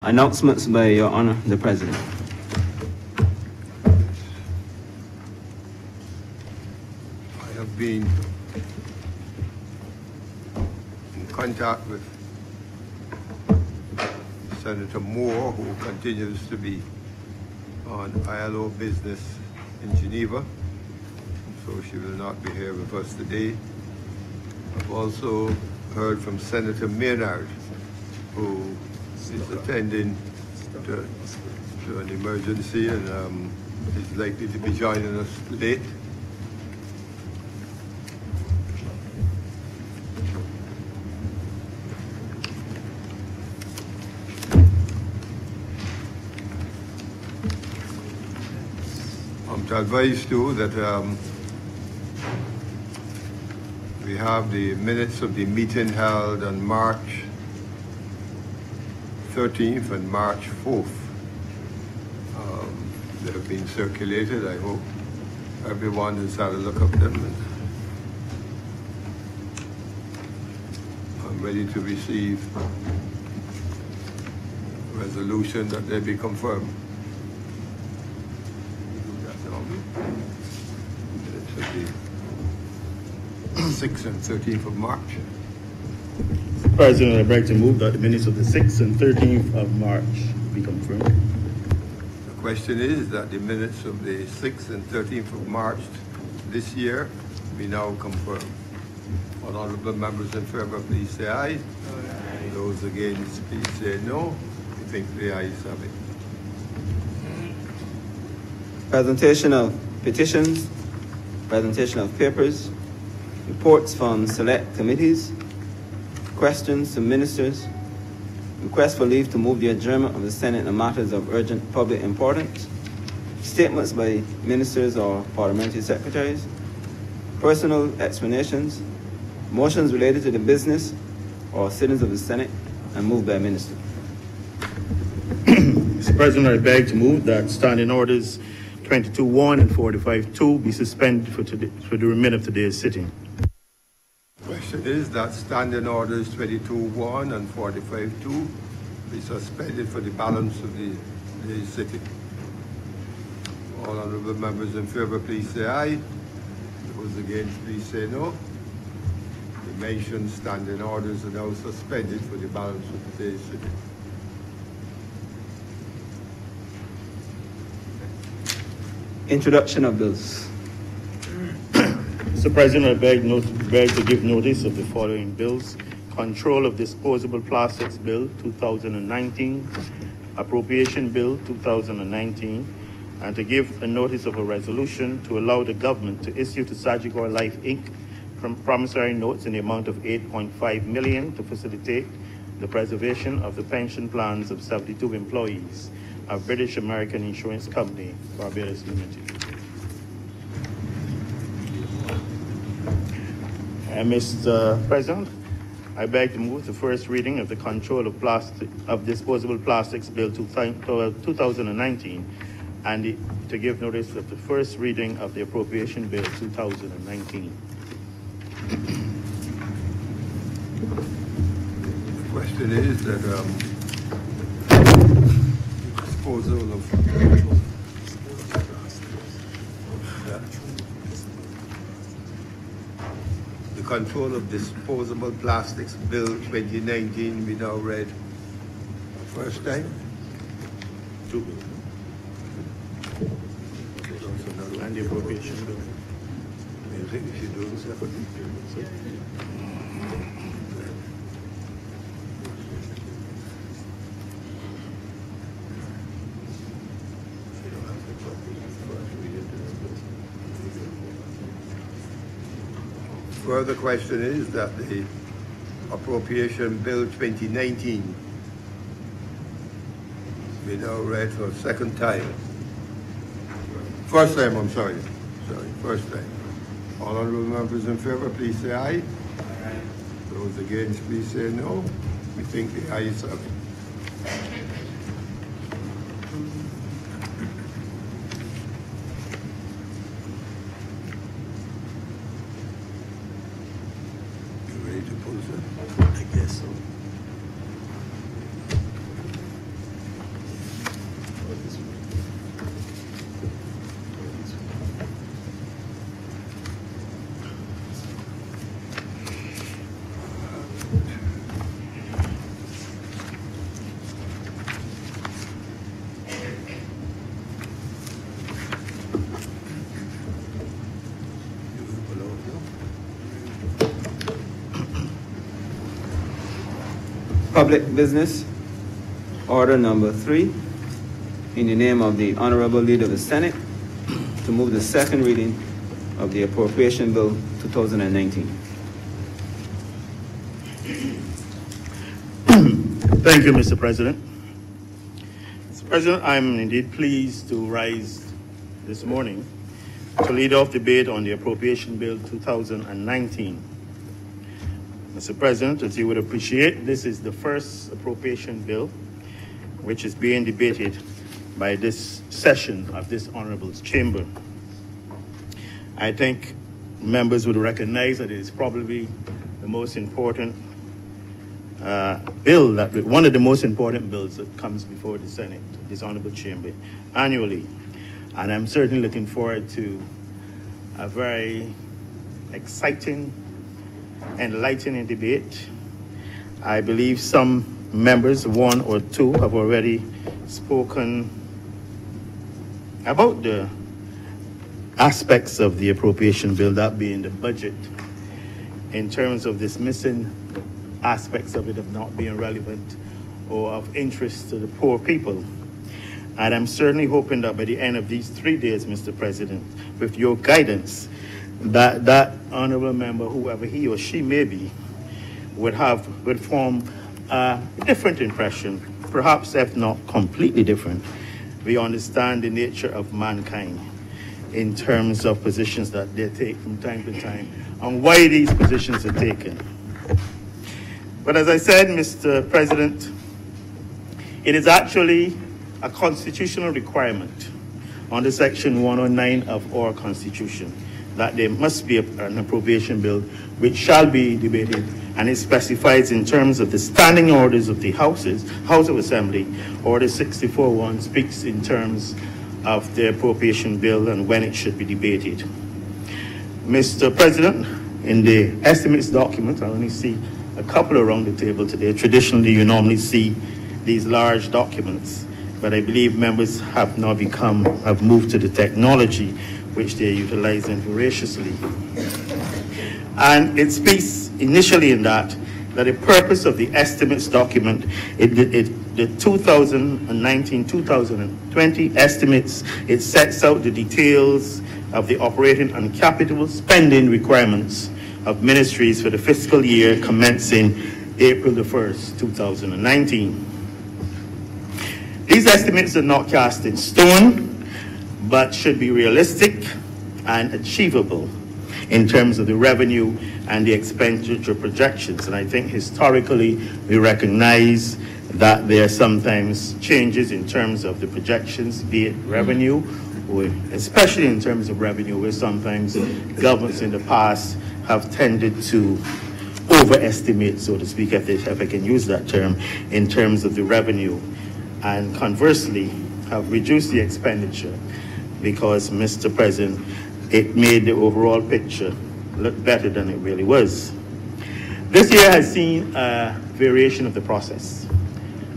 Announcements by Your Honor, the President. I have been in contact with Senator Moore, who continues to be on ILO business in Geneva, so she will not be here with us today. I've also heard from Senator Maynard, who is attending to an emergency and is likely to be joining us late. I'm to advise too that we have the minutes of the meeting held on March 13th and March 4th. They have been circulated. I hope everyone has had a look at them. And I'm ready to receive a resolution that they be confirmed. It should be 6th and 13th of March. Mr. President, I'd like to move that the minutes of the 6th and 13th of March be confirmed. The question is that the minutes of the 6th and 13th of March this year be now confirmed. All honorable members in favor, please say aye. Aye. Those against, please say no. I think the ayes have it. Presentation of petitions, presentation of papers, reports from select committees, questions to ministers, request for leave to move the adjournment of the Senate on matters of urgent public importance, statements by ministers or parliamentary secretaries, personal explanations, motions related to the business or sittings of the Senate, and moved by a minister. Mr. President, I beg to move that standing orders 22-1 and 45-2 be suspended for the remainder of today's sitting. Question is that standing orders 22-1 and 45-2 be suspended for the balance of the sitting. All honorable members in favor, please say aye. Those against, please say no. The mentioned standing orders are now suspended for the balance of today's sitting. Introduction of bills. Mr. President, I beg to give notice of the following bills: Control of Disposable Plastics Bill 2019, Appropriation Bill 2019, and to give a notice of a resolution to allow the government to issue to Sagicor Life Inc. from promissory notes in the amount of $8.5 million to facilitate the preservation of the pension plans of 72 employees of British American Insurance Company, Barbados Limited. Mr. President, I beg to move the first reading of the Control of Disposable Plastics Bill 2019 and to give notice of the first reading of the Appropriation Bill 2019. The question is that disposal of the Control of Disposable Plastics Bill 2019 we now read first time. Two bills. And the Appropriation Bill. I think we should do them separately. Further question is that the Appropriation Bill 2019 be now read for a second time. First time, I'm sorry. First time. All honorable members in favor, please say aye. Aye. Those against, please say no. We think the ayes have it. You ready to pose it? I guess so. public business, order number 3, in the name of the Honorable Leader of the Senate, to move the second reading of the Appropriation Bill 2019. Thank you, Mr. President. Mr. President, I'm indeed pleased to rise this morning to lead off debate on the Appropriation Bill 2019. Mr. President, as you would appreciate, this is the first appropriation bill which is being debated by this session of this Honorable Chamber. I think members would recognize that it is probably the most important bill, one of the most important bills that comes before the Senate, this Honorable Chamber, annually. And I'm certainly looking forward to a very exciting, enlightening debate. I believe some members, one or two, have already spoken about the aspects of the appropriation bill, that being the budget, in terms of dismissing aspects of it of not being relevant or of interest to the poor people. And I'm certainly hoping that by the end of these 3 days, Mr. President, with your guidance, that honorable member, whoever he or she may be, would form a different impression, perhaps if not completely different. We understand the nature of mankind in terms of positions that they take from time to time and why these positions are taken. But as I said, Mr. President, it is actually a constitutional requirement under Section 109 of our Constitution that there must be an appropriation bill which shall be debated, and it specifies in terms of the standing orders of the House of Assembly. Order 64-1 speaks in terms of the appropriation bill and when it should be debated. Mr. President, in the estimates document, I only see a couple around the table today. Traditionally, you normally see these large documents, but I believe members have now have moved to the technology which they're utilizing voraciously. And it speaks initially in that the purpose of the estimates document, the 2019-2020 estimates, it sets out the details of the operating and capital spending requirements of ministries for the fiscal year commencing April the 1st, 2019. These estimates are not cast in stone, but should be realistic and achievable in terms of the revenue and the expenditure projections. And I think historically we recognize that there are sometimes changes in terms of the projections, be it revenue, or especially in terms of revenue, where sometimes governments in the past have tended to overestimate, so to speak, if I can use that term, in terms of the revenue, and conversely have reduced the expenditure because, Mr. President, it made the overall picture look better than it really was. This year has seen a variation of the process.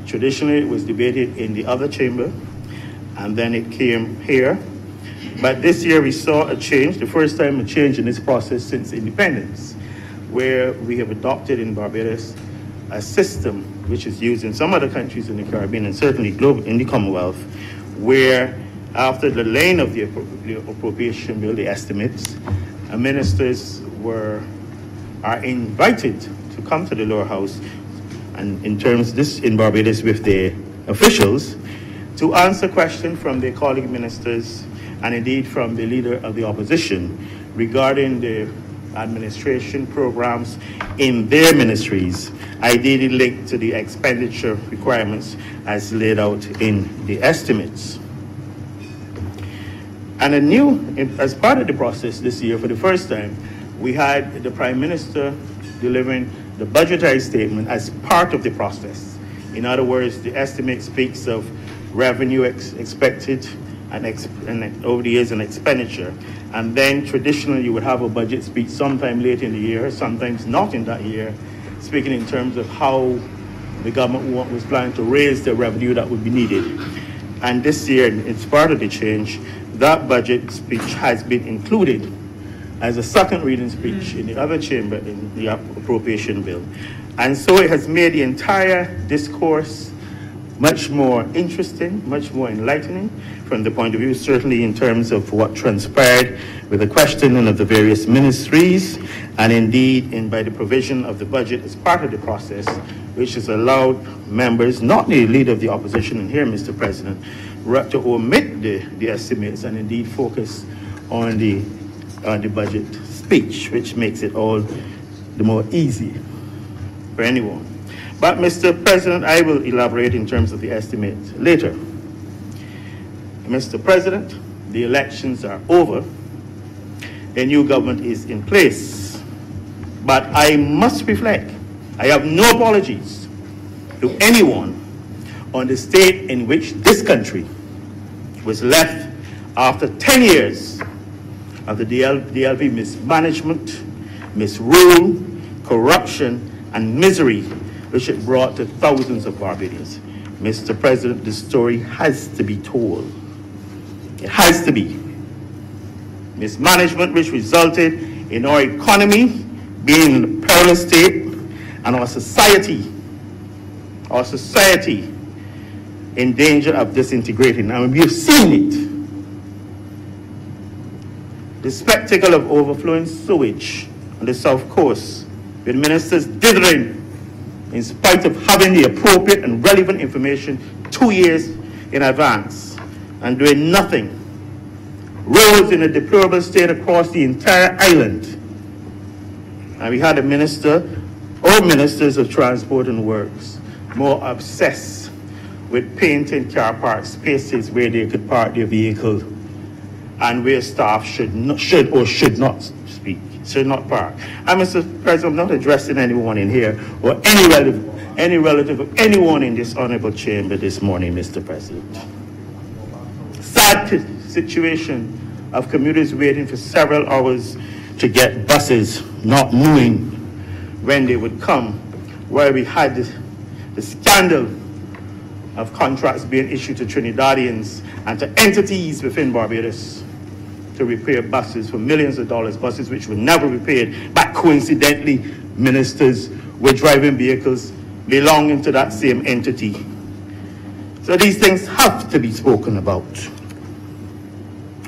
Traditionally, it was debated in the other chamber, and then it came here. But this year we saw a change, the first time a change in this process since independence, where we have adopted in Barbados a system which is used in some other countries in the Caribbean and certainly in the Commonwealth, where after the laying of the appropriation bill, the estimates, ministers are invited to come to the lower house, and in terms this in Barbados with their officials, to answer questions from their colleague ministers and indeed from the leader of the opposition regarding the administration programs in their ministries, ideally linked to the expenditure requirements as laid out in the estimates. And as part of the process this year, for the first time, we had the Prime Minister delivering the budgetary statement as part of the process. In other words, the estimate speaks of revenue expected and over the years and expenditure. And then traditionally you would have a budget speech sometime late in the year, sometimes not in that year, speaking in terms of how the government was planning to raise the revenue that would be needed. And this year, it's part of the change, that budget speech has been included as a second reading speech in the other chamber in the appropriation bill. And so it has made the entire discourse much more interesting, much more enlightening from the point of view, certainly in terms of what transpired with the questioning of the various ministries, and indeed by the provision of the budget as part of the process, which has allowed members, not the leader of the opposition in here, Mr. President, to omit the estimates and indeed focus on the budget speech, which makes it all the more easy for anyone. But, Mr. President, I will elaborate in terms of the estimate later. Mr. President, the elections are over. A new government is in place. But I must reflect, I have no apologies to anyone on the state in which this country was left after 10 years of the DLP mismanagement, misrule, corruption, and misery which it brought to thousands of Barbadians. Mr. President, the story has to be told. It has to be. Mismanagement which resulted in our economy being in a perilous state and our society in danger of disintegrating. Now, we have seen it. The spectacle of overflowing sewage on the South Coast, with ministers dithering in spite of having the appropriate and relevant information 2 years in advance and doing nothing. Roads in a deplorable state across the entire island. And we had a minister, or ministers of transport and works, more obsessed with painting car park spaces where they could park their vehicle and where staff should not park. And Mr. President, I'm not addressing anyone in here or any relative of anyone in this honorable chamber this morning, Mr. President. Sad situation of commuters waiting for several hours to get buses, not knowing when they would come, where we had the scandal of contracts being issued to Trinidadians and to entities within Barbados to repair buses for millions of dollars, buses which were never repaired, but coincidentally, ministers were driving vehicles belonging to that same entity. So these things have to be spoken about.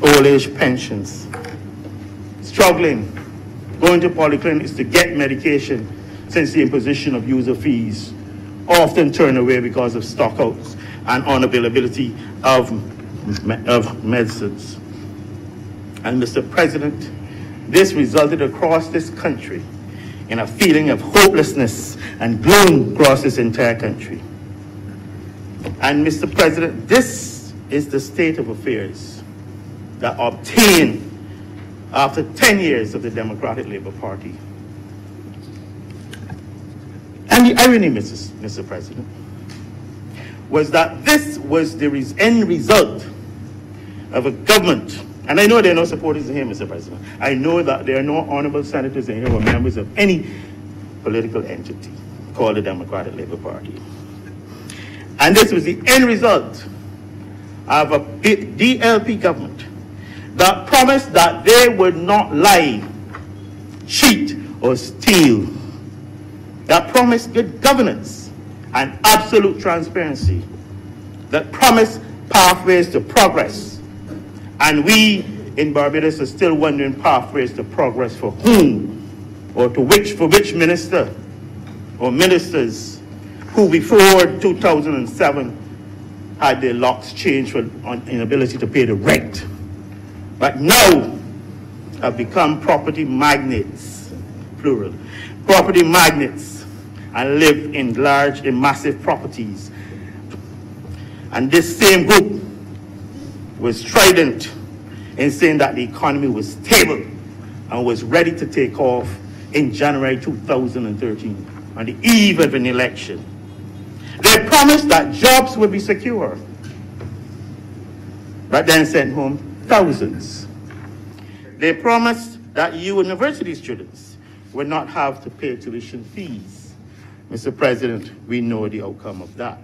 Old age pensions, struggling, going to polyclinics to get medication since the imposition of user fees, often turned away because of stockouts and unavailability of medicines. And Mr. President, this resulted across this country in a feeling of hopelessness and gloom across this entire country. And Mr. President, this is the state of affairs that obtained after 10 years of the Democratic Labour Party. And the irony, Mr. President, was that this was the end result of a government. And I know there are no supporters in here, Mr. President. I know that there are no honorable senators in here or members of any political entity called the Democratic Labour Party. And this was the end result of a DLP government that promised that they would not lie, cheat, or steal. That promised good governance and absolute transparency. That promised pathways to progress. And we in Barbados are still wondering pathways to progress for whom, or for which minister or ministers who before 2007 had their locks changed for inability to pay the rent, but now have become property magnates, plural, property magnates, and live in massive properties. And this same group was strident in saying that the economy was stable and was ready to take off in January 2013 on the eve of an election. They promised that jobs would be secure, but then sent home thousands. They promised that university students would not have to pay tuition fees. Mr. President, we know the outcome of that.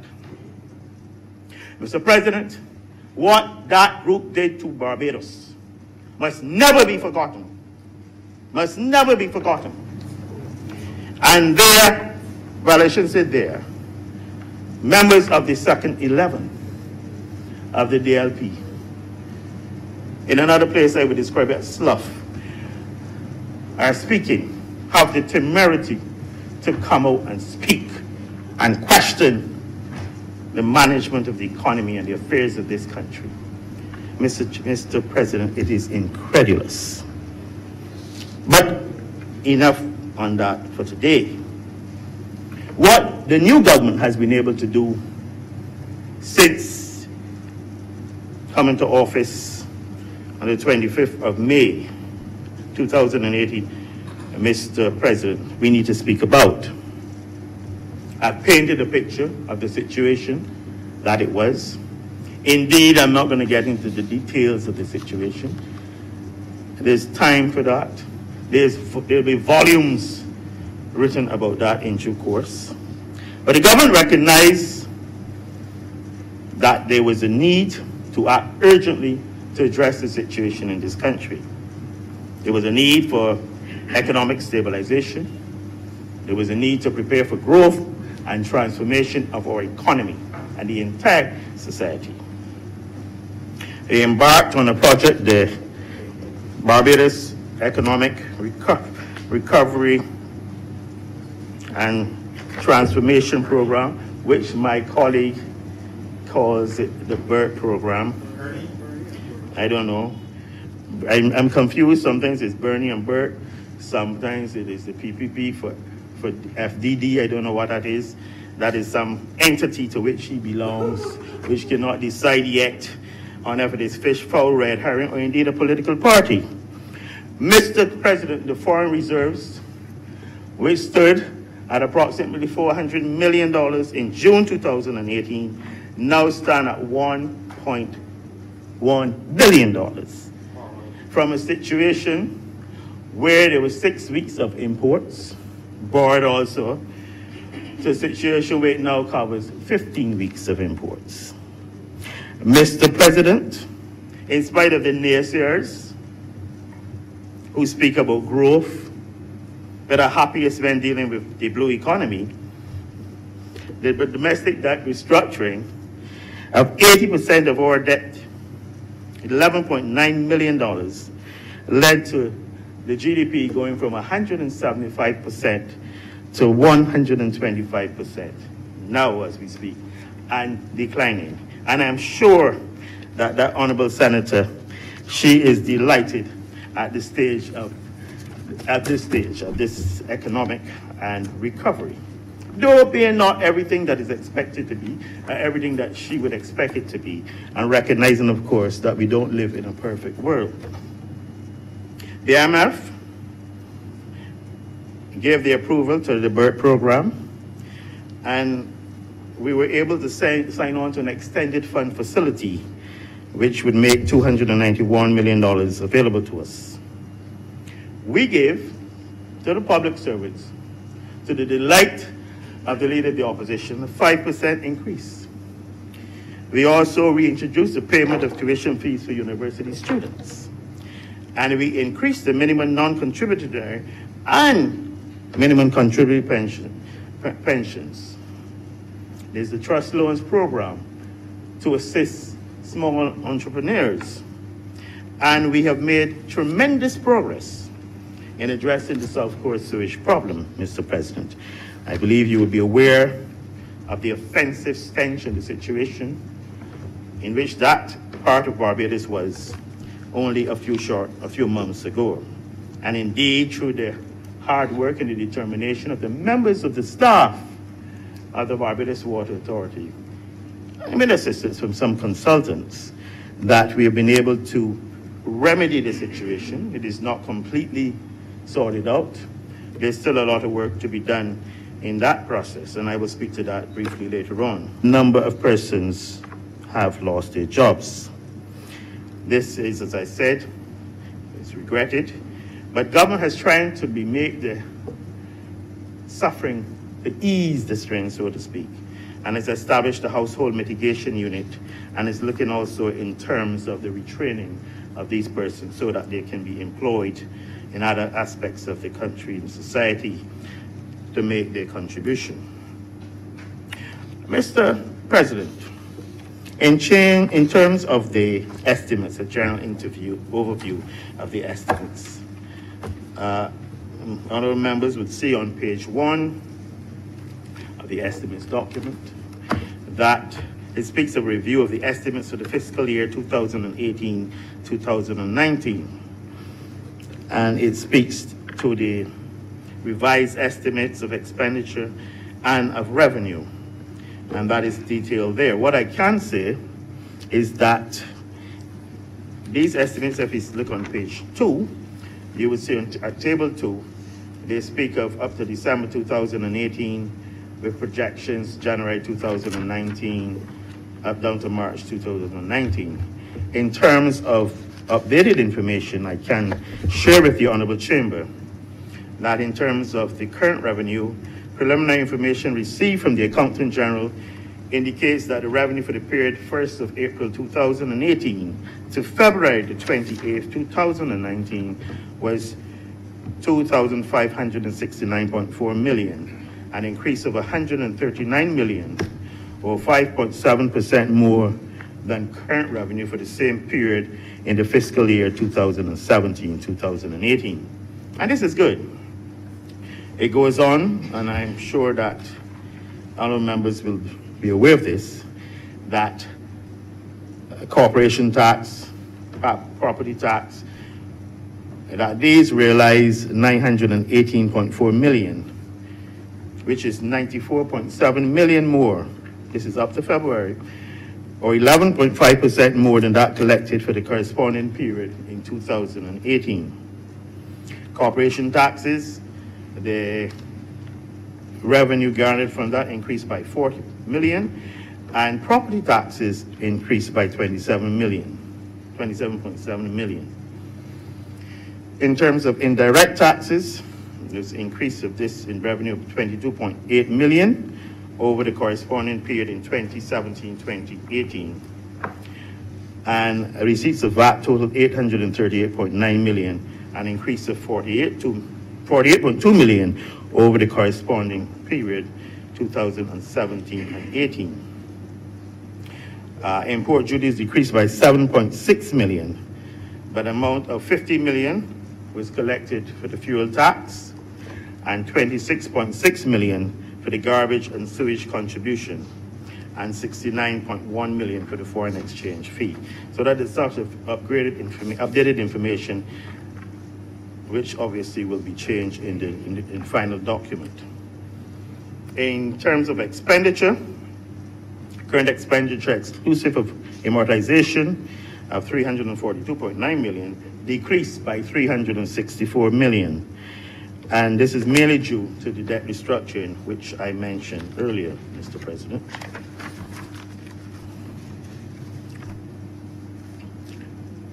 Mr. President, what that group did to Barbados must never be forgotten. Must never be forgotten. And their well, I shouldn't say there, members of the second 11 of the DLP, in another place I would describe it as slough, are speaking, have the temerity to come out and speak and question the management of the economy and the affairs of this country. Mr. President, it is incredulous. But enough on that for today. What the new government has been able to do since coming to office on the 25th of May, 2018, Mr. President, we need to speak about. I've painted a picture of the situation that it was. Indeed, I'm not going to get into the details of the situation. There's time for that. There'll be volumes written about that in due course. But the government recognized that there was a need to act urgently to address the situation in this country. There was a need for economic stabilization. There was a need to prepare for growth and transformation of our economy and the entire society. They embarked on a project, the Barbados Economic Recovery and Transformation Program, which my colleague calls it the BERT program. I don't know. I'm confused. Sometimes it's Bernie and BERT. Sometimes it is the PPP for FDD. I don't know what that is. That is some entity to which he belongs, which cannot decide yet on if it is fish, fowl, red herring, or indeed a political party. Mr. President, the foreign reserves, which stood at approximately $400 million in June 2018, now stand at $1.1 billion. From a situation where there were 6 weeks of imports, board also, to a situation where it now covers 15 weeks of imports. Mr. President, in spite of the naysayers who speak about growth, but are happiest when dealing with the blue economy, the domestic debt restructuring of 80% of our debt, $11.9 million, led to the GDP going from 175% to 125% now as we speak, and declining. And I'm sure that that honorable senator, she is delighted at this stage of this economic and recovery. Though being not everything that is expected to be, everything that she would expect it to be, and recognizing, of course, that we don't live in a perfect world. The IMF gave the approval to the BERT program, and we were able to sign on to an extended fund facility, which would make $291 million available to us. We gave to the public servants, to the delight of the leader of the opposition, a 5% increase. We also reintroduced the payment of tuition fees for university students. And we increased the minimum non-contributory and minimum contributory pensions. There's the trust loans program to assist small entrepreneurs. And we have made tremendous progress in addressing the South Coast sewage problem, Mr. President. I believe you will be aware of the offensive stench in the situation in which that part of Barbados was only a few months ago. And indeed, through the hard work and the determination of the members of the staff of the Barbados Water Authority, and with assistance from some consultants, that we have been able to remedy the situation. It is not completely sorted out. There's still a lot of work to be done in that process, and I will speak to that briefly later on. A number of persons have lost their jobs. This is, as I said, it's regretted, but government has tried to make the suffering, to ease the strain, so to speak, and has established a household mitigation unit, and is looking also in terms of the retraining of these persons so that they can be employed in other aspects of the country and society. to make their contribution. Mr. President, in terms of the estimates, a general overview of the estimates, honorable members would see on page 1 of the estimates document that it speaks of a review of the estimates for the fiscal year 2018-2019, and it speaks to the revised estimates of expenditure and of revenue, and that is detailed there. What I can say is that these estimates, if you look on page 2, you will see at table 2, they speak of up to December 2018 with projections January 2019 up down to March 2019. In terms of updated information, I can share with the Honorable Chamber that in terms of the current revenue, preliminary information received from the Accountant General indicates that the revenue for the period 1st of April 2018 to February the 28th, 2019 was 2,569.4 million, an increase of 139 million, or 5.7% more than current revenue for the same period in the fiscal year 2017-2018. And this is good. It goes on, and I'm sure that honorable members will be aware of this, that corporation tax, property tax, that these realize 918.4 million, which is 94.7 million more. This is up to February, or 11.5% more than that collected for the corresponding period in 2018. Corporation taxes, the revenue garnered from that increased by 40 million, and property taxes increased by 27.7 million. In terms of indirect taxes, there's an increase of this in revenue of 22.8 million over the corresponding period in 2017-2018. And receipts of VAT totaled 838.9 million, an increase of 48.2 million over the corresponding period 2017 and 18. Import duties decreased by 7.6 million, but an amount of 50 million was collected for the fuel tax and 26.6 million for the garbage and sewage contribution, and 69.1 million for the foreign exchange fee. So that is sort of updated information, which obviously will be changed in the final document. In terms of expenditure, current expenditure exclusive of amortization of 342.9 million decreased by 364 million. And this is mainly due to the debt restructuring, which I mentioned earlier, Mr. President.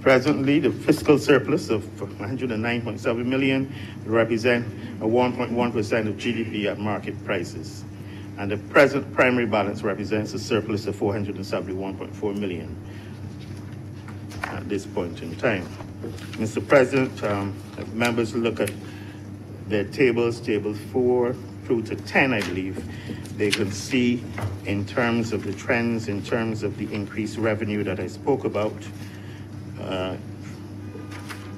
Presently, the fiscal surplus of 109.7 million represent a 1.1% of GDP at market prices. And the present primary balance represents a surplus of 471.4 million at this point in time. Mr. President, members look at the tables, table 4 through to 10, I believe. They can see in terms of the trends, in terms of the increased revenue that I spoke about.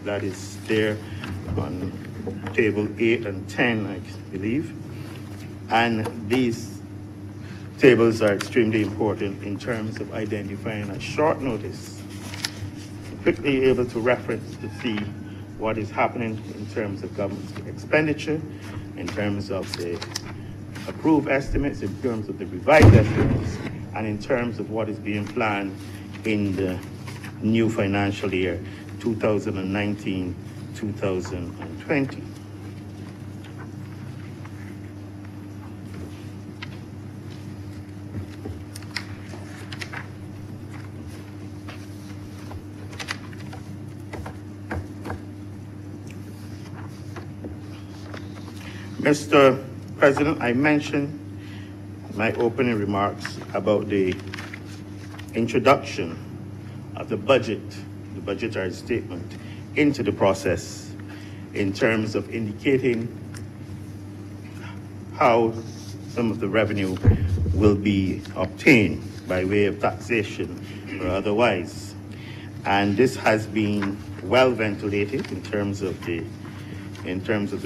That is there on table 8 and 10, I believe. And these tables are extremely important in terms of identifying at short notice, quickly able to reference to see what is happening in terms of government expenditure, in terms of the approved estimates, in terms of the revised estimates, and in terms of what is being planned in the new financial year 2019-2020. Mr. President, I mentioned in my opening remarks about the introduction of the budget, the budgetary statement, into the process in terms of indicating how some of the revenue will be obtained by way of taxation or otherwise. And this has been well ventilated in terms of the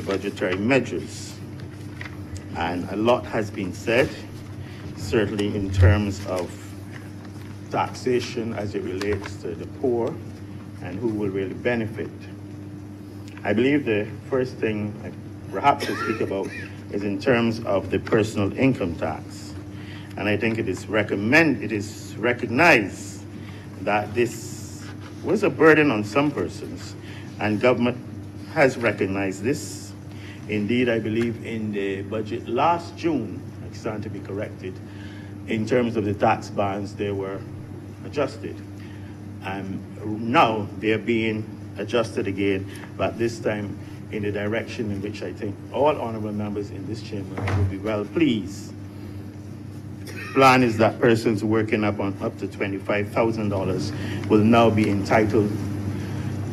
budgetary measures. And a lot has been said, certainly in terms of taxation as it relates to the poor and who will really benefit. I believe the first thing I perhaps to speak about is in terms of the personal income tax. And I think it is recognized that this was a burden on some persons, and government has recognized this. Indeed, I believe in the budget last June, I stand to be corrected, in terms of the tax bands, they were adjusted. Now they're being adjusted again, but this time in the direction in which I think all honorable members in this chamber will be well pleased. Plan is that persons working up to $25,000 will now be entitled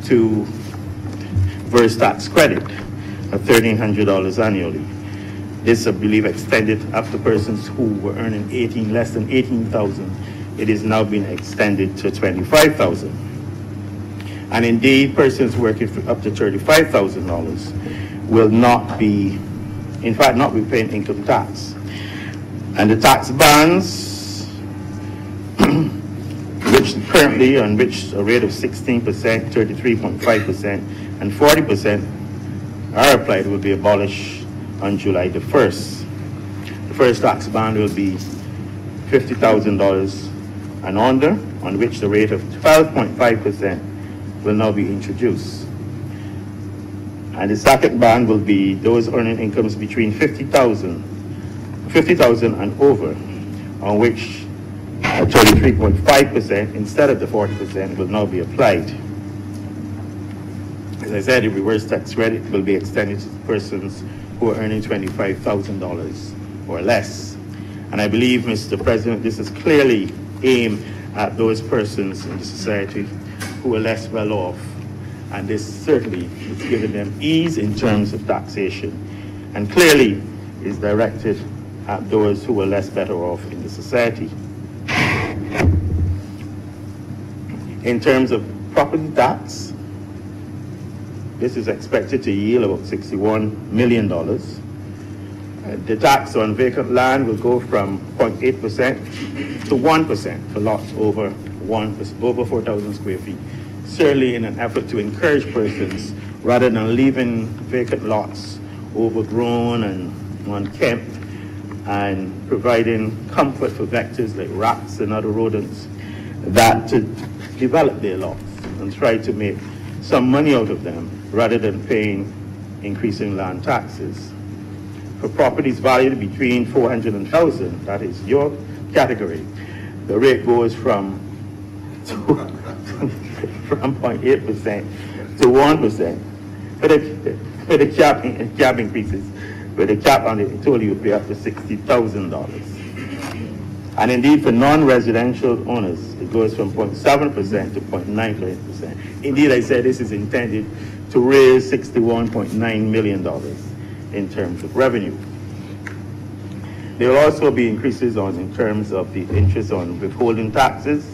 to verse tax credit of $1,300 annually. This, I believe, extended up to persons who were earning less than $18,000. It is now being extended to $25,000. And indeed, persons working for up to $35,000 will not be paying income tax. And the tax bands, which currently on which a rate of 16%, 33.5%, and 40% are applied, will be abolished on July the 1st. The first tax band will be $50,000 and under, on which the rate of 12.5% will now be introduced. And the second band will be those earning incomes between $50,000 and over, on which 33.5% instead of the 40% will now be applied. As I said, the reverse tax credit will be extended to persons who are earning $25,000 or less. And I believe, Mr. President, this is clearly aimed at those persons in the society who are less well off, and this certainly is giving them ease in terms of taxation, and clearly is directed at those who are less better off in the society. In terms of property tax, this is expected to yield about $61 million. The tax on vacant land will go from 0.8% to 1% for lots over 4,000 square feet. Certainly in an effort to encourage persons, rather than leaving vacant lots overgrown and unkempt, and providing comfort for vectors like rats and other rodents, that to develop their lots and try to make some money out of them rather than paying increasing land taxes. For properties valued between $400,000 and $1,000, that is your category, the rate goes from 0.8% to 1%. For the cap increases, but the cap on it told you pay up to $60,000. And indeed, for non-residential owners, it goes from 0.7% to 0.9%. Indeed, I said this is intended to raise $61.9 million in terms of revenue. There will also be increases in terms of the interest on withholding taxes,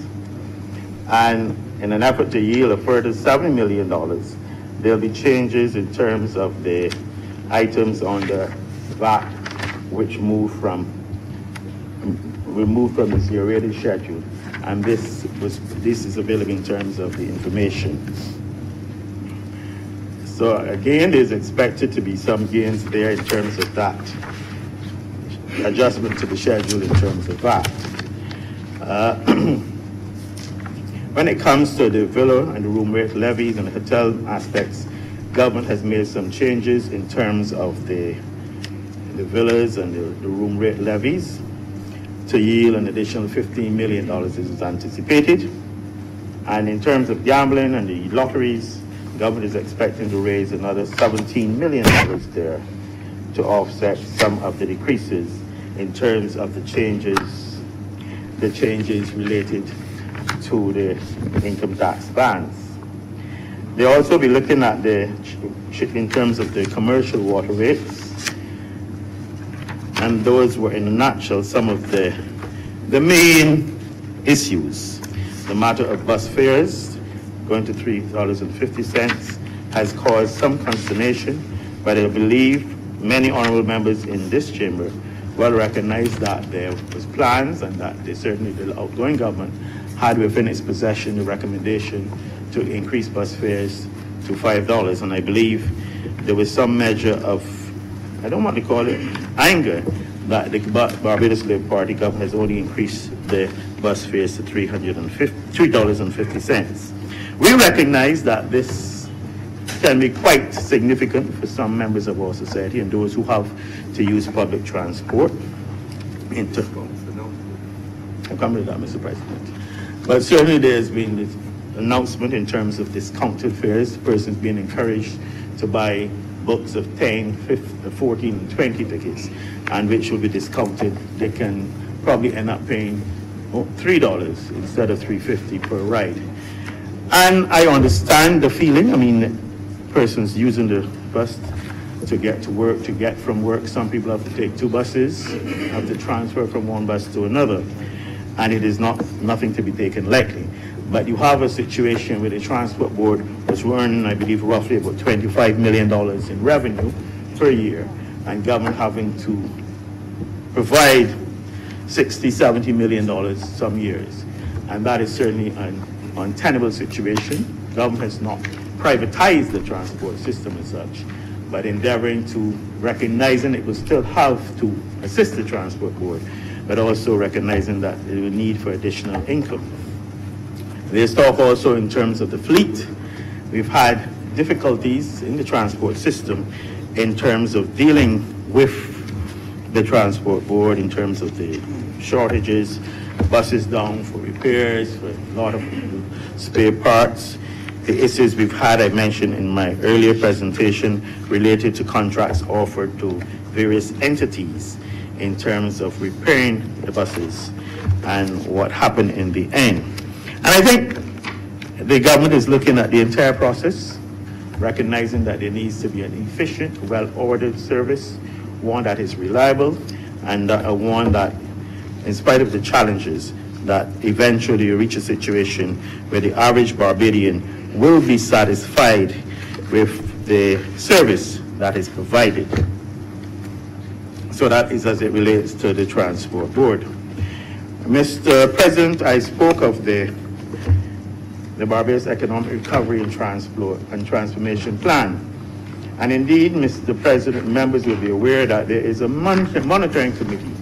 and in an effort to yield a further $7 million, there will be changes in terms of the items on the VAT, which move from the zero-rated schedule, and this is available in terms of the information. So again, there's expected to be some gains there in terms of that adjustment to the schedule in terms of VAT. When it comes to the villa and the room rate levies and the hotel aspects, government has made some changes in terms of the villas and the room rate levies to yield an additional $15 million as is anticipated. And in terms of gambling and the lotteries, government is expecting to raise another $17 million there to offset some of the decreases in terms of the changes related to the income tax bands. They'll also be looking at in terms of the commercial water rates, And those were, in a nutshell, some of the main issues. The matter of bus fares going to $3.50 has caused some consternation, but I believe many honorable members in this chamber well recognize that there was plans and that certainly the outgoing government had within its possession the recommendation to increase bus fares to $5. And I believe there was some measure of, I don't want to call it anger, that the Barbados Labour Party government has only increased the bus fares to $3.50. We recognize that this can be quite significant for some members of our society and those who have to use public transport. I'm coming to that, Mr. President. But certainly there's been this announcement in terms of discounted fares, persons being encouraged to buy books of 10, 15, 14, and 20 tickets, and which will be discounted. They can probably end up paying $3 instead of $3.50 per ride. And I understand the feeling. I mean, persons using the bus to get to work, to get from work, some people have to take two buses, have to transfer from one bus to another, and it is nothing to be taken lightly. But you have a situation where the Transport Board was earning, I believe, roughly about $25 million in revenue per year, and government having to provide $60, $70 million some years. And that is certainly an untenable situation. Government has not privatized the transport system as such, but endeavoring to recognizing it will still have to assist the Transport Board, but also recognizing that it will need for additional income. There's talk also in terms of the fleet. We've had difficulties in the transport system in terms of dealing with the Transport Board in terms of the shortages, buses down for repairs, for a lot of spare parts. The issues we've had, I mentioned in my earlier presentation, related to contracts offered to various entities in terms of repairing the buses and what happened in the end. And I think the government is looking at the entire process, recognizing that there needs to be an efficient, well-ordered service, one that is reliable, and one that, in spite of the challenges, that eventually you reach a situation where the average Barbadian will be satisfied with the service that is provided. So that is as it relates to the Transport Board. Mr. President, I spoke of the Barbados Economic Recovery and Transformation Plan. And indeed, Mr. President, members will be aware that there is a monitoring committee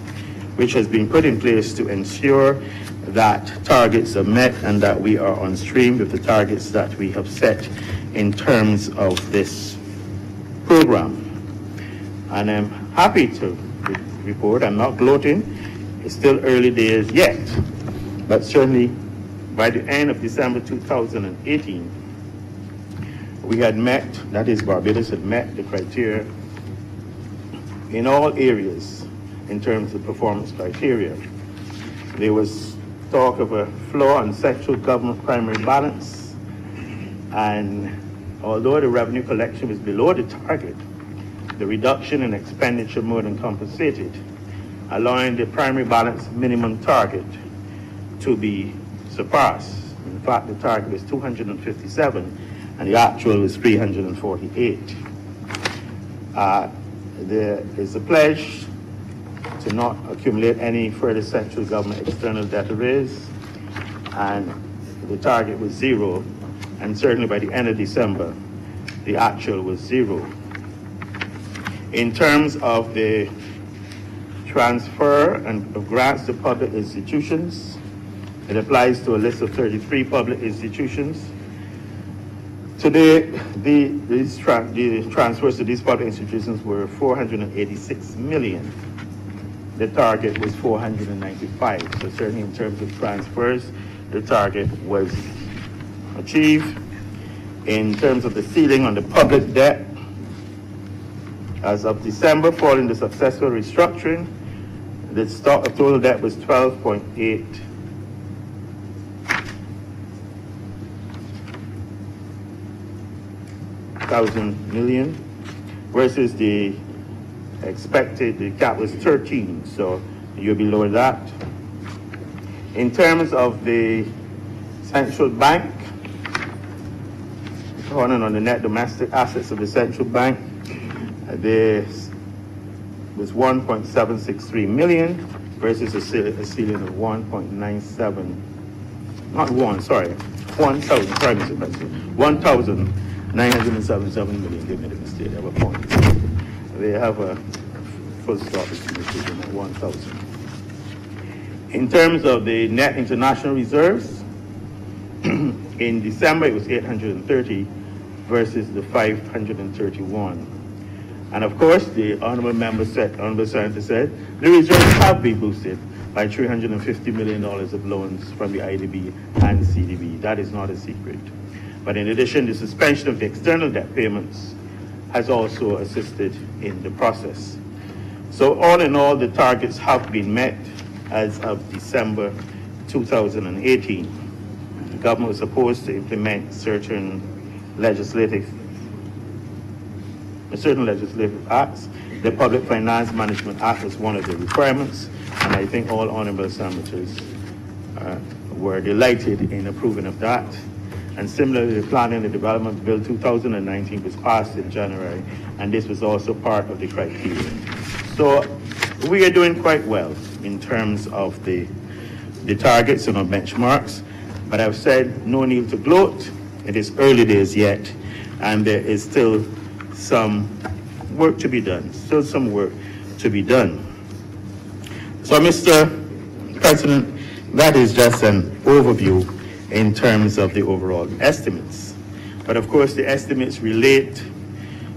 which has been put in place to ensure that targets are met and that we are on stream with the targets that we have set in terms of this program. And I'm happy to report, I'm not gloating, it's still early days yet, but certainly by the end of December 2018, we had met, that is Barbados had met the criteria in all areas in terms of performance criteria. There was talk of a flaw in central government primary balance, and although the revenue collection was below the target, the reduction in expenditure more than compensated, allowing the primary balance minimum target to be surpassed. In fact, the target was 257 and the actual was 348. There is a pledge to not accumulate any further central government external debt arrears, and the target was 0, and certainly by the end of December, the actual was 0. In terms of the transfer of grants to public institutions, it applies to a list of 33 public institutions. Today, the transfers to these public institutions were 486 million. The target was 495. So certainly in terms of transfers, the target was achieved. In terms of the ceiling on the public debt, as of December, following the successful restructuring, the stock of total debt was 12.8 thousand million versus the expected, the cap was 13, so you're below that. In terms of the central bank, on the net domestic assets of the central bank, there was 1.763 million versus a ceiling of 1.97, not one, sorry, 1,000, sorry, Mr. President, 1,977 million, give me the mistake, I have a point. They have a full stop between at 1,000. In terms of the net international reserves, in December it was 830 versus the 531. And of course, the honorable senator said, the reserves have been boosted by $350 million of loans from the IDB and CDB. That is not a secret. But in addition, the suspension of the external debt payments has also assisted in the process. So all in all, the targets have been met as of December 2018. The government was supposed to implement certain legislative acts. The Public Finance Management Act was one of the requirements, and I think all honorable senators were delighted in approving of that. And similarly, the Planning and Development Bill 2019 was passed in January, and this was also part of the criteria. So we are doing quite well in terms of the targets and our benchmarks, but I've said no need to gloat. It is early days yet, and there is still some work to be done, So, Mr. President, that is just an overview in terms of the overall estimates. But of course, the estimates relate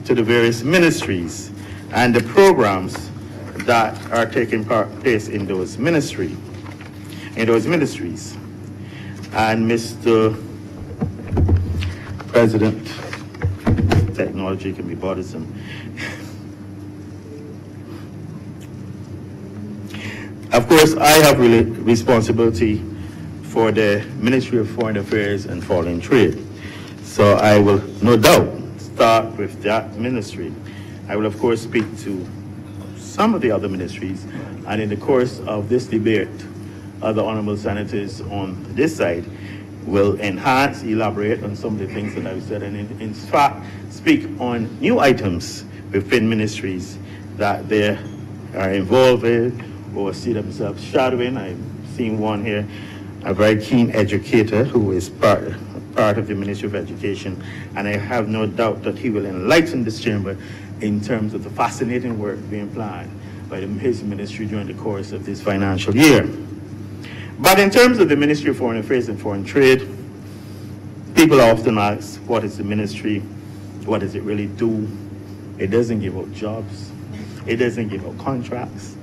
to the various ministries and the programs that are taking place in those ministries. And Mr. President, technology can be bothersome. Of course, I have responsibility for the Ministry of Foreign Affairs and Foreign Trade. So I will no doubt start with that ministry. I will of course speak to some of the other ministries, and in the course of this debate, other honorable senators on this side will enhance, elaborate on some of the things that I've said, and in fact speak on new items within ministries that they are involved in or see themselves shadowing. I've seen one here, a very keen educator who is part of the Ministry of Education, and I have no doubt that he will enlighten this chamber in terms of the fascinating work being planned by his ministry during the course of this financial year. But in terms of the Ministry of Foreign Affairs and Foreign Trade, people often ask, what is the ministry? What does it really do? It doesn't give out jobs. It doesn't give out contracts.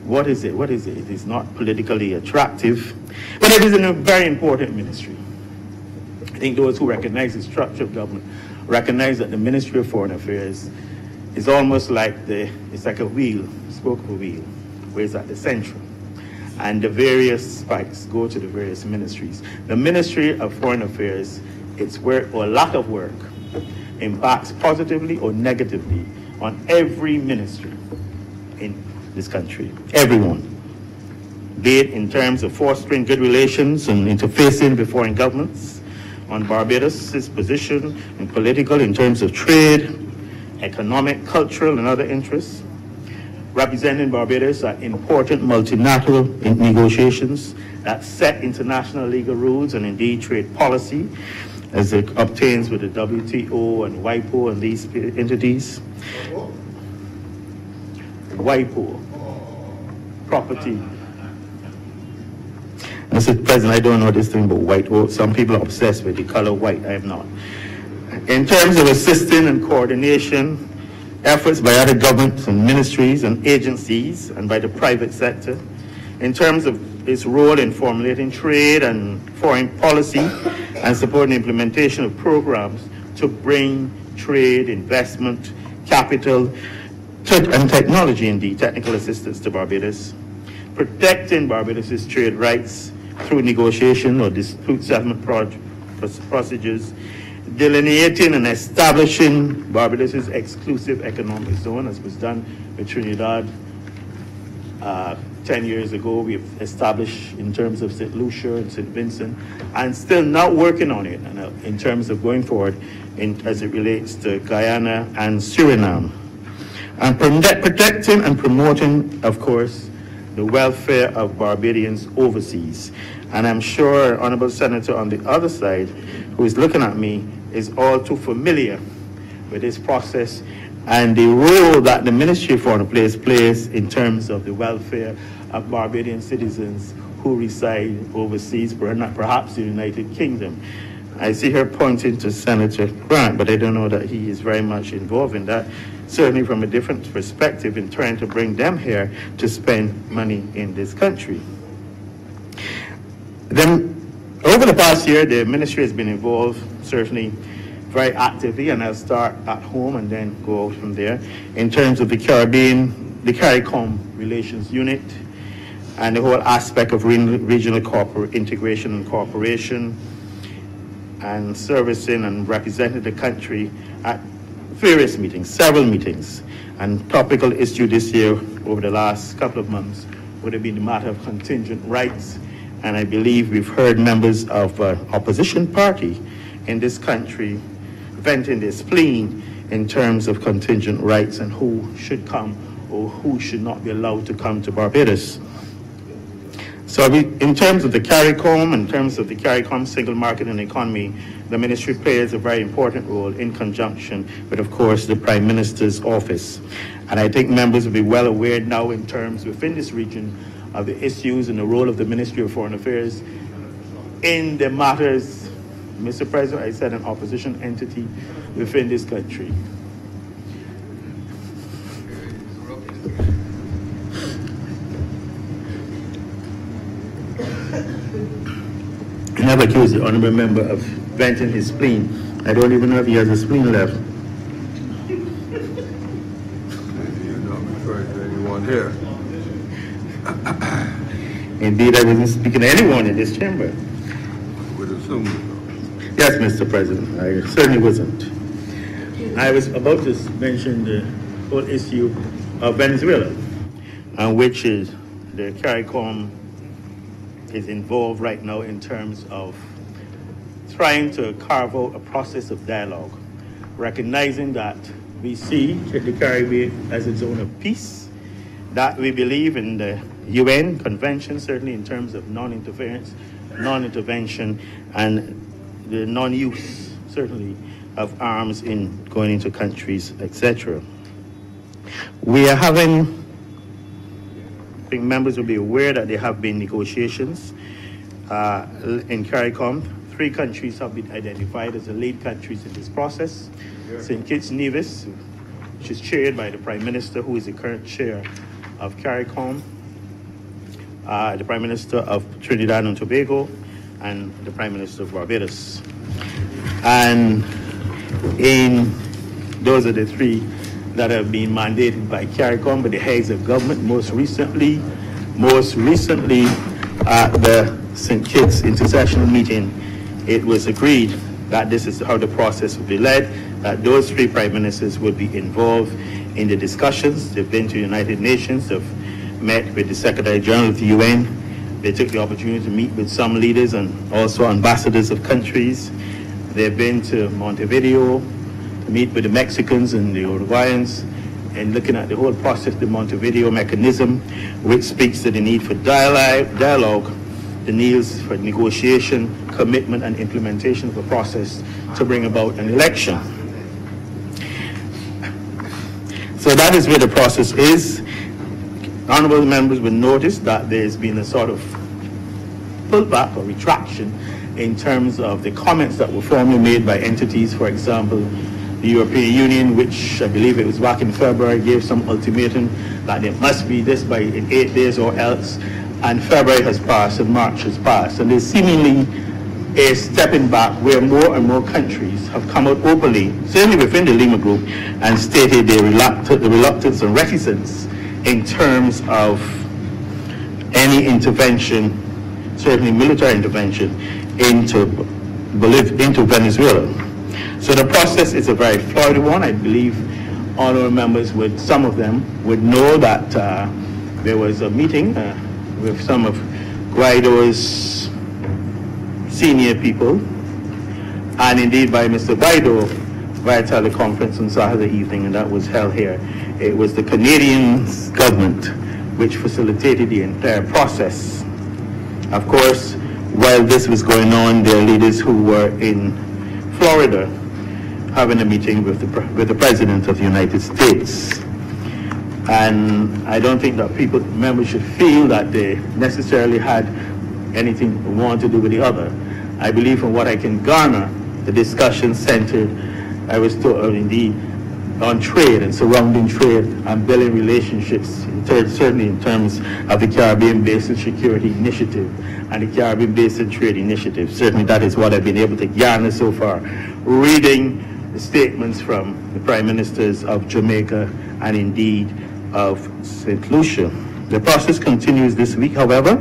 What is it? What is it? It is not politically attractive, but it is a very important ministry. I think those who recognize the structure of government recognize that the Ministry of Foreign Affairs is almost like it's like a wheel, spoke of a wheel, where it's at the center. And the various spikes go to the various ministries. The Ministry of Foreign Affairs, its work or lack of work impacts positively or negatively on every ministry in this country, everyone. Be it in terms of fostering good relations and interfacing with foreign governments, on Barbados' position in political, in terms of trade, economic, cultural, and other interests, representing Barbados at important multilateral negotiations that set international legal rules and indeed trade policy as it obtains with the WTO and WIPO and these entities. WIPO, property. Mr. President, I don't know this thing about white. Well, some people are obsessed with the color white. I am not. In terms of assisting and coordination efforts by other governments and ministries and agencies and by the private sector, in terms of its role in formulating trade and foreign policy and supporting the implementation of programs to bring trade, investment, capital, and technology, indeed, technical assistance to Barbados, protecting Barbados' trade rights through negotiation or dispute settlement procedures, delineating and establishing Barbados' exclusive economic zone, as was done with Trinidad 10 years ago. We've established in terms of St. Lucia and St. Vincent, and still not working on it in terms of going forward as it relates to Guyana and Suriname. And protecting and promoting, of course, the welfare of Barbadians overseas. And I'm sure Honorable Senator on the other side, who is looking at me, is all too familiar with this process and the role that the Ministry of Foreign Affairs plays in terms of the welfare of Barbadian citizens who reside overseas, perhaps in the United Kingdom. I see her pointing to Senator Grant, but I don't know that he is very much involved in that, certainly from a different perspective in trying to bring them here to spend money in this country. Then, over the past year, the ministry has been involved, certainly very actively, and I'll start at home and then go out from there, in terms of the Caribbean, the CARICOM Relations Unit, and the whole aspect of regional integration and cooperation, and servicing and representing the country at various meetings, several meetings. And topical issue this year, over the last couple of months, would have been the matter of contingent rights. And I believe we've heard members of opposition party in this country venting their spleen in terms of contingent rights and who should come or who should not be allowed to come to Barbados. So in terms of the CARICOM, in terms of the CARICOM single market and economy, the ministry plays a very important role in conjunction with, of course, the Prime Minister's office. And I think members will be well aware now in terms within this region of the issues and the role of the Ministry of Foreign Affairs in the matters, Mr. President, I said an opposition entity within this country. I never accuse the honorable member of venting his spleen. I don't even know if he has a spleen left. You're not referring to anyone here. Indeed, I wasn't speaking to anyone in this chamber. I would assume so. Yes, Mr. President, I certainly wasn't. I was about to mention the whole issue of Venezuela, which is the CARICOM is involved right now in terms of trying to carve out a process of dialogue, recognizing that we see the Caribbean as a zone of peace, that we believe in the UN Convention, certainly in terms of non-interference, non-intervention, and the non-use, certainly, of arms in going into countries, etc. We are having, I think members will be aware that there have been negotiations in CARICOM. 3 countries have been identified as the lead countries in this process. St. Kitts and Nevis, which is chaired by the Prime Minister, who is the current chair of CARICOM, the Prime Minister of Trinidad and Tobago, and the Prime Minister of Barbados. And those are the 3 that have been mandated by CARICOM, by the heads of government. Most recently at the St. Kitts Intersessional meeting, it was agreed that this is how the process will be led, that those 3 prime ministers will be involved in the discussions. They've been to the United Nations, they've met with the Secretary General of the UN. They took the opportunity to meet with some leaders and also ambassadors of countries. They've been to Montevideo to meet with the Mexicans and the Uruguayans, and looking at the whole process, the Montevideo mechanism, which speaks to the need for dialogue, the needs for negotiation, commitment, and implementation of a process to bring about an election. So that is where the process is. Honorable members will notice that there's been a sort of pullback or retraction in terms of the comments that were formerly made by entities. For example, the European Union, which I believe it was back in February, gave some ultimatum that there must be this by in 8 days or else. And February has passed and March has passed. And there's seemingly a stepping back where more and more countries have come out openly, certainly within the Lima Group, and stated their reluctance and reticence in terms of any intervention, certainly military intervention, into Venezuela. So the process is a very flawed one. I believe honorable members would, some of them would know that there was a meeting with some of Guaido's senior people, and indeed by Mr. Guaido via teleconference on Saturday evening, and that was held here. It was the Canadian government which facilitated the entire process. Of course, while this was going on, there are leaders who were in Florida having a meeting with the President of the United States. And I don't think that members should feel that they necessarily had anything one to do with the other. I believe from what I can garner, the discussion centered, I was told, indeed, on trade and surrounding trade and building relationships, certainly in terms of the Caribbean Basin Security Initiative and the Caribbean Basin Trade Initiative. Certainly that is what I've been able to garner so far, reading the statements from the Prime Ministers of Jamaica and indeed of St. Lucia. The process continues this week, however,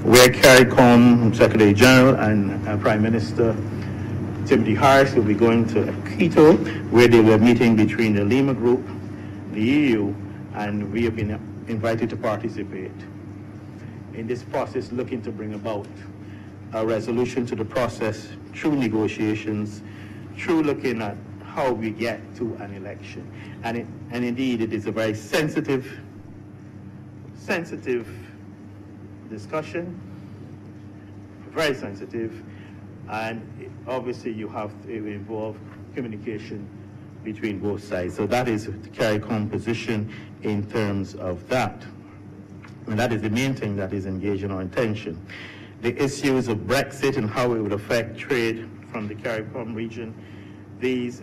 where CARICOM Secretary General and Prime Minister Timothy Harris will be going to Quito, where they were meeting between the Lima Group, the EU, and we have been invited to participate in this process, looking to bring about a resolution to the process through negotiations, through looking at how we get to an election. And indeed, it is a very sensitive discussion, very sensitive, and obviously you have to involve communication between both sides. So that is the CARICOM position in terms of that. And that is the main thing that is engaged in our attention. The issues of Brexit and how it would affect trade from the CARICOM region, these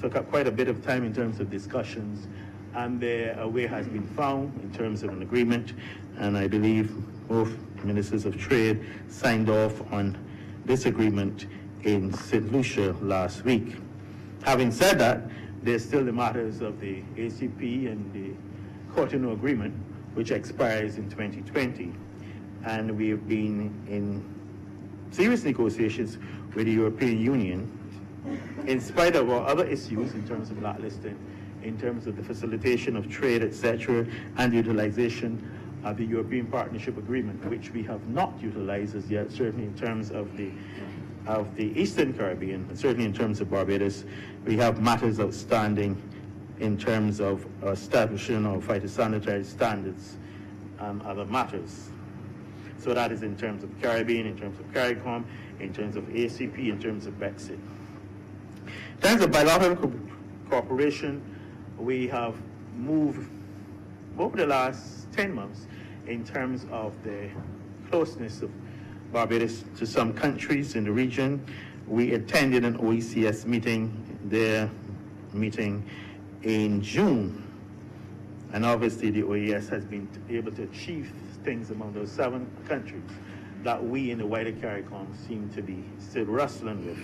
took up quite a bit of time in terms of discussions, and a way has been found in terms of an agreement, and I believe both ministers of trade signed off on this agreement in St. Lucia last week. Having said that, there's still the matters of the ACP and the Cotonou Agreement, which expires in 2020. And we have been in serious negotiations with the European Union, in spite of our other issues in terms of blacklisting, in terms of the facilitation of trade, etc., and the utilization of the European Partnership Agreement, which we have not utilized as yet, certainly in terms of the Eastern Caribbean, and certainly in terms of Barbados. We have matters outstanding in terms of establishing our phytosanitary standards and other matters. So that is in terms of Caribbean, in terms of CARICOM, in terms of ACP, in terms of Brexit. In terms of bilateral cooperation, we have moved over the last 10 months in terms of the closeness of Barbados to some countries in the region. We attended an OECS meeting, their meeting in June. And obviously the OES has been able to achieve things among those 7 countries that we in the wider CARICOM seem to be still wrestling with.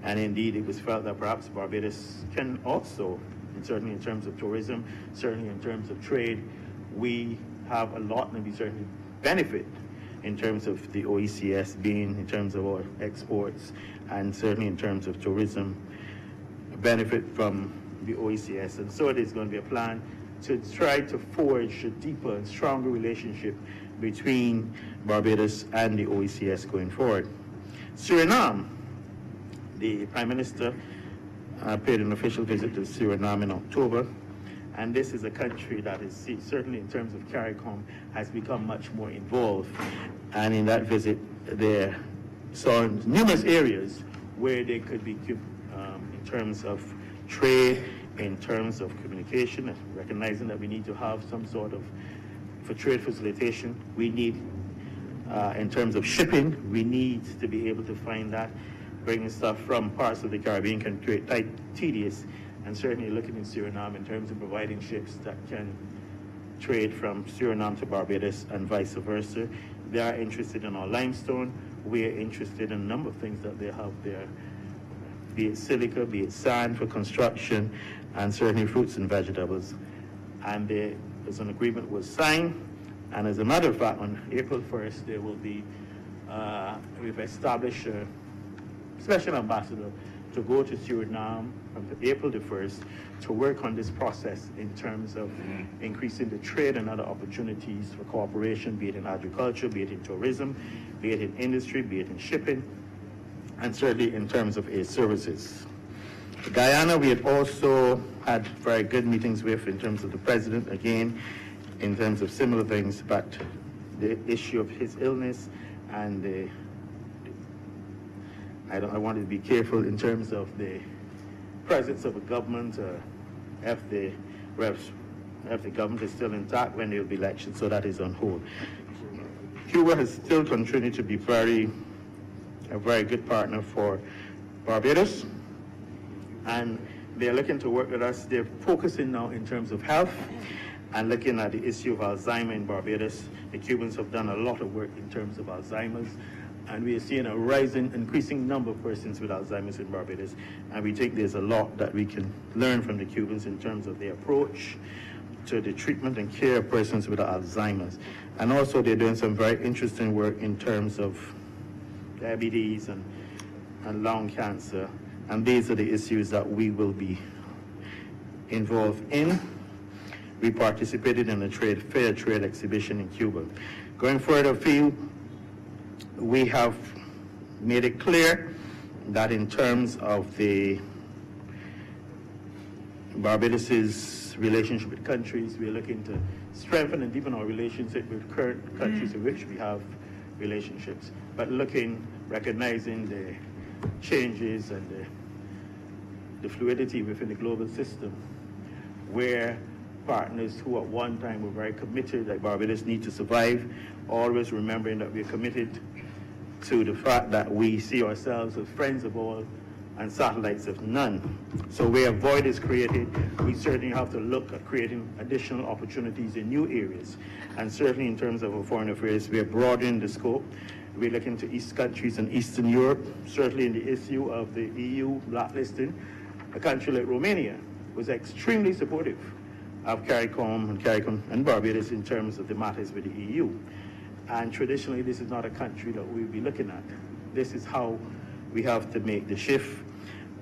And indeed it was felt that perhaps Barbados can also, and certainly in terms of tourism, certainly in terms of trade, we have a lot and we certainly benefit in terms of the OECS being in terms of our exports, and certainly in terms of tourism, benefit from the OECS. And so it is going to be a plan to try to forge a deeper and stronger relationship between Barbados and the OECS going forward. Suriname, the Prime Minister paid an official visit to Suriname in October, and this is a country that is certainly in terms of CARICOM has become much more involved. And in that visit, they saw numerous areas where they could be, in terms of trade, in terms of communication, recognizing that we need to have some sort of, for trade facilitation, we need, in terms of shipping, we need to be able to find that bringing stuff from parts of the Caribbean can create tedious, and certainly looking in Suriname in terms of providing ships that can trade from Suriname to Barbados and vice versa. They are interested in our limestone. We are interested in a number of things that they have there, be it silica, be it sand for construction, and certainly fruits and vegetables. And there's an agreement was signed, and as a matter of fact, on April 1st, there will be, we've established a special ambassador to go to Suriname from April the 1st to work on this process in terms of increasing the trade and other opportunities for cooperation, be it in agriculture, be it in tourism, be it in industry, be it in shipping, and certainly in terms of aid services. Guyana, we had also had very good meetings with in terms of the president, again, in terms of similar things, but the issue of his illness and I wanted to be careful in terms of the presence of a government, if the government is still intact when there will be elections, so that is on hold. Cuba has still continued to be a very good partner for Barbados, and they're looking to work with us. They're focusing now in terms of health and looking at the issue of Alzheimer in Barbados. The Cubans have done a lot of work in terms of Alzheimer's, and we are seeing a rising, increasing number of persons with Alzheimer's in Barbados, and we think there's a lot that we can learn from the Cubans in terms of their approach to the treatment and care of persons with Alzheimer's. And also they're doing some very interesting work in terms of diabetes and lung cancer, and these are the issues that we will be involved in. We participated in a fair trade exhibition in Cuba. Going further afield, we have made it clear that in terms of the Barbados's relationship with countries, we are looking to strengthen and deepen our relationship with current countries in which we have relationships, but recognizing the changes and the fluidity within the global system, where partners who at one time were very committed, like Barbados, need to survive, always remembering that we're committed to the fact that we see ourselves as friends of all and satellites of none. So where a void is created, we certainly have to look at creating additional opportunities in new areas. And certainly in terms of our foreign affairs, we are broadening the scope. We're looking to East countries and Eastern Europe, certainly in the issue of the EU blacklisting. A country like Romania was extremely supportive of CARICOM and Barbados in terms of the matters with the EU. And traditionally, this is not a country that we'll be looking at. This is how we have to make the shift.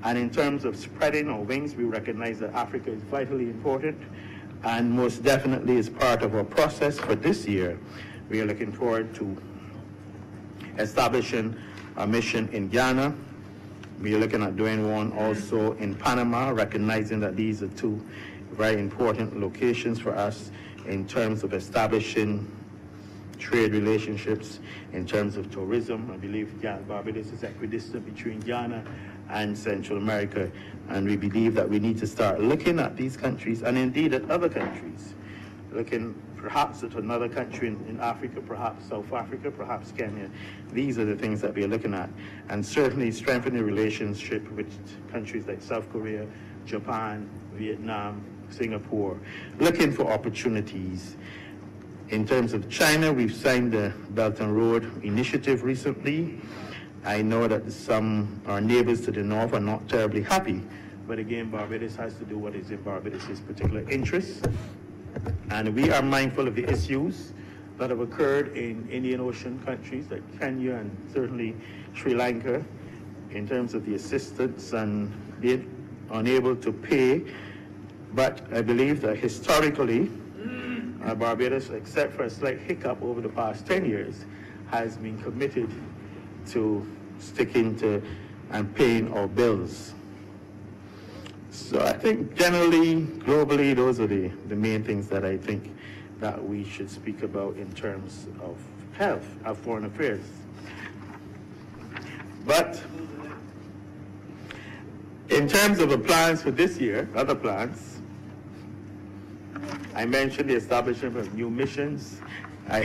And in terms of spreading our wings, we recognize that Africa is vitally important and most definitely is part of our process for this year. We are looking forward to establishing a mission in Ghana. We are looking at doing one also in Panama, recognizing that these are two very important locations for us in terms of establishing trade relationships, in terms of tourism. I believe Barbados is equidistant between Ghana and Central America, and we believe that we need to start looking at these countries and indeed at other countries, looking perhaps at another country in Africa, perhaps South Africa, perhaps Kenya. These are the things that we are looking at, and certainly strengthening the relationship with countries like South Korea, Japan, Vietnam, Singapore, looking for opportunities. In terms of China, we've signed the Belt and Road Initiative recently. I know that our neighbors to the north are not terribly happy, but again, Barbados has to do what is in Barbados' particular interests. And we are mindful of the issues that have occurred in Indian Ocean countries like Kenya and certainly Sri Lanka in terms of the assistance and being unable to pay. But I believe that historically, Barbados, except for a slight hiccup over the past 10 years, has been committed to sticking to and paying our bills. So I think generally, globally, those are the main things that I think that we should speak about in terms of health, of foreign affairs. But in terms of the plans for this year, other plans, I mentioned the establishment of new missions. I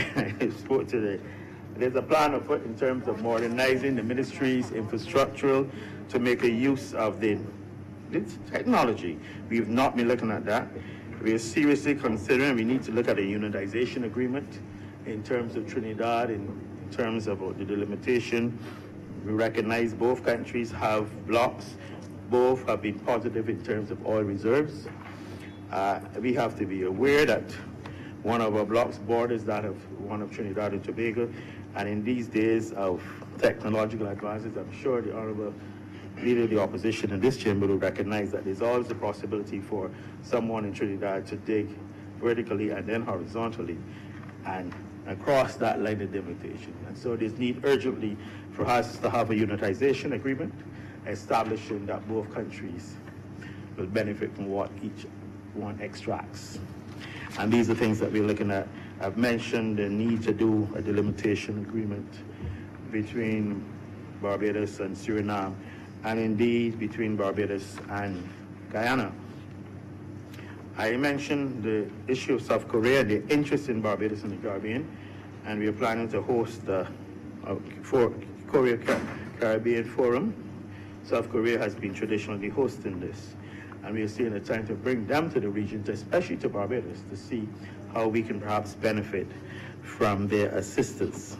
spoke to there's a plan afoot in terms of modernizing the ministry's infrastructural to make a use of the technology. We have not been looking at that. We are seriously considering we need to look at a unitization agreement in terms of Trinidad, in terms of the delimitation. We recognize both countries have blocks. Both have been positive in terms of oil reserves. We have to be aware that one of our blocks borders that of one of Trinidad and Tobago, and in these days of technological advances, I'm sure the Honorable leader of the opposition in this chamber will recognize that there's always a possibility for someone in Trinidad to dig vertically and then horizontally and across that line of demarcation. And so there's need urgently for us to have a unitization agreement establishing that both countries will benefit from what each one extracts. And these are things that we're looking at. I've mentioned the need to do a delimitation agreement between Barbados and Suriname, and indeed between Barbados and Guyana. I mentioned the issue of South Korea, the interest in Barbados and the Caribbean, and we are planning to host the Korea Caribbean Forum. South Korea has been traditionally hosting this, and we are seeing a time to bring them to the region, especially to Barbados, to see how we can perhaps benefit from their assistance.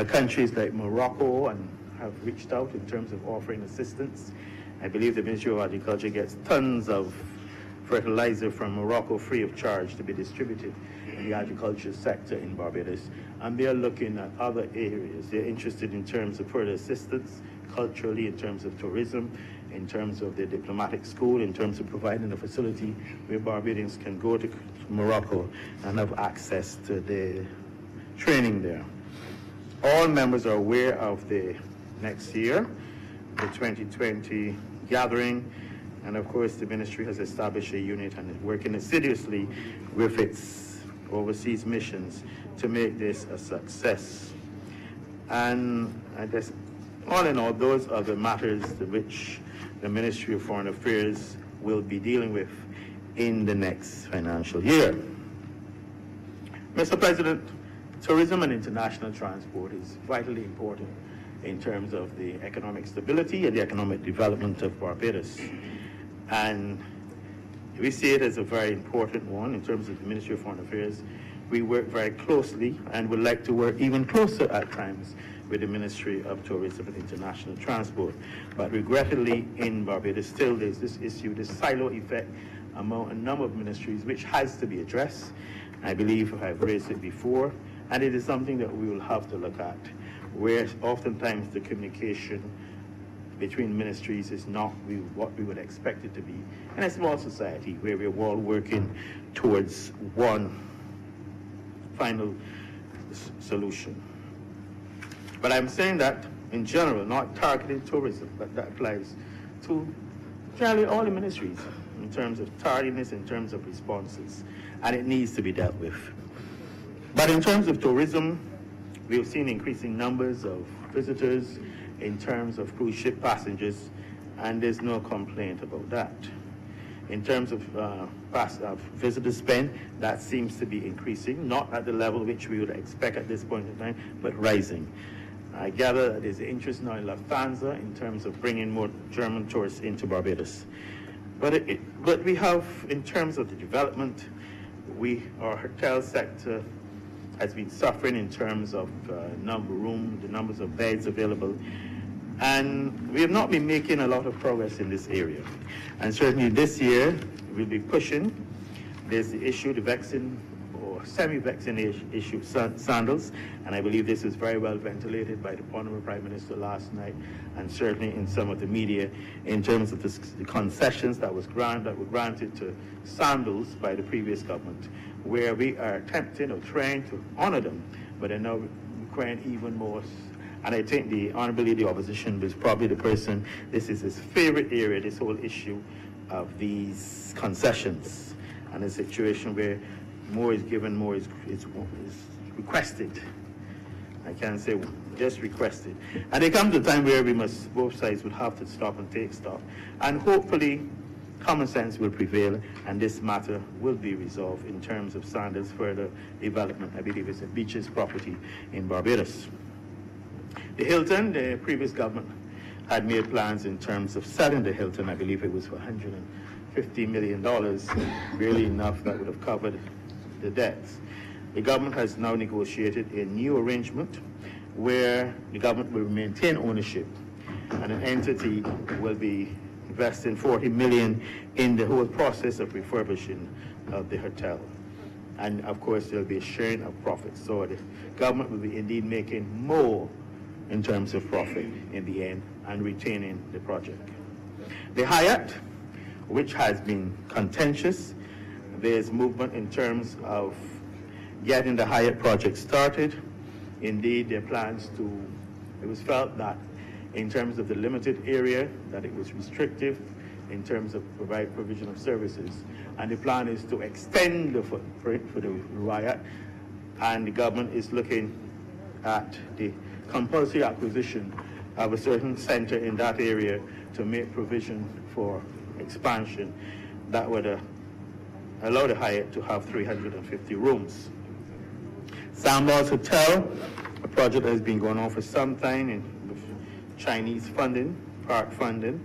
Countries like Morocco have reached out in terms of offering assistance. I believe the Ministry of Agriculture gets tons of fertilizer from Morocco free of charge to be distributed in the agriculture sector in Barbados. And they're looking at other areas. They're interested in terms of further assistance, culturally, in terms of tourism, in terms of the diplomatic school, in terms of providing a facility where Barbadians can go to Morocco and have access to the training there. All members are aware of the next year, the 2020 gathering, and of course the ministry has established a unit and is working assiduously with its overseas missions to make this a success. And I guess all in all, those are the matters to which the Ministry of Foreign Affairs will be dealing with in the next financial year. Mr. President, tourism and international transport is vitally important in terms of the economic stability and the economic development of Barbados. And we see it as a very important one in terms of the Ministry of Foreign Affairs. We work very closely and would like to work even closer at times with the Ministry of Tourism and International Transport. But regrettably, in Barbados, still there's this issue, this silo effect among a number of ministries, which has to be addressed. I believe I've raised it before, and it is something that we will have to look at, where oftentimes the communication between ministries is not what we would expect it to be in a small society where we're all working towards one final solution. But I'm saying that in general, not targeting tourism, but that applies to generally all the ministries in terms of tardiness, in terms of responses, and it needs to be dealt with. But in terms of tourism, we've seen increasing numbers of visitors in terms of cruise ship passengers, and there's no complaint about that. In terms of visitor spend, that seems to be increasing, not at the level which we would expect at this point in time, but rising. I gather that there's interest now in Lufthansa in terms of bringing more German tourists into Barbados. But we have, in terms of the development, our hotel sector has been suffering in terms of the numbers of beds available. And we have not been making a lot of progress in this area. And certainly this year, we'll be pushing. There's the issue, the vaccine or semi-vaccination issue, sandals. And I believe this is very well ventilated by the Honorable Prime Minister last night, and certainly in some of the media, in terms of the concessions that were granted to sandals by the previous government, where we are attempting or trying to honor them, but they're now requiring even more. And I think the Honorable Leader of the Opposition was probably the person, this is his favorite area, this whole issue of these concessions, and a situation where more is given, more is requested. I can't say just requested. And there comes a time where both sides would have to stop and take stock. And hopefully common sense will prevail and this matter will be resolved in terms of Sanders' further development. I believe it's a beaches property in Barbados. The Hilton, the previous government had made plans in terms of selling the Hilton. I believe it was for $150 million, barely enough that would have covered the debts. The government has now negotiated a new arrangement where the government will maintain ownership and an entity will be investing $40 million in the whole process of refurbishing of the hotel. And of course, there'll be a sharing of profits. So the government will be indeed making more in terms of profit in the end and retaining the project. The Hyatt, which has been contentious, there's movement in terms of getting the Hyatt project started. Indeed, there are plans to, it was felt that in terms of the limited area, that it was restrictive in terms of provision of services. And the plan is to extend the footprint for the Hyatt, and the government is looking at the compulsory acquisition of a certain center in that area to make provision for expansion that would allow the Hyatt to have 350 rooms. Sandbars Hotel, a project that has been going on for some time with Chinese funding, part funding,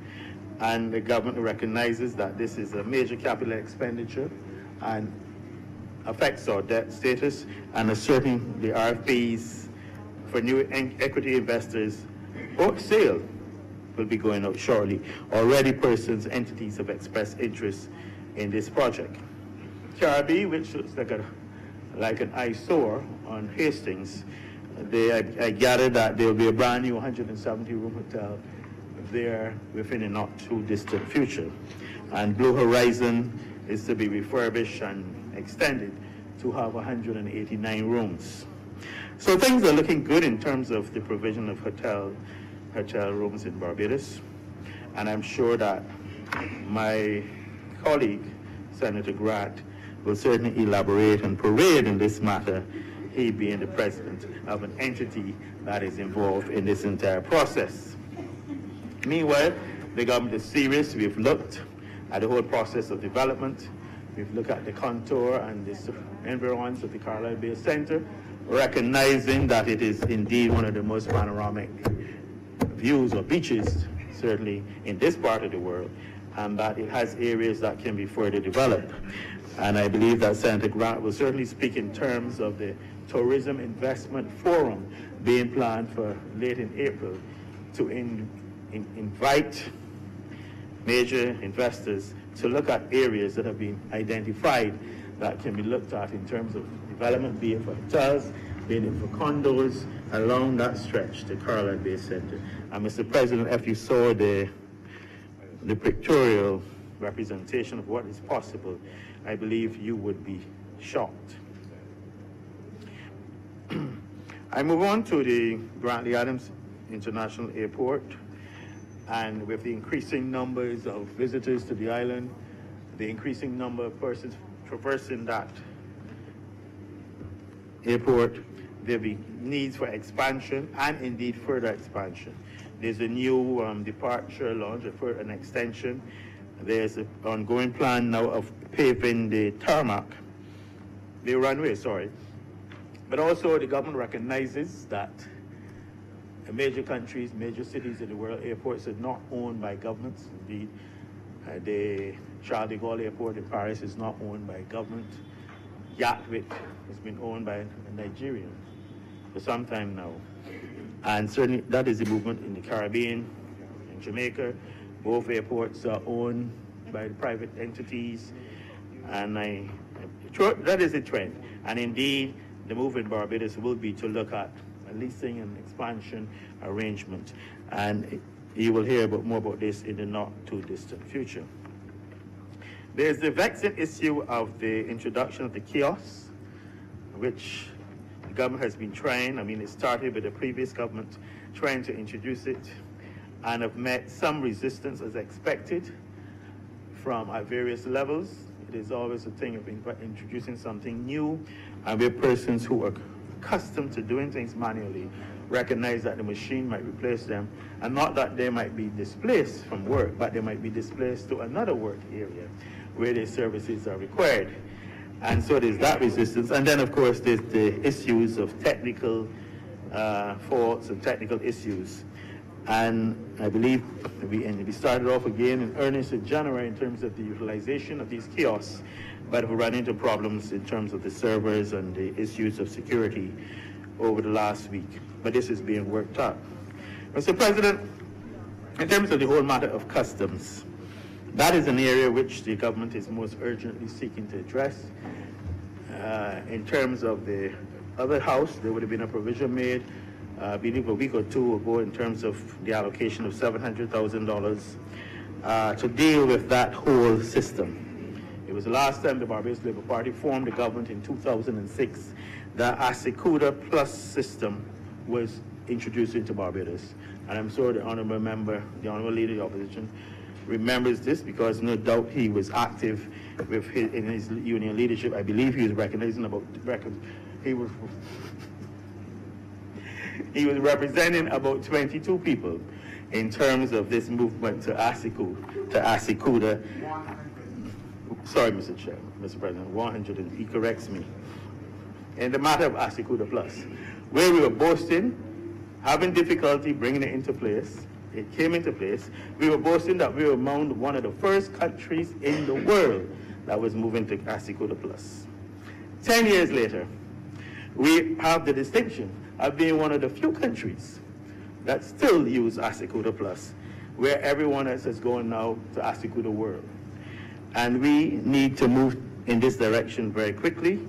and the government recognizes that this is a major capital expenditure and affects our debt status, and asserting the RFPs for new equity investors or sale will be going out shortly. Already persons, entities have expressed interest in this project. Caribbean, which looks like an eyesore on Hastings, I gather that there will be a brand new 170-room hotel there within a not too distant future. And Blue Horizon is to be refurbished and extended to have 189 rooms. So things are looking good in terms of the provision of hotel rooms in Barbados. And I'm sure that my colleague, Senator Grant, will certainly elaborate and parade in this matter, he being the president of an entity that is involved in this entire process. Meanwhile, the government is serious. We've looked at the whole process of development. We've looked at the contour and the environs of the Carlisle Bay Center, recognizing that it is indeed one of the most panoramic views or beaches, certainly in this part of the world, and that it has areas that can be further developed. And I believe that Senator Grant will certainly speak in terms of the Tourism Investment Forum being planned for late in April to invite major investors to look at areas that have been identified that can be looked at in terms of development, be it for hotels, be it for condos, along that stretch, the Carlisle Bay Center. And Mr. President, if you saw the pictorial representation of what is possible, I believe you would be shocked. I move on to the Grantley Adams International Airport, and with the increasing numbers of visitors to the island, the increasing number of persons traversing that airport, there will be needs for expansion and indeed further expansion. There's a new departure lounge, an extension. There's an ongoing plan now of paving the runway, sorry. But also the government recognizes that major countries, major cities in the world, airports are not owned by governments. Indeed, the Charles de Gaulle Airport in Paris is not owned by government. Gatwick has been owned by a Nigerian for some time now. And certainly that is the movement in the Caribbean, in Jamaica. Both airports are owned by private entities, and that is a trend. And indeed, the move in Barbados will be to look at a leasing and expansion arrangement. And you will hear more about this in the not too distant future. There's the vexing issue of the introduction of the kiosks, which the government has been trying. It started with the previous government trying to introduce it, and have met some resistance as expected from at various levels. It is always a thing of introducing something new, and where persons who are accustomed to doing things manually recognize that the machine might replace them, and not that they might be displaced from work, but they might be displaced to another work area where their services are required. And so there's that resistance. And then, of course, there's the issues of technical faults and technical issues. And I believe we started off again in earnest in January in terms of the utilization of these kiosks, but we ran into problems in terms of the servers and the issues of security over the last week. But this is being worked out. Mr. President, in terms of the whole matter of customs, that is an area which the government is most urgently seeking to address. In terms of the other house, there would have been a provision made I believe a week or two ago, in terms of the allocation of $700,000 to deal with that whole system. It was the last time the Barbados Labour Party formed the government in 2006 that Asikuda Plus system was introduced into Barbados. And I'm sure the honourable member, the honourable leader of the opposition, remembers this, because no doubt he was active with in his union leadership. I believe he was recognizing he was representing about 22 people in terms of this movement to Asikuda. Sorry, Mr. President, 100, and he corrects me. In the matter of Asikuda Plus, where we were boasting, having difficulty bringing it into place, it came into place. We were boasting that we were among one of the first countries in the world that was moving to Asikuda Plus. 10 years later, we have the distinction of being one of the few countries that still use Asikuda Plus, where everyone else is going now to Asikuda World. And we need to move in this direction very quickly.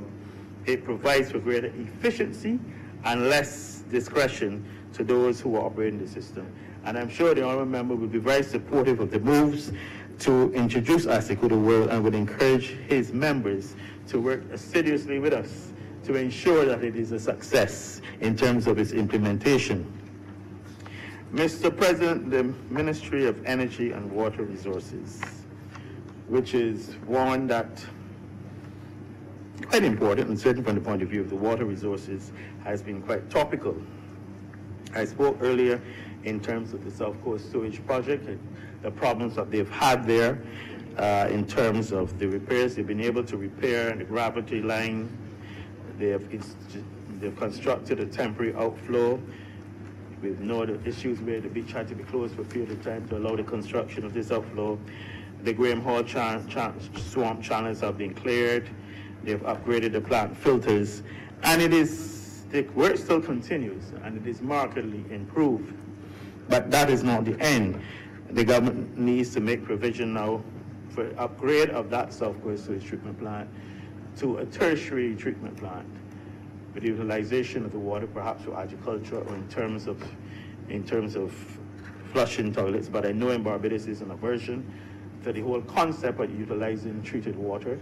It provides for greater efficiency and less discretion to those who are operating the system. And I'm sure the honourable member will be very supportive of the moves to introduce Asikuda World, and would encourage his members to work assiduously with us to ensure that it is a success in terms of its implementation. Mr. President, the Ministry of Energy and Water Resources, which is one that quite important, and certainly from the point of view of the water resources, has been quite topical. I spoke earlier in terms of the South Coast Sewage Project, and the problems that they've had there in terms of the repairs. They've been able to repair the gravity line. They've constructed a temporary outflow with no other issues where the beach had to be closed for a period of time to allow the construction of this outflow. The Graham Hall swamp channels have been cleared. They've upgraded the plant filters, and the work still continues, and it is markedly improved. But that is not the end. The government needs to make provision now for upgrade of that South Coast Sewage Treatment Plant to a tertiary treatment plant, with the utilization of the water perhaps for agriculture, or in terms of flushing toilets. But I know in Barbados there's an aversion to the whole concept of utilizing treated water.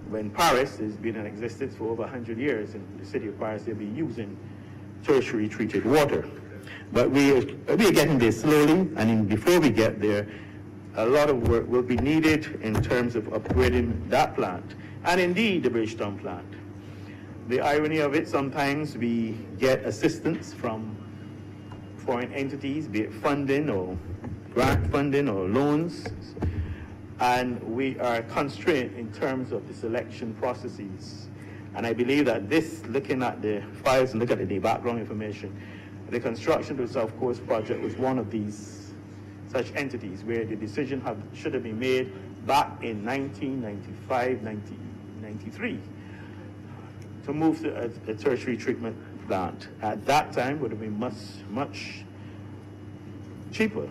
When Paris has been in existence for over 100 years, in the city of Paris, they'll be using tertiary treated water. But we are getting there slowly, and before we get there, a lot of work will be needed in terms of upgrading that plant, and indeed the Bridgetown plant. The irony of it, sometimes we get assistance from foreign entities, be it funding or grant funding or loans, and we are constrained in terms of the selection processes. And I believe that this, looking at the files and looking at the background information, the construction of the South Coast project was one of these such entities where the decision should have been made back in 1995, 1993 to move to a tertiary treatment plant. At that time would have been much cheaper.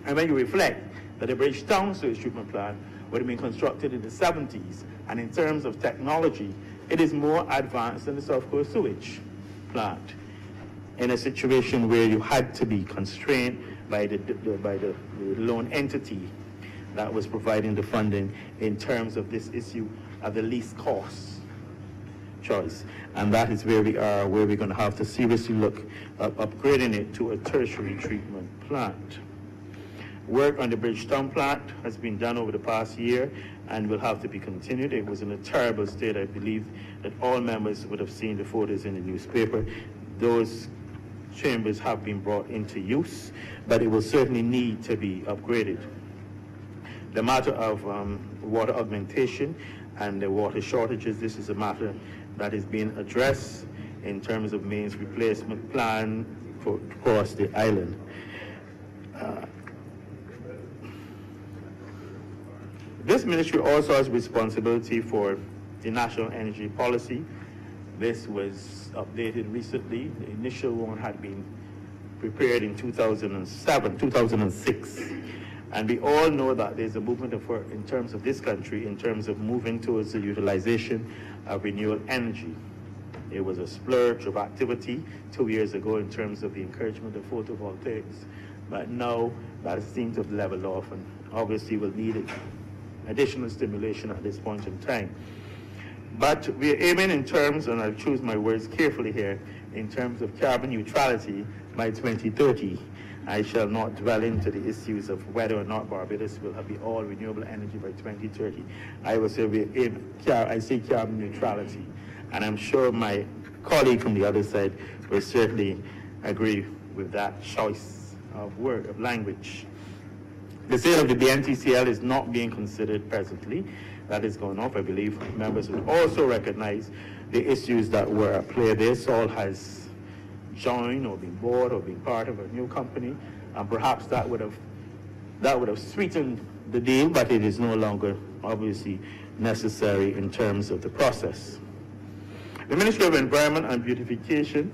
And when you reflect that the Bridgetown sewage treatment plant would have been constructed in the 70s, and in terms of technology, it is more advanced than the South Coast sewage plant, in a situation where you had to be constrained by the loan entity that was providing the funding in terms of this issue of the least cost choice. And that is where we are, where we're going to have to seriously look at upgrading it to a tertiary treatment plant. Work on the Bridgetown plant has been done over the past year and will have to be continued. It was in a terrible state. I believe that all members would have seen the photos in the newspaper. Those chambers have been brought into use, but it will certainly need to be upgraded. The matter of water augmentation and the water shortages, this is a matter that is being addressed in terms of mains replacement plan across the island. This ministry also has responsibility for the national energy policy. This was updated recently. The initial one had been prepared in 2006. And we all know that there's a movement in terms of this country, in terms of moving towards the utilization of renewable energy. It was a splurge of activity 2 years ago in terms of the encouragement of photovoltaics. But now that seems to have leveled off, and obviously will need additional stimulation at this point in time. But we are aiming in terms, and I'll choose my words carefully here, in terms of carbon neutrality by 2030. I shall not dwell into the issues of whether or not Barbados will have all renewable energy by 2030. I will say I say carbon neutrality, and I'm sure my colleague from the other side will certainly agree with that choice of language. The sale of the BNTCL is not being considered presently. That is going off. I believe members will also recognize the issues that were at play there. Sol has joined or been bought or been part of a new company, and perhaps that would have sweetened the deal, but it is no longer obviously necessary in terms of the process. The Ministry of Environment and Beautification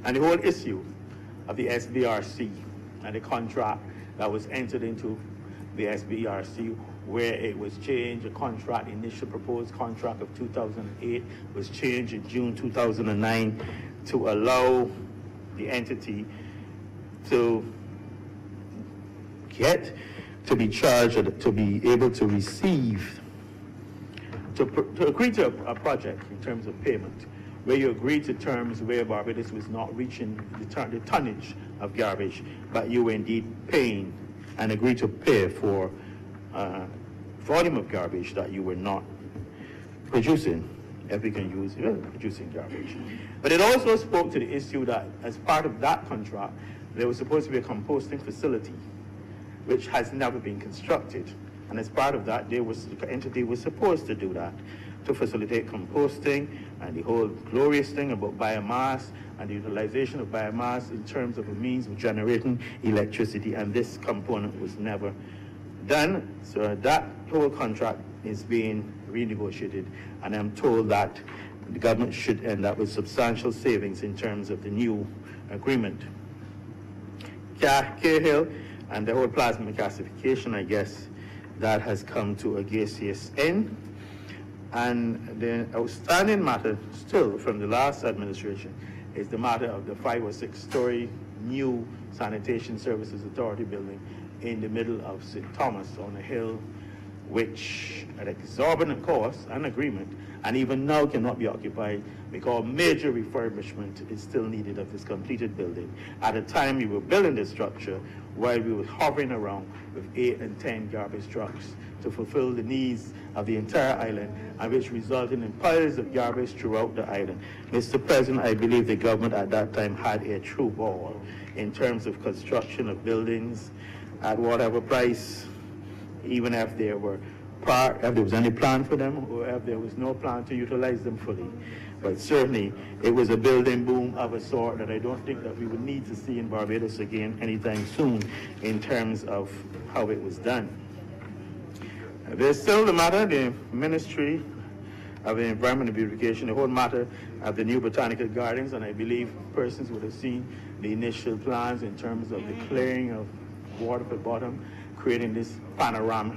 and the whole issue of the SBRC and the contract that was entered into the SBRC, where it was changed. The contract, initial proposed contract of 2008 was changed in June 2009 to allow the entity to be charged, or to be able to receive, to agree to a project in terms of payment, where you agree to terms where Barbados was not reaching the tonnage of garbage, but you were indeed paying and agree to pay for volume of garbage that you were not producing, if we can use producing garbage. But it also spoke to the issue that as part of that contract, there was supposed to be a composting facility, which has never been constructed. And as part of that, the entity was supposed to do that, to facilitate composting and the whole glorious thing about biomass and the utilization of biomass in terms of a means of generating electricity, and this component was never done. So that whole contract is being renegotiated, and I'm told that the government should end up with substantial savings in terms of the new agreement. Cahill and the whole plasma gasification, I guess, that has come to a gaseous end. And the outstanding matter still from the last administration is the matter of the 5 or 6 story new Sanitation Services Authority building in the middle of St. Thomas on a hill, which at exorbitant cost and agreement, and even now cannot be occupied because major refurbishment is still needed of this completed building. At a time we were building this structure while we were hovering around with 8 and 10 garbage trucks to fulfill the needs of the entire island, and which resulted in piles of garbage throughout the island. Mr. President, I believe the government at that time had a true ball in terms of construction of buildings at whatever price, even if there was any plan for them, or if there was no plan to utilize them fully. But certainly, it was a building boom of a sort that I don't think that we would need to see in Barbados again anytime soon in terms of how it was done. There's still the matter, the Ministry of the Environment and Beautification, the whole matter of the new botanical gardens, and I believe persons would have seen the initial plans in terms of the clearing of Waterford Bottom, creating this panorama,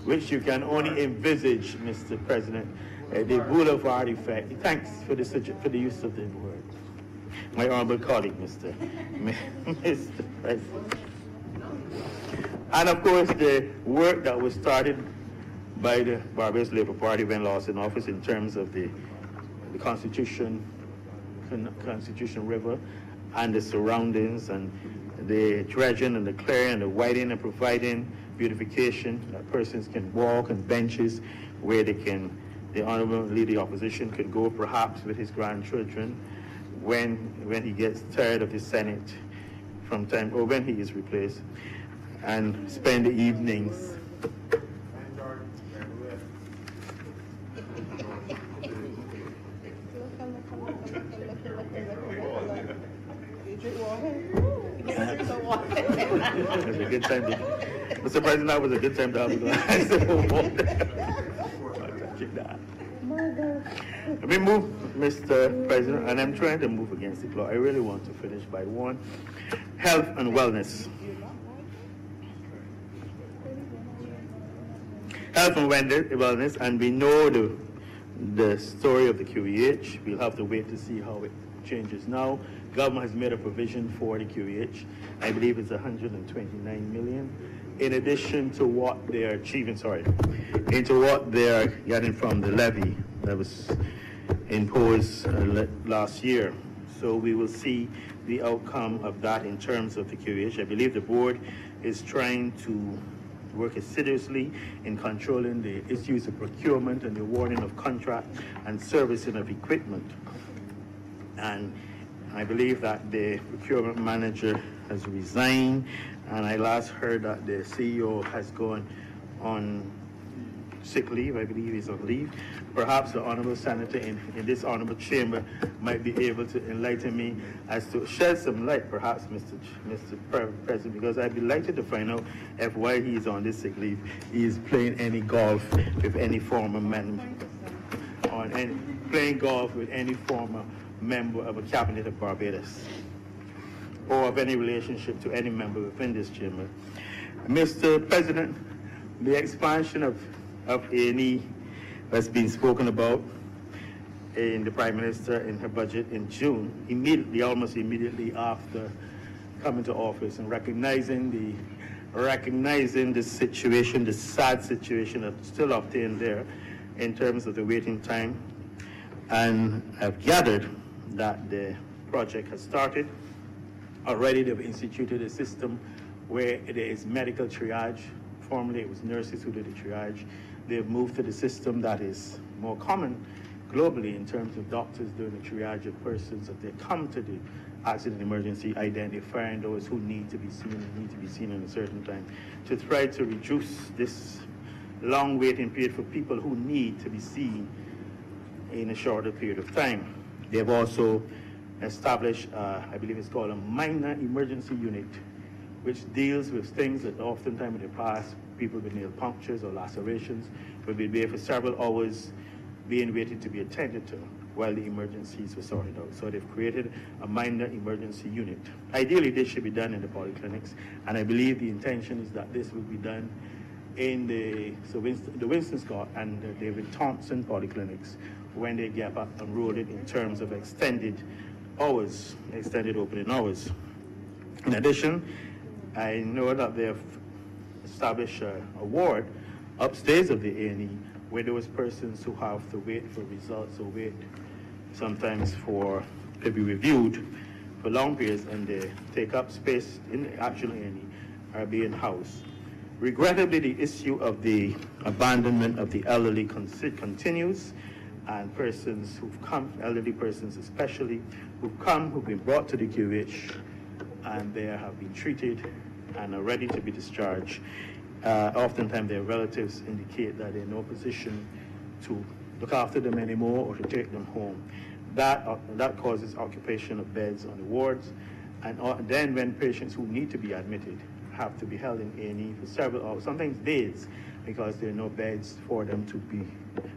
which you can only envisage, Mr. President, the boulevard effect. Thanks for the use of the word. My honorable colleague, Mr. President. And of course, the work that was started by the Barbados Labour Party when lost in office in terms of the Constitution River and the surroundings, and the dredging and the clearing and the widening and providing beautification that persons can walk, and benches where they can, the honorable leader of the opposition could go perhaps with his grandchildren when he gets tired of the Senate from time, or when he is replaced, and spend the evenings. It was a good time to, Mr. President, that was a good time to have a glass of water. Let me move, Mr. President, and I'm trying to move against the clock. I really want to finish by 1. Health and wellness. Health and wellness, and we know the story of the QEH. We'll have to wait to see how it changes now. Government has made a provision for the QEH. I believe it's 129 million, in addition to what they are achieving, into what they are getting from the levy that was imposed last year. So we will see the outcome of that in terms of the QEH. I believe the board is trying to work assiduously in controlling the issues of procurement and the awarding of contract and servicing of equipment. And I believe that the procurement manager has resigned, and I last heard that the CEO has gone on sick leave. I believe he's on leave. Perhaps the honorable senator in this honorable chamber might be able to enlighten me as to shed some light, perhaps, Mr. President, because I'd be delighted to find out if while he's on this sick leave, he is playing any golf with any former member, playing golf with any former member of a cabinet of Barbados, or of any relationship to any member within this chamber. Mr. President, the expansion of A&E has been spoken about in the Prime Minister in her budget in June, almost immediately after coming to office, and recognizing the situation, the sad situation that's still obtained there in terms of the waiting time. And I've gathered that the project has started. Already they've instituted a system where there is medical triage. Formerly it was nurses who did the triage. They've moved to the system that is more common globally in terms of doctors doing the triage of persons as they come to the accident emergency, identifying those who need to be seen and need to be seen in a certain time, to try to reduce this long waiting period for people who need to be seen in a shorter period of time. They've also established, I believe it's called a minor emergency unit, which deals with things that oftentimes in the past, people with nail punctures or lacerations would be there for several hours being waited to be attended to while the emergencies were sorted out. So they've created a minor emergency unit. Ideally, this should be done in the polyclinics, and I believe the intention is that this will be done in the Winston Scott and the David Thompson polyclinics when they get up and rolling in terms of extended opening hours. In addition, I know that they have established a ward upstairs of the A&E where those persons who have to wait for results or wait sometimes to be reviewed for long periods, and they take up space in the actual A&E, are being housed. Regrettably, the issue of the abandonment of the elderly continues, and persons who've come, elderly persons especially, who've been brought to the QH and they have been treated and are ready to be discharged. Oftentimes their relatives indicate that they're in no position to look after them anymore or to take them home. That causes occupation of beds on the wards, and then when patients who need to be admitted have to be held in A&E for several hours, sometimes days, because there are no beds for them to be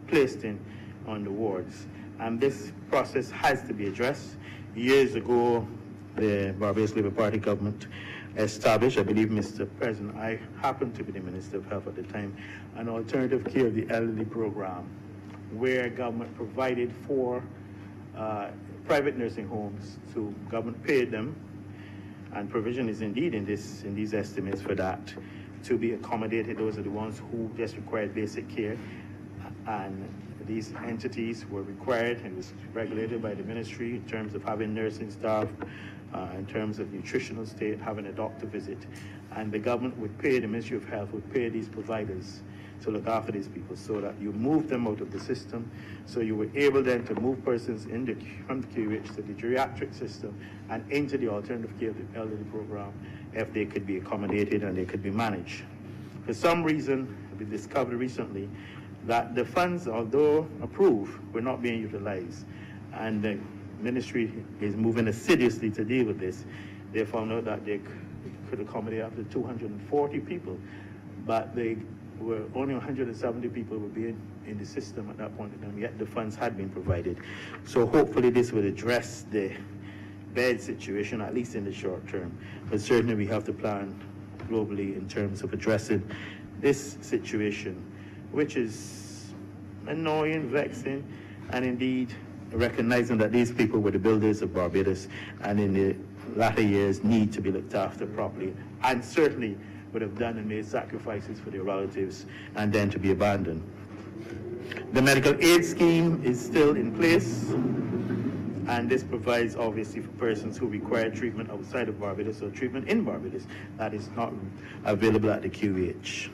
placed in on the wards. And this process has to be addressed. Years ago, the Barbados Labour Party government established, I believe, Mr. President, I happened to be the Minister of Health at the time, an alternative care of the elderly program where government provided for private nursing homes, so government paid them, and provision is indeed in these estimates for that to be accommodated. Those are the ones who just required basic care, and these entities were required, and it was regulated by the ministry in terms of having nursing staff, in terms of nutritional state, having a doctor visit, and the government would pay, the Ministry of Health would pay these providers to look after these people, so that you move them out of the system, so you were able then to move persons from the QH to the geriatric system and into the alternative care of the elderly program if they could be accommodated and they could be managed. For some reason, we discovered recently that the funds, although approved, were not being utilized, and the ministry is moving assiduously to deal with this. They found out that they could accommodate up to 240 people, but they were only 170 people were being in the system at that point in time, yet the funds had been provided. So hopefully this will address the bed situation, at least in the short term. But certainly we have to plan globally in terms of addressing this situation, which is annoying, vexing, and indeed recognizing that these people were the builders of Barbados and in the latter years need to be looked after properly, and certainly would have done and made sacrifices for their relatives and then to be abandoned. The medical aid scheme is still in place, and this provides obviously for persons who require treatment outside of Barbados or treatment in Barbados that is not available at the QH.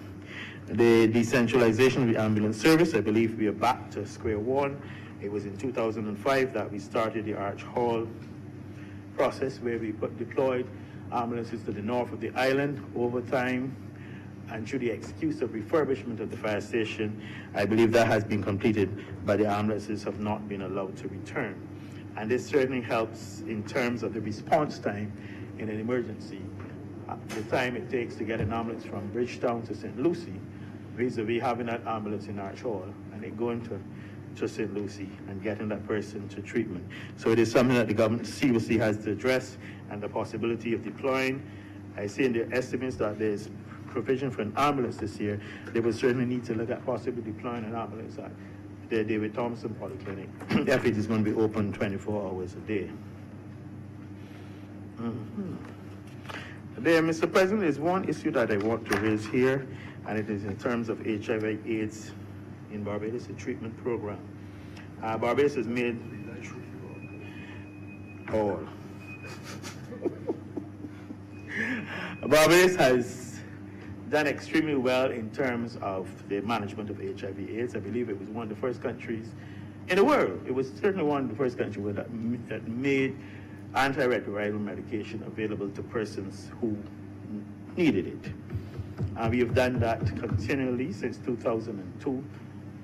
The decentralization of the ambulance service, I believe we are back to square one. It was in 2005 that we started the Arch Hall process where we deployed ambulances to the north of the island. Over time, and through the excuse of refurbishment of the fire station, I believe that has been completed, but the ambulances have not been allowed to return. And this certainly helps in terms of the response time in an emergency. The time it takes to get an ambulance from Bridgetown to St. Lucie, vis-a-vis having that ambulance in Arch Hall and it going to St. Lucie and getting that person to treatment. So it is something that the government seriously has to address, and the possibility of deploying. I see in the estimates that there's provision for an ambulance this year. They will certainly need to look at possibly deploying an ambulance at the David Thompson Polyclinic if it is going to be open 24 hours a day. There, Mr. President, is one issue that I want to raise here, and it is in terms of HIV/AIDS in Barbados, a treatment program. Barbados has made all. Barbados has done extremely well in terms of the management of HIV/AIDS. I believe it was one of the first countries in the world. It was certainly one of the first countries that made antiretroviral medication available to persons who needed it. We have done that continually since 2002.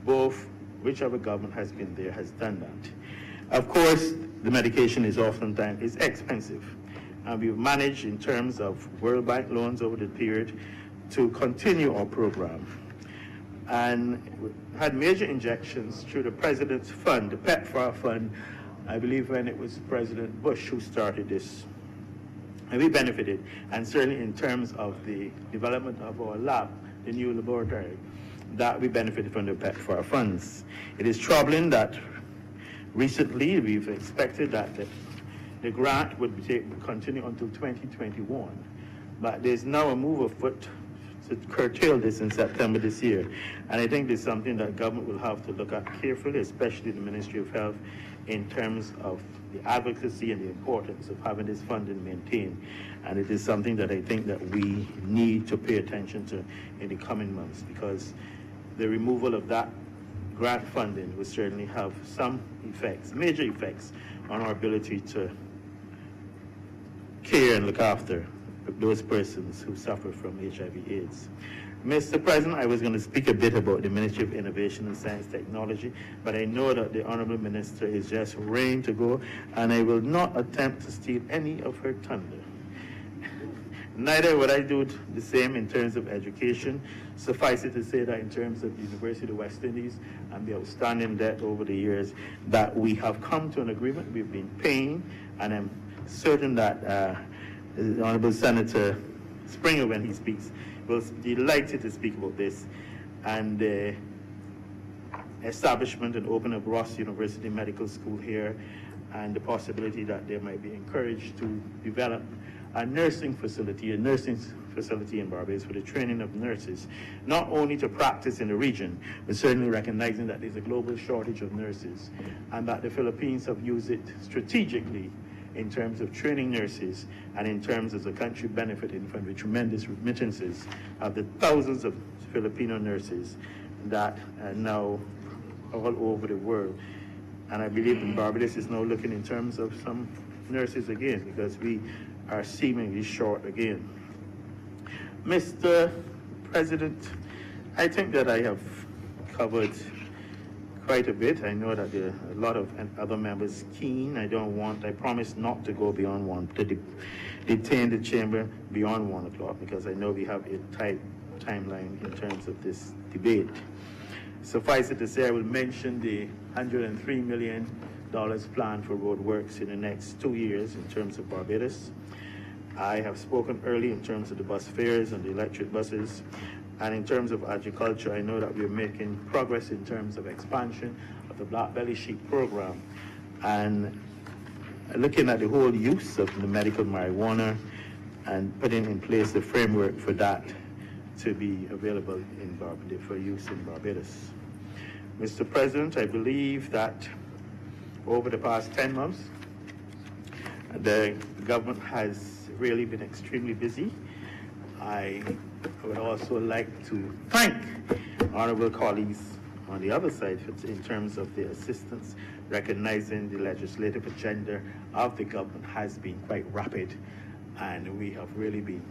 Both, whichever government has been there, has done that. Of course, the medication is oftentimes expensive. And we've managed in terms of World Bank loans over the period to continue our program. And had major injections through the President's Fund, the PEPFAR Fund, I believe when it was President Bush who started this. And we benefited, and certainly in terms of the development of our lab, the new laboratory, that we benefited from the PEPFAR funds. It is troubling that recently we've expected that the grant would continue until 2021, but there's now a move afoot to curtail this in September this year. And I think there's something that government will have to look at carefully, especially the Ministry of Health, in terms of the advocacy and the importance of having this funding maintained. And it is something that I think that we need to pay attention to in the coming months, because the removal of that grant funding will certainly have some effects, major effects, on our ability to care and look after those persons who suffer from HIV/AIDS. Mr. President, I was going to speak a bit about the Ministry of Innovation and Science Technology, but I know that the Honorable Minister is just raring to go, and I will not attempt to steal any of her thunder. Neither would I do the same in terms of education. Suffice it to say that in terms of the University of West Indies and the outstanding debt over the years, that we have come to an agreement. We've been paying, and I'm certain that the Honorable Senator Springer, when he speaks, was delighted to speak about this, and the establishment and opening of Ross University Medical School here, and the possibility that they might be encouraged to develop a nursing facility in Barbados for the training of nurses, not only to practice in the region, but certainly recognizing that there's a global shortage of nurses, and that the Philippines have used it strategically in terms of training nurses, and in terms of the country benefiting from the tremendous remittances of the thousands of Filipino nurses that are now all over the world. And I believe that Barbados is now looking in terms of some nurses again, because we are seemingly short again. Mr. President, I think that I have covered quite a bit. I know that there are a lot of other members keen. I promise not to go beyond one, to detain the chamber beyond 1 o'clock, because I know we have a tight timeline in terms of this debate. Suffice it to say, I will mention the $103 million plan for road works in the next 2 years in terms of Barbados. I have spoken early in terms of the bus fares and the electric buses. And in terms of agriculture, I know that we're making progress in terms of expansion of the black belly sheep program and looking at the whole use of the medical marijuana and putting in place the framework for that to be available in for use in Barbados. Mr. President, I believe that over the past 10 months, the government has really been extremely busy. I would also like to thank honorable colleagues on the other side in terms of their assistance, recognizing the legislative agenda of the government has been quite rapid, and we have really been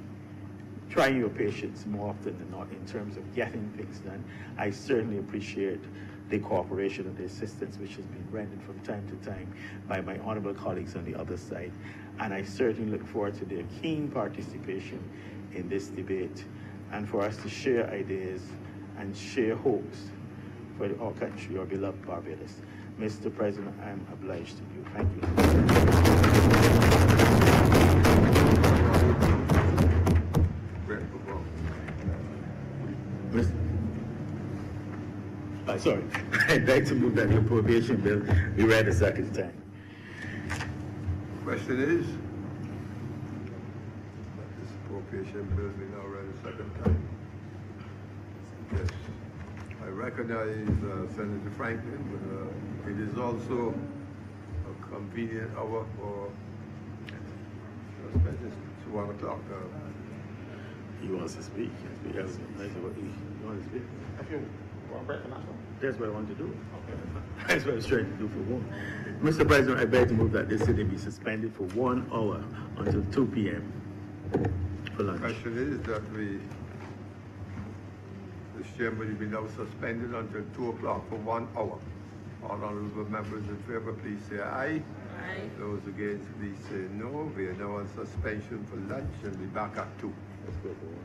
trying your patience more often than not in terms of getting things done. I certainly appreciate the cooperation and the assistance which has been rendered from time to time by my honorable colleagues on the other side, and I certainly look forward to their keen participation in this debate and for us to share ideas and share hopes for our country, our beloved Barbados. Mr. President, I am obliged to you. Thank you. Sorry, I'd like to move that the appropriation bill be read a second time. Question is, this appropriation bill be now read a second time. Yes. I recognize Senator Franklin, but it is also a convenient hour for it's 1 o'clock. He wants to speak. Yes, he wants to speak. That's what I want to do. Okay. That's what I was trying to do for one. Mr. President, I beg to move that this sitting be suspended for 1 hour until 2 p.m. for lunch. The question is that this chamber will be now suspended until 2 o'clock for 1 hour. All honorable members in favor, please say aye. Aye. Those against, please say no. We are now on suspension for lunch and be back at 2. Let's go for 1 hour.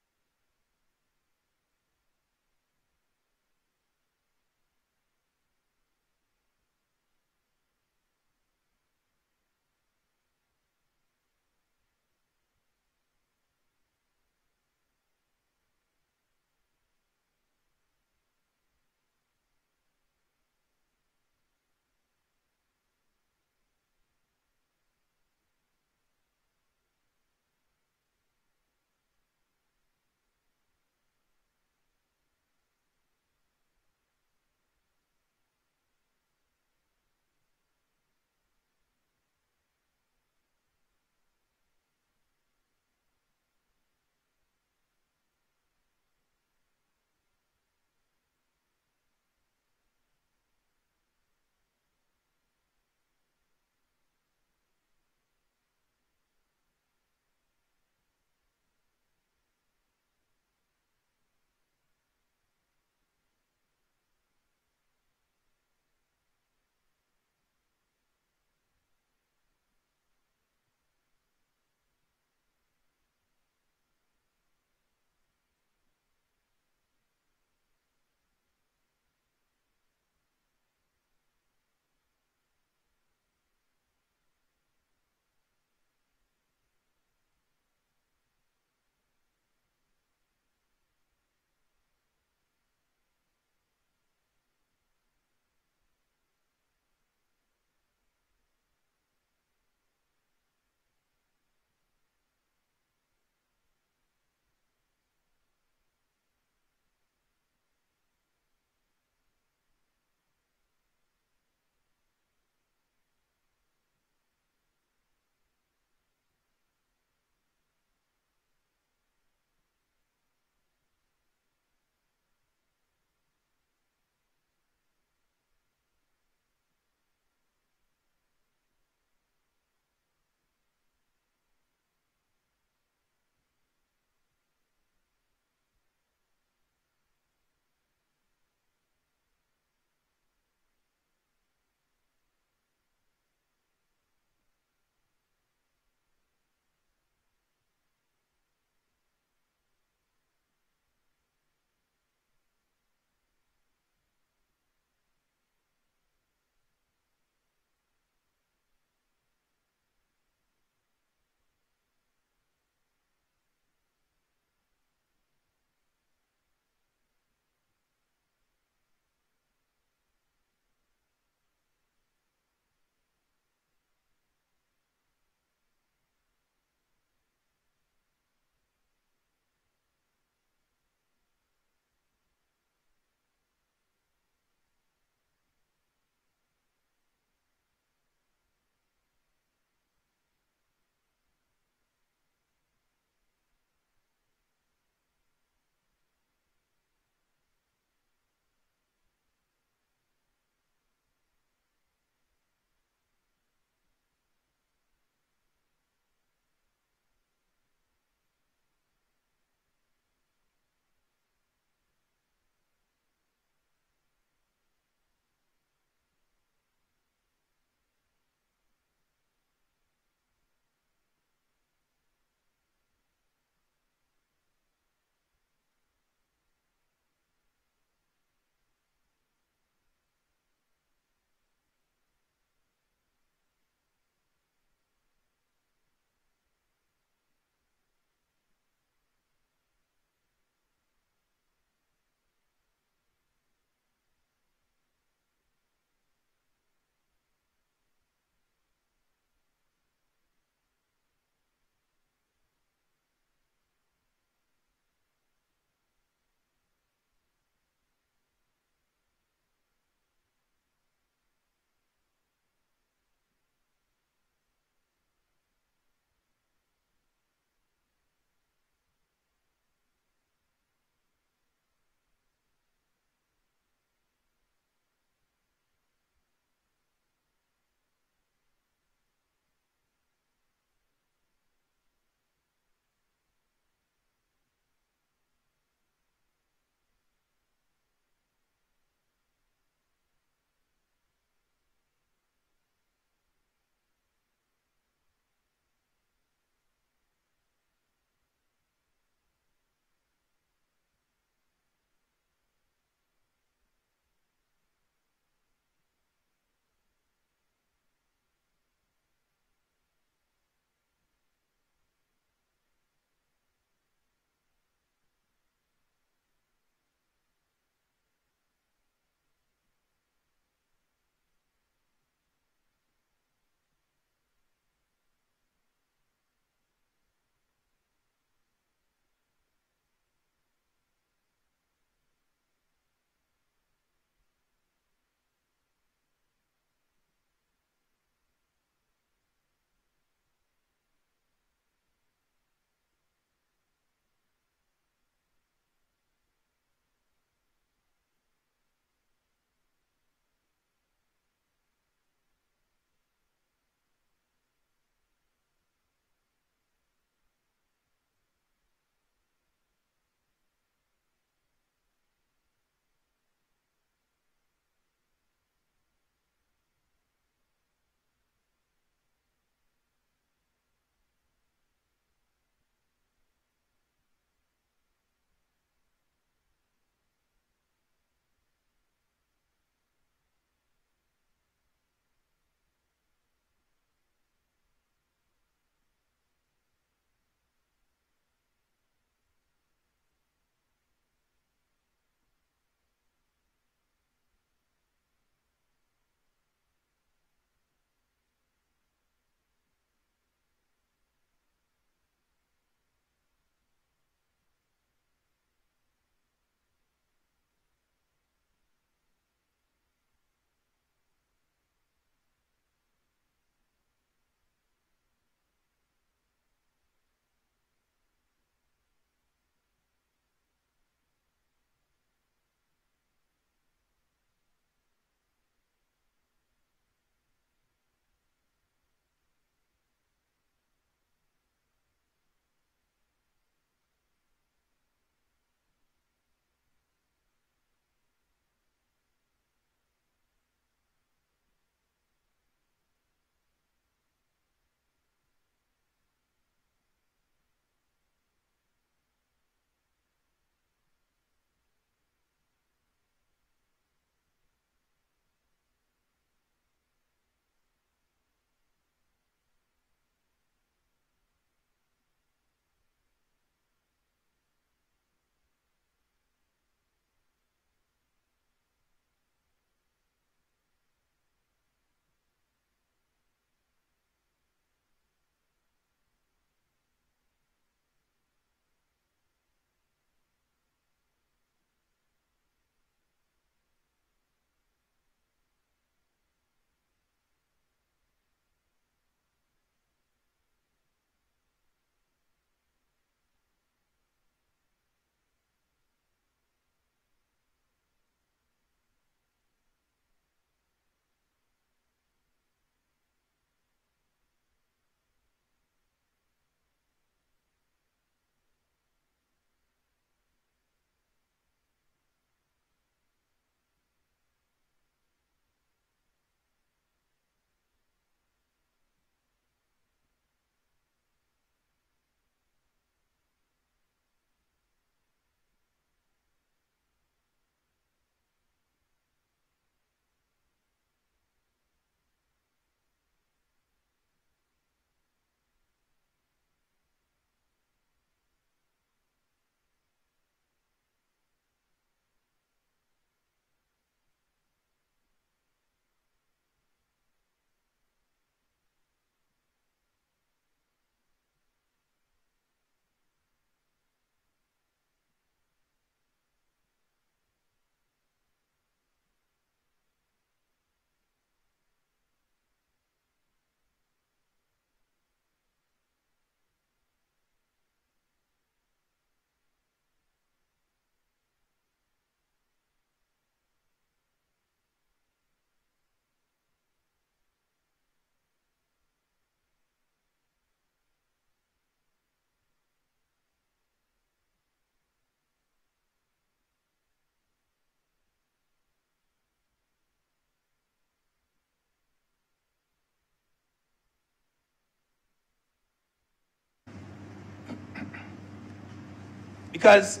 Because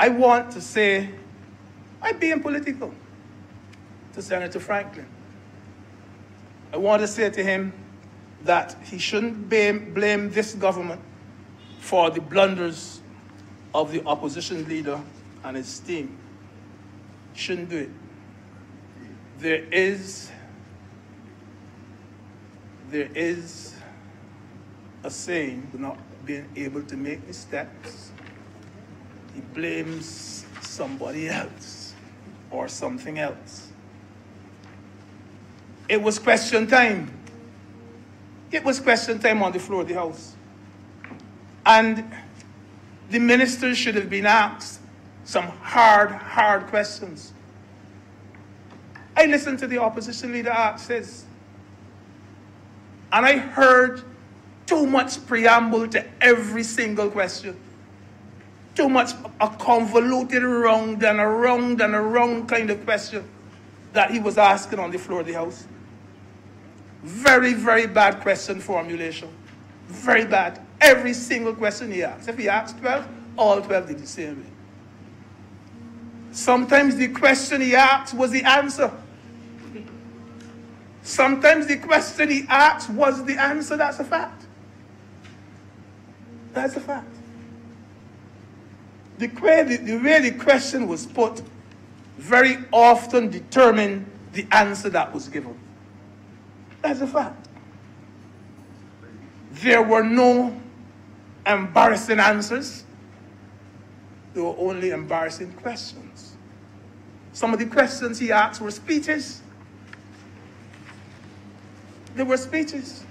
I want to say, I'm being political to Senator Franklin. I want to say to him that he shouldn't blame this government for the blunders of the opposition leader and his team. He shouldn't do it. There is a saying, not being able to make the steps. He blames somebody else or something else. It was question time. It was question time on the floor of the House. And the ministers should have been asked some hard questions. I listened to the opposition leader ask this, and I heard too much preamble to every single question. Too much a convoluted round and around kind of question that he was asking on the floor of the House. Very bad question formulation. Very bad. Every single question he asked. If he asked 12, all 12 did the same way. Sometimes the question he asked was the answer. Sometimes the question he asked was the answer. That's a fact. That's a fact. The way the question was put very often determined the answer that was given. That's a fact. There were no embarrassing answers. There were only embarrassing questions. Some of the questions he asked were speeches. They were speeches.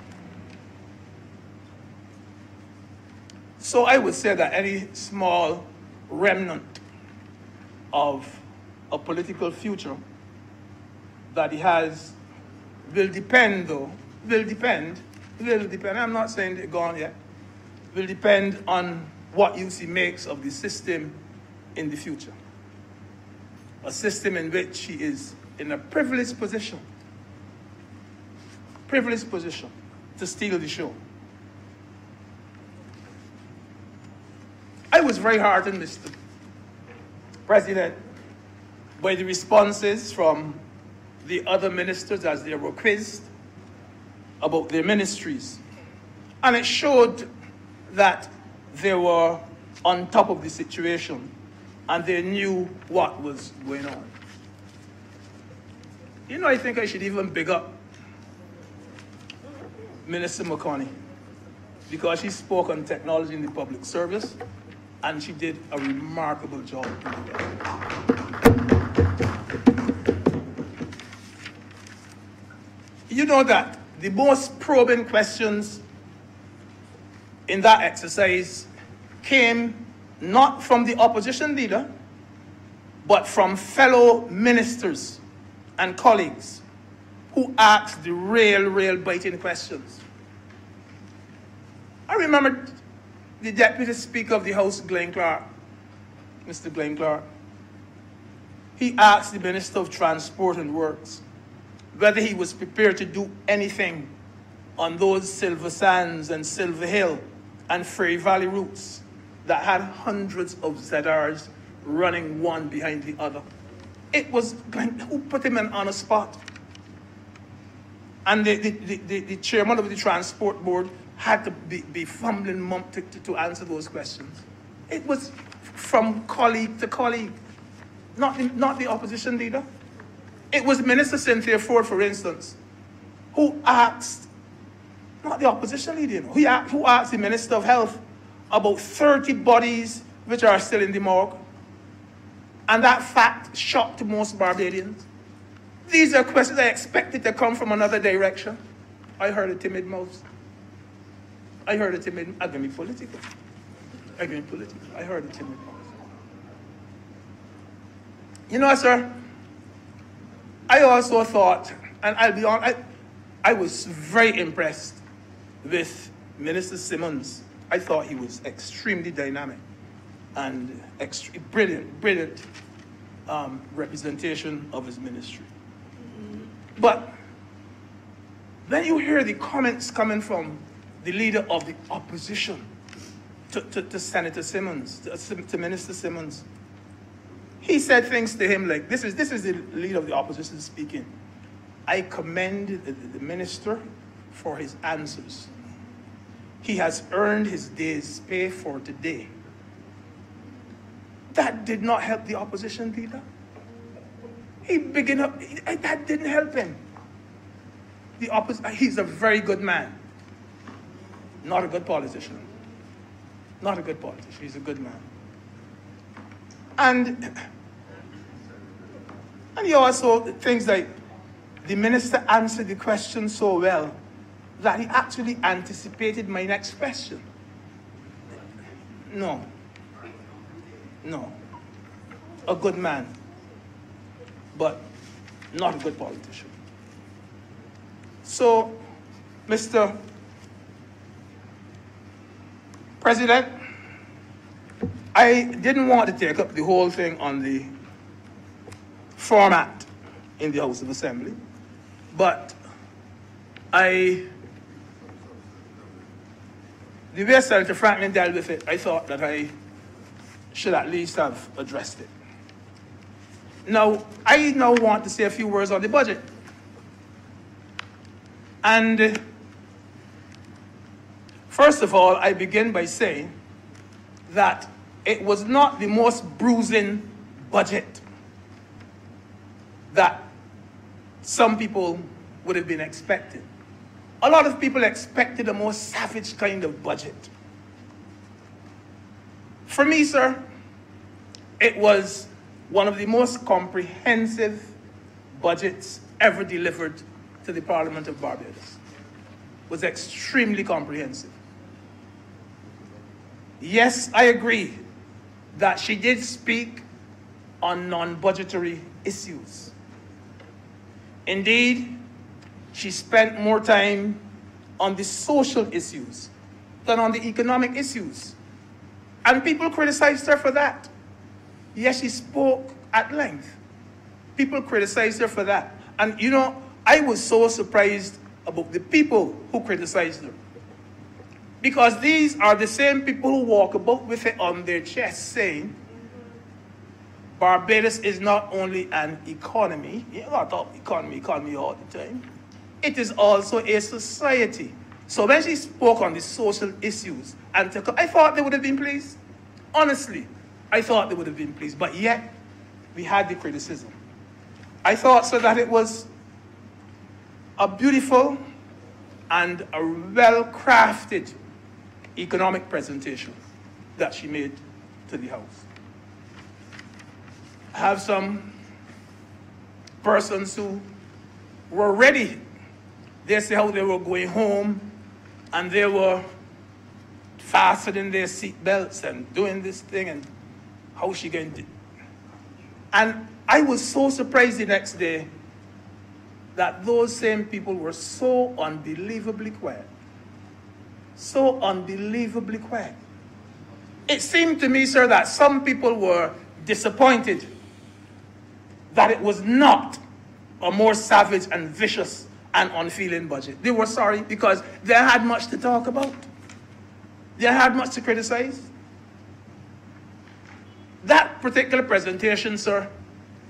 So I would say that any small remnant of a political future that he has will depend, I'm not saying they're gone yet, will depend on what use he makes of the system in the future. A system in which he is in a privileged position to steal the show. I was very heartened, Mr. President, by the responses from the other ministers as they were quizzed about their ministries. And it showed that they were on top of the situation and they knew what was going on. You know, I think I should even big up Minister McConney, because she spoke on technology in the public service and she did a remarkable job. You know that the most probing questions in that exercise came not from the opposition leader, but from fellow ministers and colleagues who asked the real biting questions. I remember the Deputy Speaker of the House, Glenn Clark, Mr. Glenn Clark. He asked the Minister of Transport and Works whether he was prepared to do anything on those Silver Sands and Silver Hill and Ferry Valley routes that had hundreds of ZRs running one behind the other. It was Glenn who put him on a spot. And the chairman of the transport board had to be fumbling mum to answer those questions. It was from colleague to colleague, not the opposition leader. It was Minister Cynthia Ford, for instance, who asked, not the opposition leader, who asked the Minister of Health about 30 bodies which are still in the morgue. And that fact shocked most Barbadians. These are questions I expected to come from another direction. I heard a timid mouth. I heard a timid, I can be political. I heard a timid mouth. You know, sir, I also thought, and I'll be honest, I was very impressed with Minister Simmons. I thought he was extremely dynamic and brilliant representation of his ministry. But then you hear the comments coming from the leader of the opposition. to Senator Simmons, to Minister Simmons. He said things to him like, this is the leader of the opposition speaking. I commend the minister for his answers. He has earned his day's pay for today. That did not help the opposition leader. That didn't help him. He's a very good man. Not a good politician. Not a good politician. He's a good man. And he also, things like, the minister answered the question so well that he actually anticipated my next question. No. A good man, but not a good politician. So, Mr. President, I didn't want to take up the whole thing on the format in the House of Assembly, but the way Senator Franklin dealt with it, I thought that I should at least have addressed it. Now, I now want to say a few words on the budget. And first of all, I begin by saying that it was not the most bruising budget that some people would have been expecting. A lot of people expected a more savage kind of budget. For me, sir, it was one of the most comprehensive budgets ever delivered to the Parliament of Barbados. It was extremely comprehensive. Yes, I agree that she did speak on non-budgetary issues. Indeed, she spent more time on the social issues than on the economic issues. And people criticized her for that. Yes, she spoke at length. People criticized her for that. And you know, I was so surprised about the people who criticized her. Because these are the same people who walk about with it on their chest saying, Barbados is not only an economy, you got to talk economy all the time, it is also a society. So when she spoke on the social issues, I thought they would have been pleased. Honestly, I thought they would have been pleased. But yet, we had the criticism. I thought so that it was a beautiful and a well-crafted economic presentation that she made to the House. I have some persons who were ready. They say how they were going home and they were fastening their seat belts and doing this thing and how she going to. And I was so surprised the next day that those same people were so unbelievably quiet. So unbelievably quiet. It seemed to me, sir, that some people were disappointed that it was not a more savage and vicious and unfeeling budget. They were sorry because they had much to talk about. They had much to criticize. That particular presentation, sir,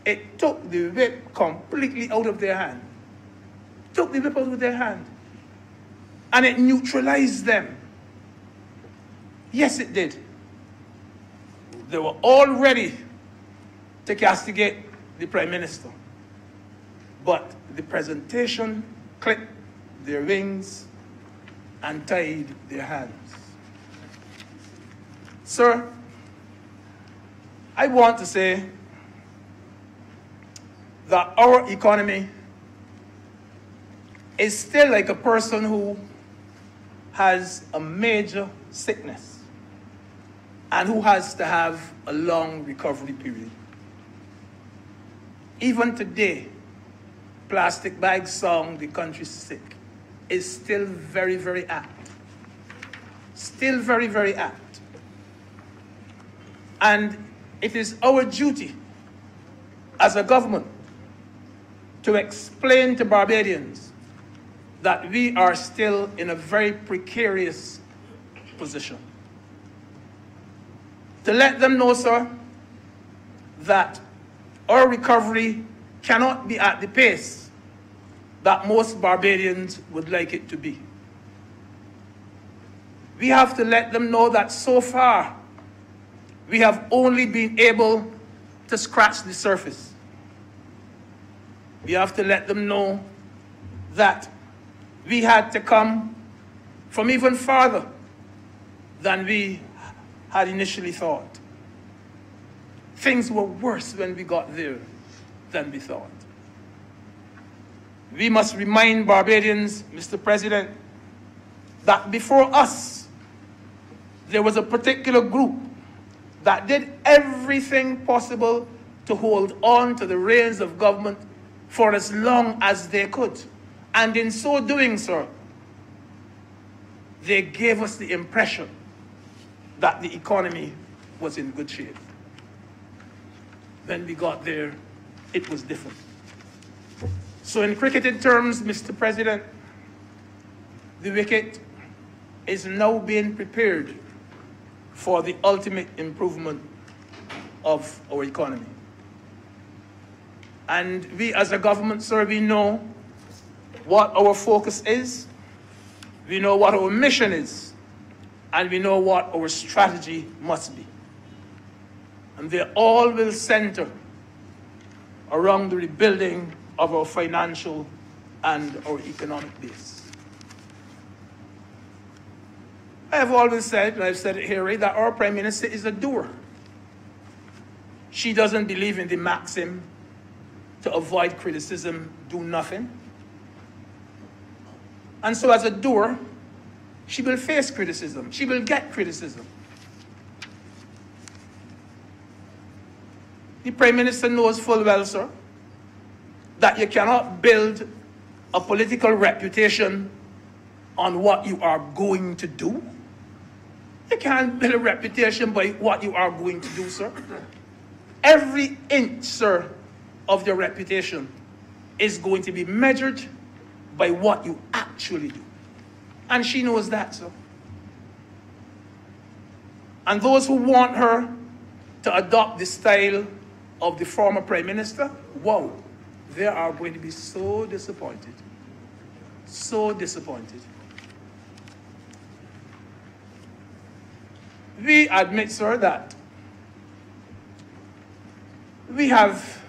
it took the whip completely out of their hand. Took the whip out of their hand. And it neutralized them. Yes, it did. They were all ready to castigate the Prime Minister. But the presentation clipped their wings and tied their hands. Sir, I want to say that our economy is still like a person who has a major sickness and who has to have a long recovery period. Even today, Plastic Bag song, The Country's Sick, is still very, very apt. Still very, very apt. And it is our duty as a government to explain to Barbadians that we are still in a very precarious position. to let them know, sir, that our recovery cannot be at the pace that most Barbadians would like it to be. We have to let them know that so far, we have only been able to scratch the surface. We have to let them know that we had to come from even farther than we had initially thought. Things were worse when we got there than we thought. We must remind Barbadians, Mr. President, that before us, there was a particular group that did everything possible to hold on to the reins of government for as long as they could. And in so doing, sir, they gave us the impression that the economy was in good shape. When we got there, it was different. So in cricketing terms, Mr. President, the wicket is now being prepared for the ultimate improvement of our economy. And we as a government, sir, we know what our focus is, we know what our mission is, and we know what our strategy must be. And they all will center around the rebuilding of our financial and our economic base. I have always said, and I've said it here, right, that our Prime Minister is a doer. She doesn't believe in the maxim to avoid criticism, do nothing. And so as a doer, she will face criticism. She will get criticism. The Prime Minister knows full well, sir, that you cannot build a political reputation on what you are going to do. You can't build a reputation by what you are going to do, sir. Every inch, sir, of your reputation is going to be measured by what you actually do. And she knows that, sir. And those who want her to adopt the style of the former Prime Minister, wow, they are going to be so disappointed. So disappointed. We admit, sir, that we have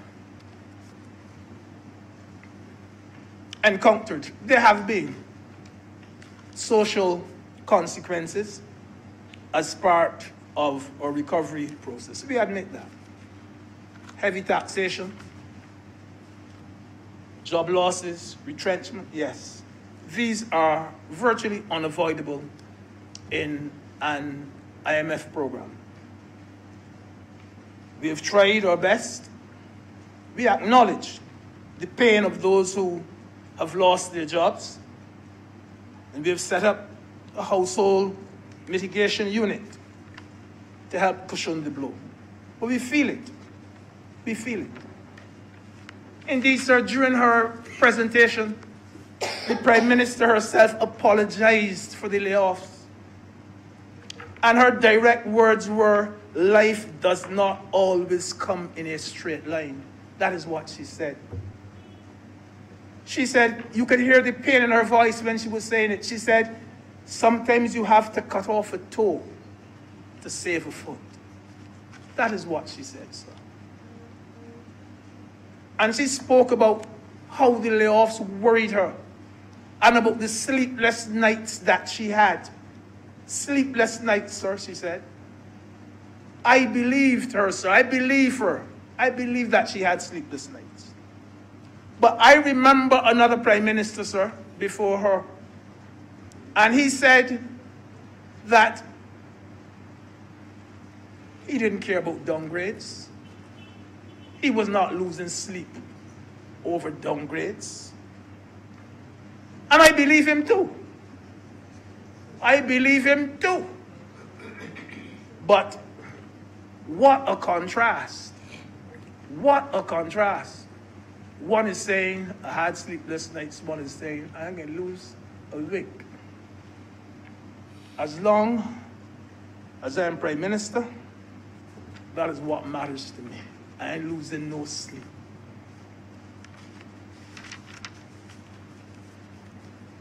encountered, there have been social consequences as part of our recovery process. We admit that. Heavy taxation, job losses, retrenchment, yes. These are virtually unavoidable in an IMF program. We have tried our best. We acknowledge the pain of those who have lost their jobs. And we have set up a household mitigation unit to help cushion the blow. But we feel it. We feel it. Indeed, sir, during her presentation, the Prime Minister herself apologized for the layoffs. And her direct words were, life does not always come in a straight line. That is what she said. She said, you could hear the pain in her voice when she was saying it. She said, sometimes you have to cut off a toe to save a foot. That is what she said, sir. And she spoke about how the layoffs worried her and about the sleepless nights that she had. Sleepless nights, sir, she said. I believed her, sir. I believe her. I believe that she had sleepless nights. But I remember another Prime Minister, sir, before her. And he said that he didn't care about downgrades. He was not losing sleep over downgrades. And I believe him too. I believe him too. But what a contrast. What a contrast. One is saying, I had sleepless nights. One is saying, I'm going to lose a week. As long as I am Prime Minister, That is what matters to me. I ain't losing no sleep.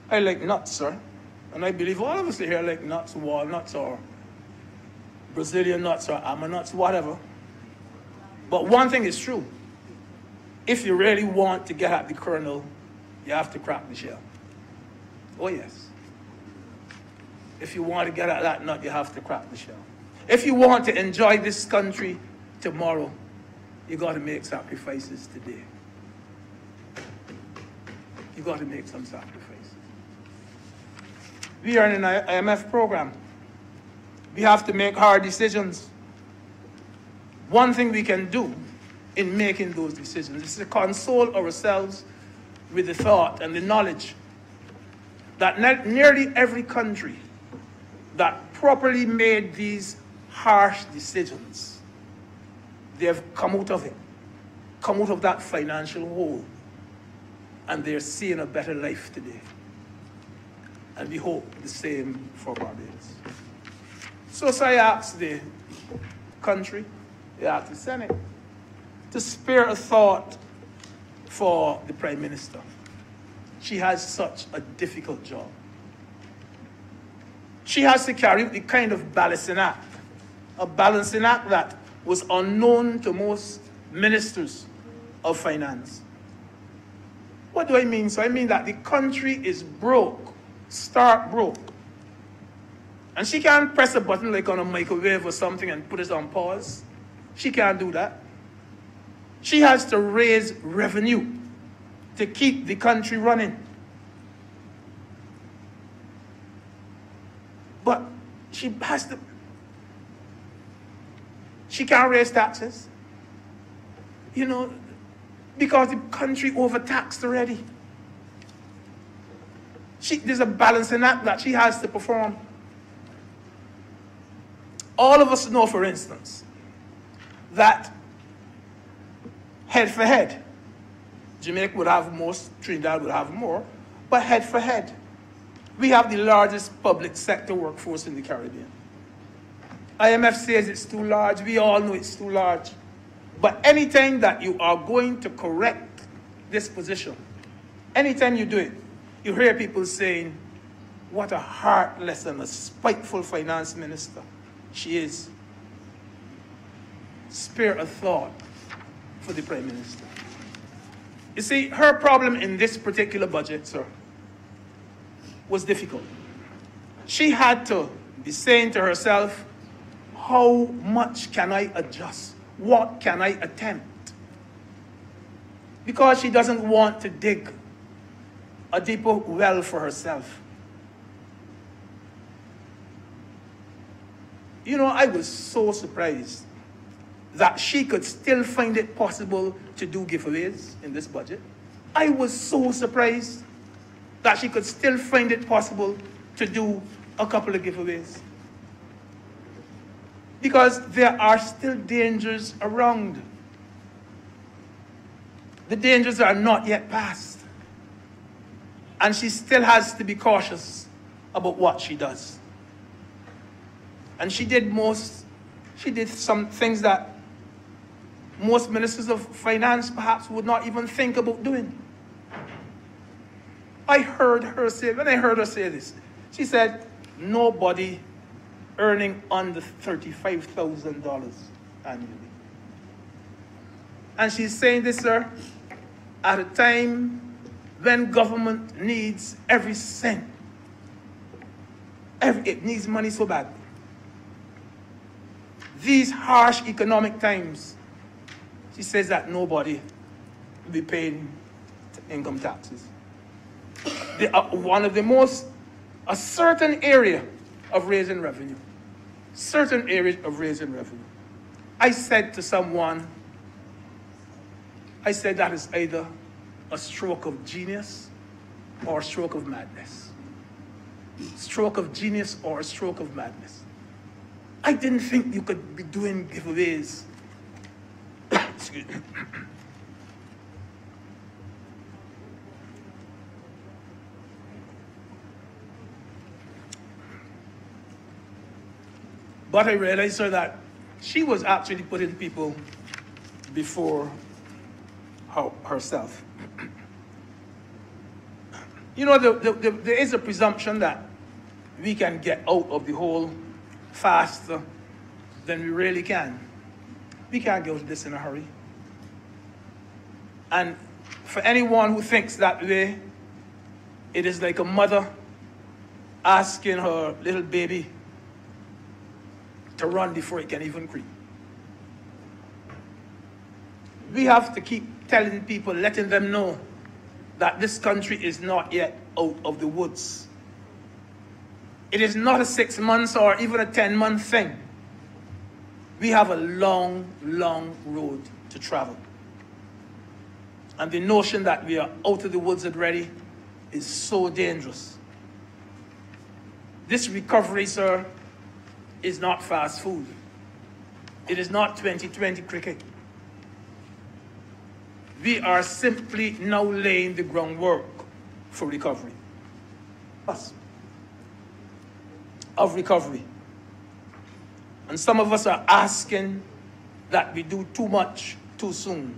I like nuts, sir. And I believe all of us here like nuts, walnuts, or Brazilian nuts, or almond nuts, whatever. But one thing is true. If you really want to get at the kernel, you have to crack the shell. Oh, yes. If you want to get at that nut, you have to crack the shell. If you want to enjoy this country tomorrow, you got to make sacrifices today. You got to make some sacrifices. We are in an IMF program. We have to make hard decisions. One thing we can do in making those decisions is to console ourselves with the thought and the knowledge that nearly every country that properly made these harsh decisions, they have come out of it, come out of that financial hole, and they're seeing a better life today. And we hope the same for Barbados. So I asked the country, I asked the Senate, to spare a thought for the Prime Minister. She has such a difficult job. She has to carry the kind of balancing act, a balancing act that was unknown to most ministers of finance. What do I mean? So I mean that the country is broke, stark broke. And she can't press a button like on a microwave or something and put it on pause. She can't do that. She has to raise revenue to keep the country running. But she has to. She can't raise taxes. You know, because the country overtaxed already. There's a balancing act that she has to perform. All of us know, for instance, that head for head, Jamaica would have most, Trinidad would have more, but head for head, we have the largest public sector workforce in the Caribbean. IMF says it's too large. We all know it's too large. But anytime that you are going to correct this position, anytime you do it, you hear people saying, what a heartless and a spiteful finance minister she is. Spare a thought for the Prime Minister. You see, her problem in this particular budget, sir, was difficult. She had to be saying to herself, how much can I adjust? What can I attempt? Because she doesn't want to dig a deeper well for herself. You know, I was so surprised that she could still find it possible to do giveaways in this budget. I was so surprised that she could still find it possible to do a couple of giveaways. Because there are still dangers around. The dangers are not yet past. And she still has to be cautious about what she does. And she did some things that most ministers of finance perhaps would not even think about doing. When I heard her say this, she said, nobody earning under $35,000 annually. And she's saying this, sir, at a time when government needs every cent. It needs money so bad. These harsh economic times, she says that nobody will be paying income taxes. They are one of the most, a certain area of raising revenue. Certain areas of raising revenue. I said to someone, I said that is either a stroke of genius or a stroke of madness. Stroke of genius or a stroke of madness. I didn't think you could be doing giveaways. Excuse me. But I realized, sir, that she was actually putting people before herself. You know, there is a presumption that we can get out of the hole faster than we really can. We can't get out of this in a hurry. And for anyone who thinks that way, it is like a mother asking her little baby to run before it can even creep. We have to keep telling people, letting them know that this country is not yet out of the woods. It is not a 6 months or even a 10-month thing. We have a long, long road to travel. And the notion that we are out of the woods already is so dangerous. This recovery, sir, is not fast food. It is not 2020 cricket. We are simply now laying the groundwork for recovery. Of recovery. And some of us are asking that we do too much too soon.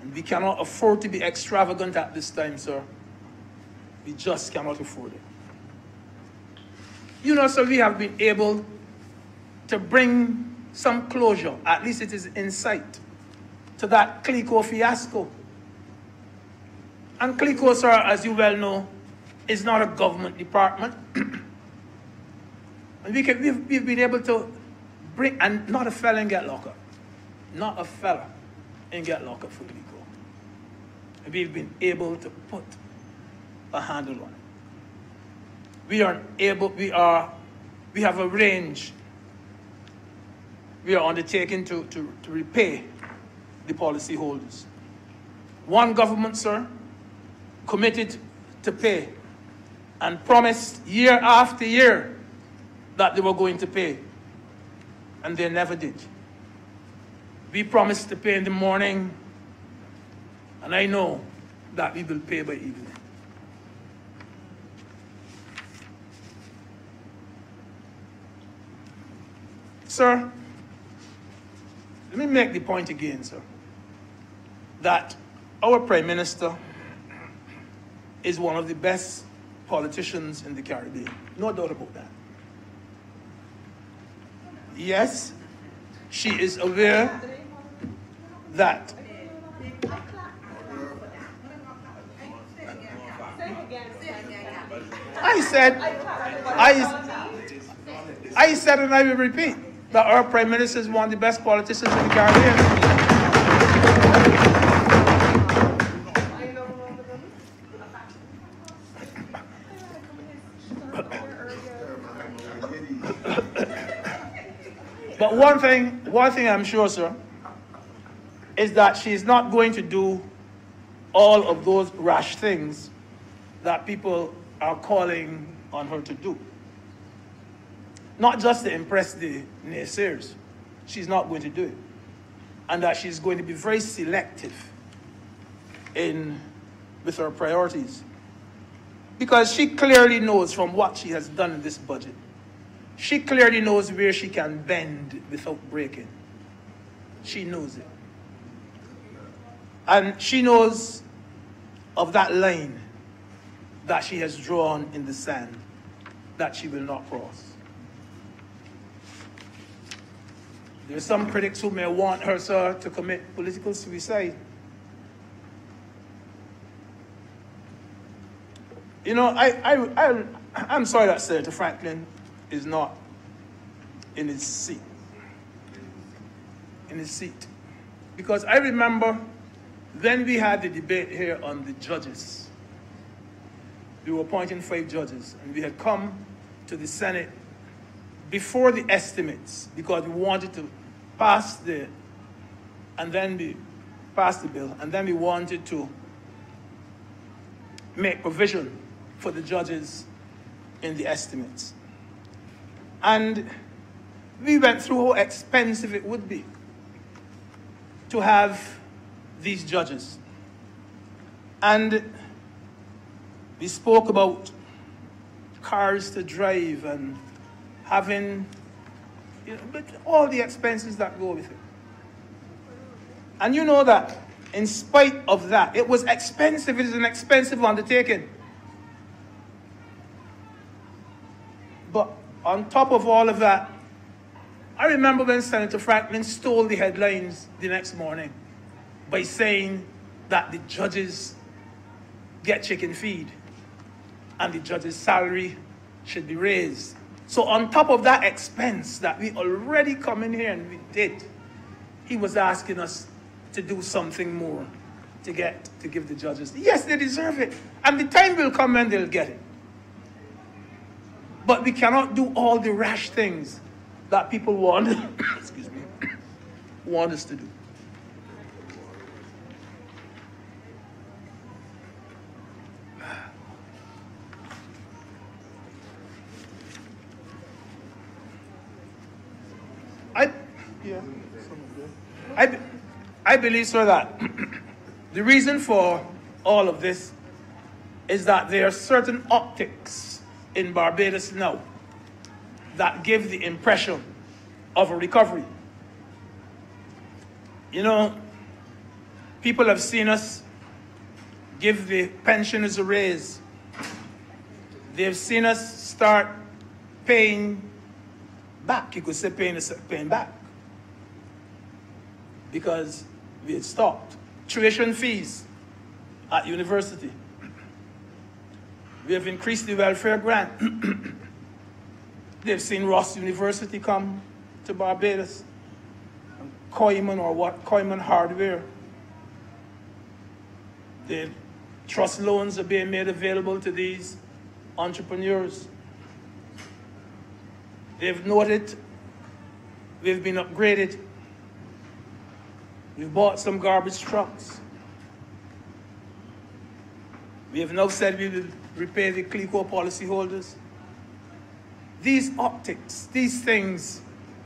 And we cannot afford to be extravagant at this time, sir. We just cannot afford it. You know, sir, we have been able to bring some closure, at least it is in sight, to that CLICO fiasco. And CLICO, sir, as you well know, is not a government department. And we've been able to bring, and not a fella in get locked up. Not a fella in get locked up for CLICO. And we've been able to put a handle on it. We have arranged, we are undertaking to repay the policyholders. One government, sir, committed to pay and promised year after year that they were going to pay, and they never did. We promised to pay in the morning, and I know that we will pay by evening. Sir, let me make the point again, sir, that our Prime Minister is one of the best politicians in the Caribbean. No doubt about that. Yes, she is aware that I said and I will repeat that our Prime Minister is one of the best politicians in the Caribbean. But one thing I'm sure, sir, is that she's not going to do all of those rash things that people are calling on her to do. Not just to impress the naysayers. She's not going to do it. And that she's going to be very selective with her priorities. Because she clearly knows from what she has done in this budget, she clearly knows where she can bend without breaking. She knows it. And she knows of that line that she has drawn in the sand that she will not cross. There are some critics who may want her, sir, to commit political suicide. You know, I'm sorry that Senator Franklin is not in his seat. Because I remember when we had the debate here on the judges, we were appointing 5 judges, and we had come to the Senate before the estimates because we wanted to pass the bill, and then we wanted to make provision for the judges in the estimates. And we went through how expensive it would be to have these judges. And we spoke about cars to drive and having but all the expenses that go with it. And you know that in spite of that, it was expensive. It is an expensive undertaking. But on top of all of that, I remember when Senator Franklin stole the headlines the next morning by saying that the judges get chicken feed and the judge's salary should be raised. So on top of that expense that we already come in here and we did, he was asking us to do something more to give the judges. Yes, they deserve it. And the time will come when they'll get it. But we cannot do all the rash things that people want, excuse me, want us to do. I believe, sir, that the reason for all of this is that there are certain optics in Barbados now that give the impression of a recovery. You know, people have seen us give the pensioners a raise. They've seen us start paying back. You could say paying back. Because we had stopped. Tuition fees at university. We have increased the welfare grant. They've seen Ross University come to Barbados. And Coiman Hardware. The trust loans are being made available to these entrepreneurs. They've noted we've been upgraded. We've bought some garbage trucks. We have now said we will repay the CLECO policyholders. These optics, these things,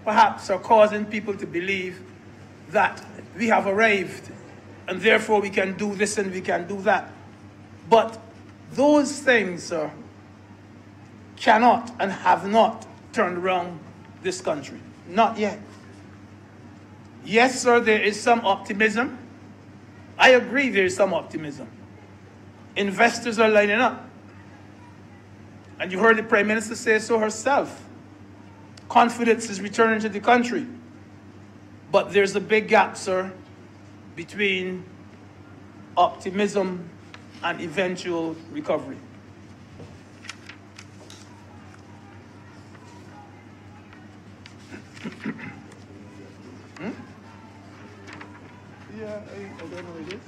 perhaps are causing people to believe that we have arrived and therefore we can do this and we can do that. But those things cannot and have not turned around this country. Not yet. Yes, sir, there is some optimism. I agree there is some optimism. Investors are lining up. And you heard the Prime Minister say so herself. Confidence is returning to the country. But there's a big gap, sir, between optimism and eventual recovery. Yeah, I don't know what it is.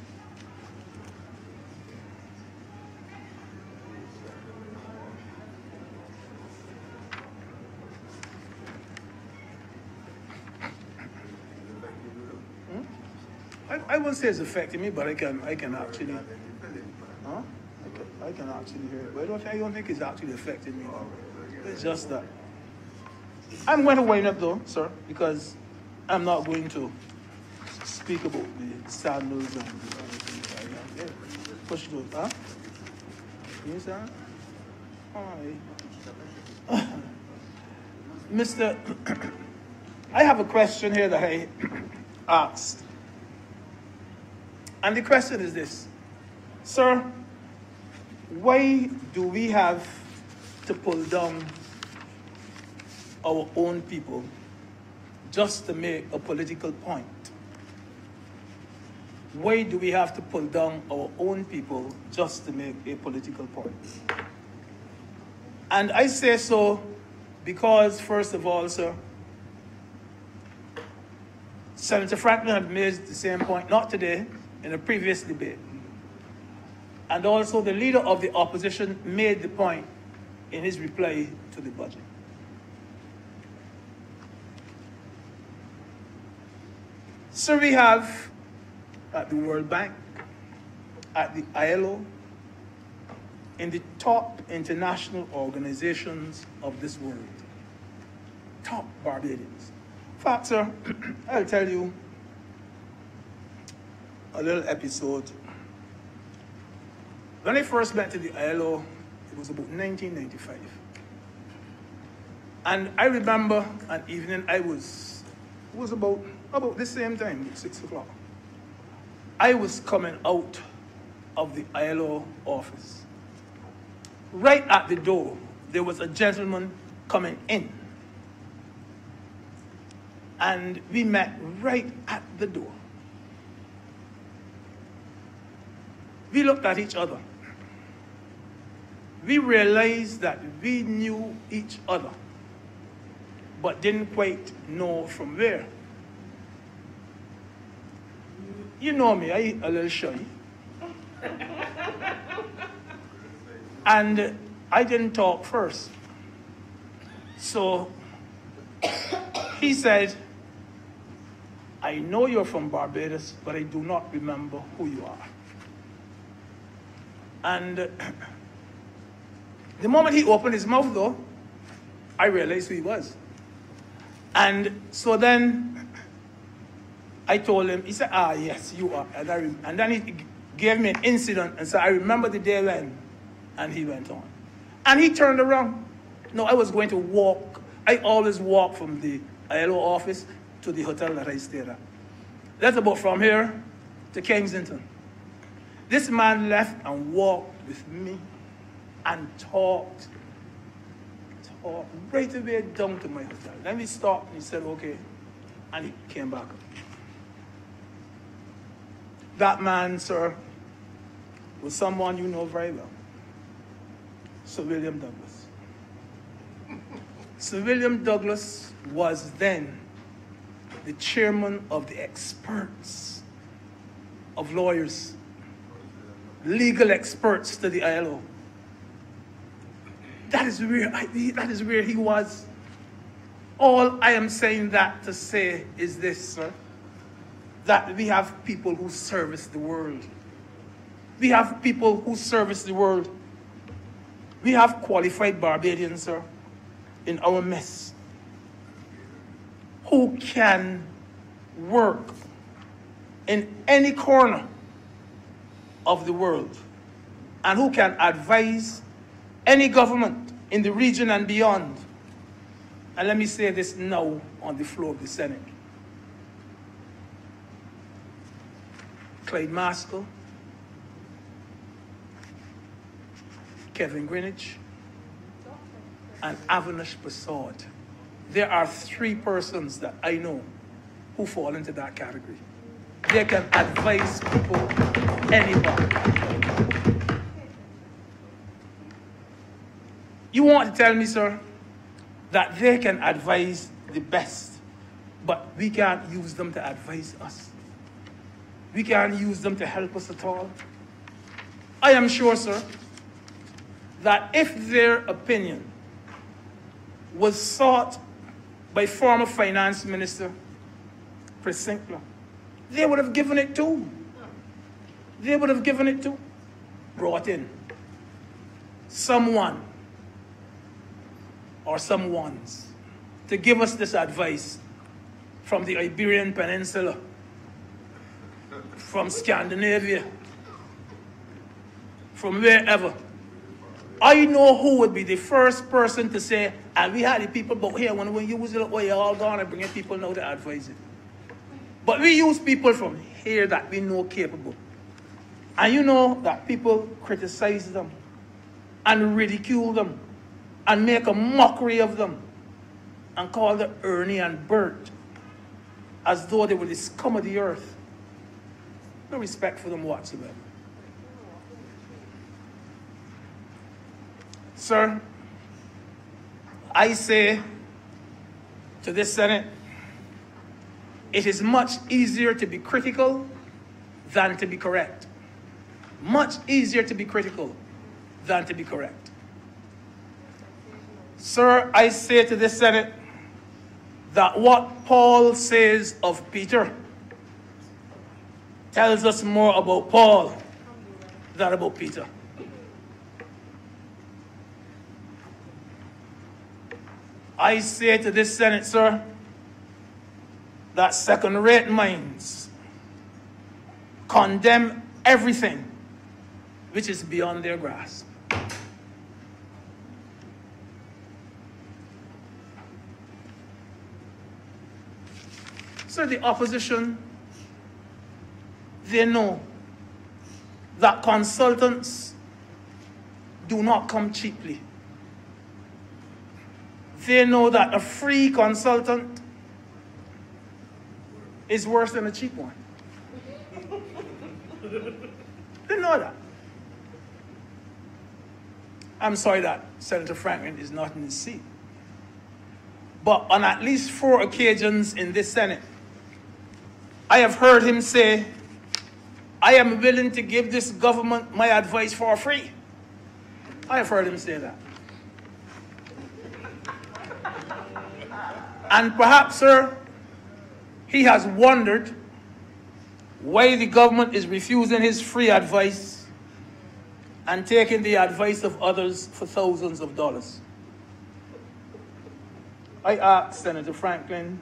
I won't say it's affecting me, but I can actually, I can actually hear it. But I don't think it's actually affecting me. It's just that. I'm going to wind up though, sir, because I'm not going to speak about the sandals and everything. Push those, huh? Yes, sir? Hi. Mr. I have a question here that I asked. And the question is this. Sir, why do we have to pull down our own people just to make a political point? Why do we have to pull down our own people just to make a political point? And I say so because, first of all, sir, Senator Franklin had made the same point, not today, in a previous debate. And also the leader of the opposition made the point in his reply to the budget. So we have at the World Bank, at the ILO, in the top international organizations of this world, top Barbadians. In fact, sir, I'll tell you a little episode. When I first went to the ILO, it was about 1995. And I remember an evening it was about the same time, 6 o'clock. I was coming out of the ILO office. Right at the door, there was a gentleman coming in. And we met right at the door. We looked at each other. We realized that we knew each other, but didn't quite know from where. You know me, I a little shy. And I didn't talk first. So he said, I know you're from Barbados, but I do not remember who you are. And the moment he opened his mouth, though, I realized who he was. And so then I told him, he said, yes, you are. And then he gave me an incident and said, I remember the day when, and he went on. And he turned around. No, I was going to walk. I always walk from the ILO office to the hotel that I stayed at. That's about from here to Kensington. This man left and walked with me and talked right away down to my hotel. Then we stopped and he said, okay. And he came back. That man, sir, was someone you know very well. Sir William Douglas. Sir William Douglas was then the chairman of the experts of lawyers, legal experts to the ILO. That is where he was. All I am saying that to say is this, sir, that we have people who service the world. We have people who service the world. We have qualified Barbadians, sir, in our midst, who can work in any corner of the world and who can advise any government in the region and beyond. And let me say this now on the floor of the Senate. Clyde Maskell, Kevin Greenwich, and Avinash Prasad. There are 3 persons that I know who fall into that category. They can advise people anywhere. You want to tell me, sir, that they can advise the best, but we can't use them to advise us. We can't use them to help us at all. I am sure, sir, that if their opinion was sought by former Finance Minister Presinkler, they would have given it to. They would have given it to. Brought in someone or someones to give us this advice from the Iberian Peninsula, from Scandinavia, from wherever. I know who would be the first person to say, and we had the people, but here, when we use it, you're all gone and bring people now to advise it. But we use people from here that we know capable. And you know that people criticize them and ridicule them and make a mockery of them and call them Ernie and Bert as though they were the scum of the earth. No respect for them whatsoever. Sir, I say to this Senate, it is much easier to be critical than to be correct. Much easier to be critical than to be correct. Sir, I say to this Senate that what Paul says of Peter tells us more about Paul than about Peter. I say to this Senate, sir, that second-rate minds condemn everything which is beyond their grasp. Sir, the opposition, they know that consultants do not come cheaply. They know that a free consultant is worse than a cheap one. They know that. I'm sorry that Senator Franklin is not in his seat. But on at least 4 occasions in this Senate, I have heard him say, I am willing to give this government my advice for free. I have heard him say that. And perhaps, sir, he has wondered why the government is refusing his free advice and taking the advice of others for thousands of dollars. I asked Senator Franklin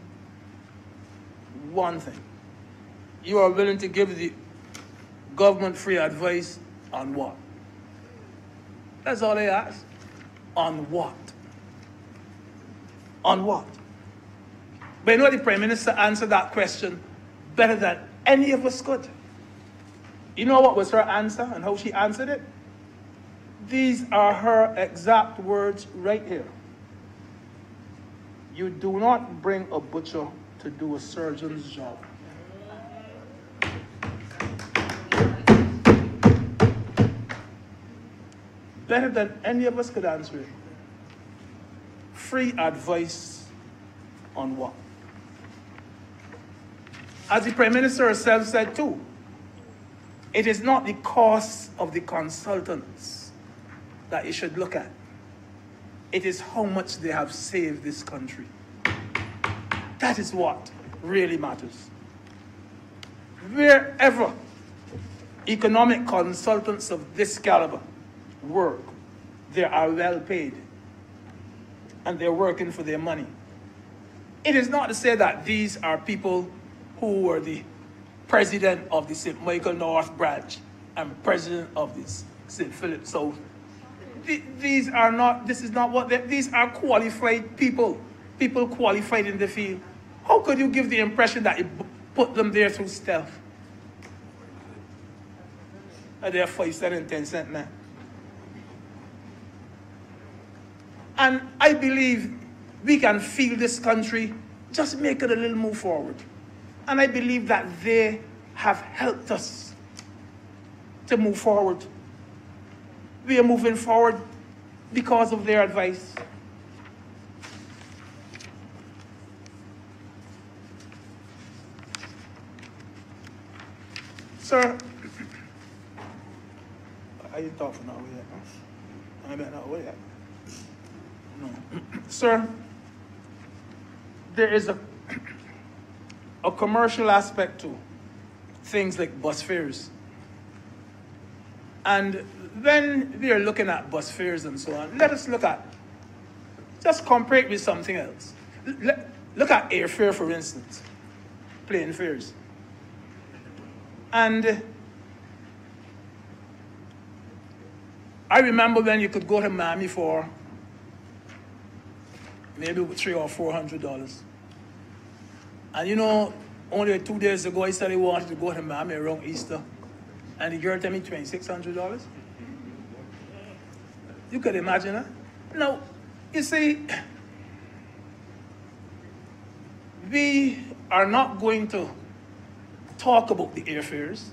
one thing. You are willing to give the government free advice on what? That's all I asked. On what? On what? But you know, the Prime Minister answered that question better than any of us could. You know what was her answer and how she answered it? These are her exact words right here. You do not bring a butcher to do a surgeon's job. Better than any of us could answer it. Free advice on what? As the Prime Minister herself said too, it is not the cost of the consultants that you should look at. It is how much they have saved this country. That is what really matters. Wherever economic consultants of this caliber work, they are well paid and they're working for their money. It is not to say that these are people who were the president of the St. Michael North branch and president of the St. Philip South. These are not, this is not what these are qualified people, people qualified in the field. How could you give the impression that you put them there through stealth? And they're 5 cents and 10 cents now. And I believe we can feel this country, just make it a little move forward. And I believe that they have helped us to move forward. We are moving forward because of their advice. Sir, I didn't talk for now yet. I better not wait yet. No. Sir, there is a commercial aspect to things like bus fares. And when we are looking at bus fares and so on, let us look at, just compare it with something else. Look at airfare, for instance, plane fares. And I remember when you could go to Miami for maybe $300 or $400. And you know, only 2 days ago, I said I wanted to go to Miami around Easter. And the girl told me $2,600. You could imagine that. Now, you see, we are not going to talk about the airfares,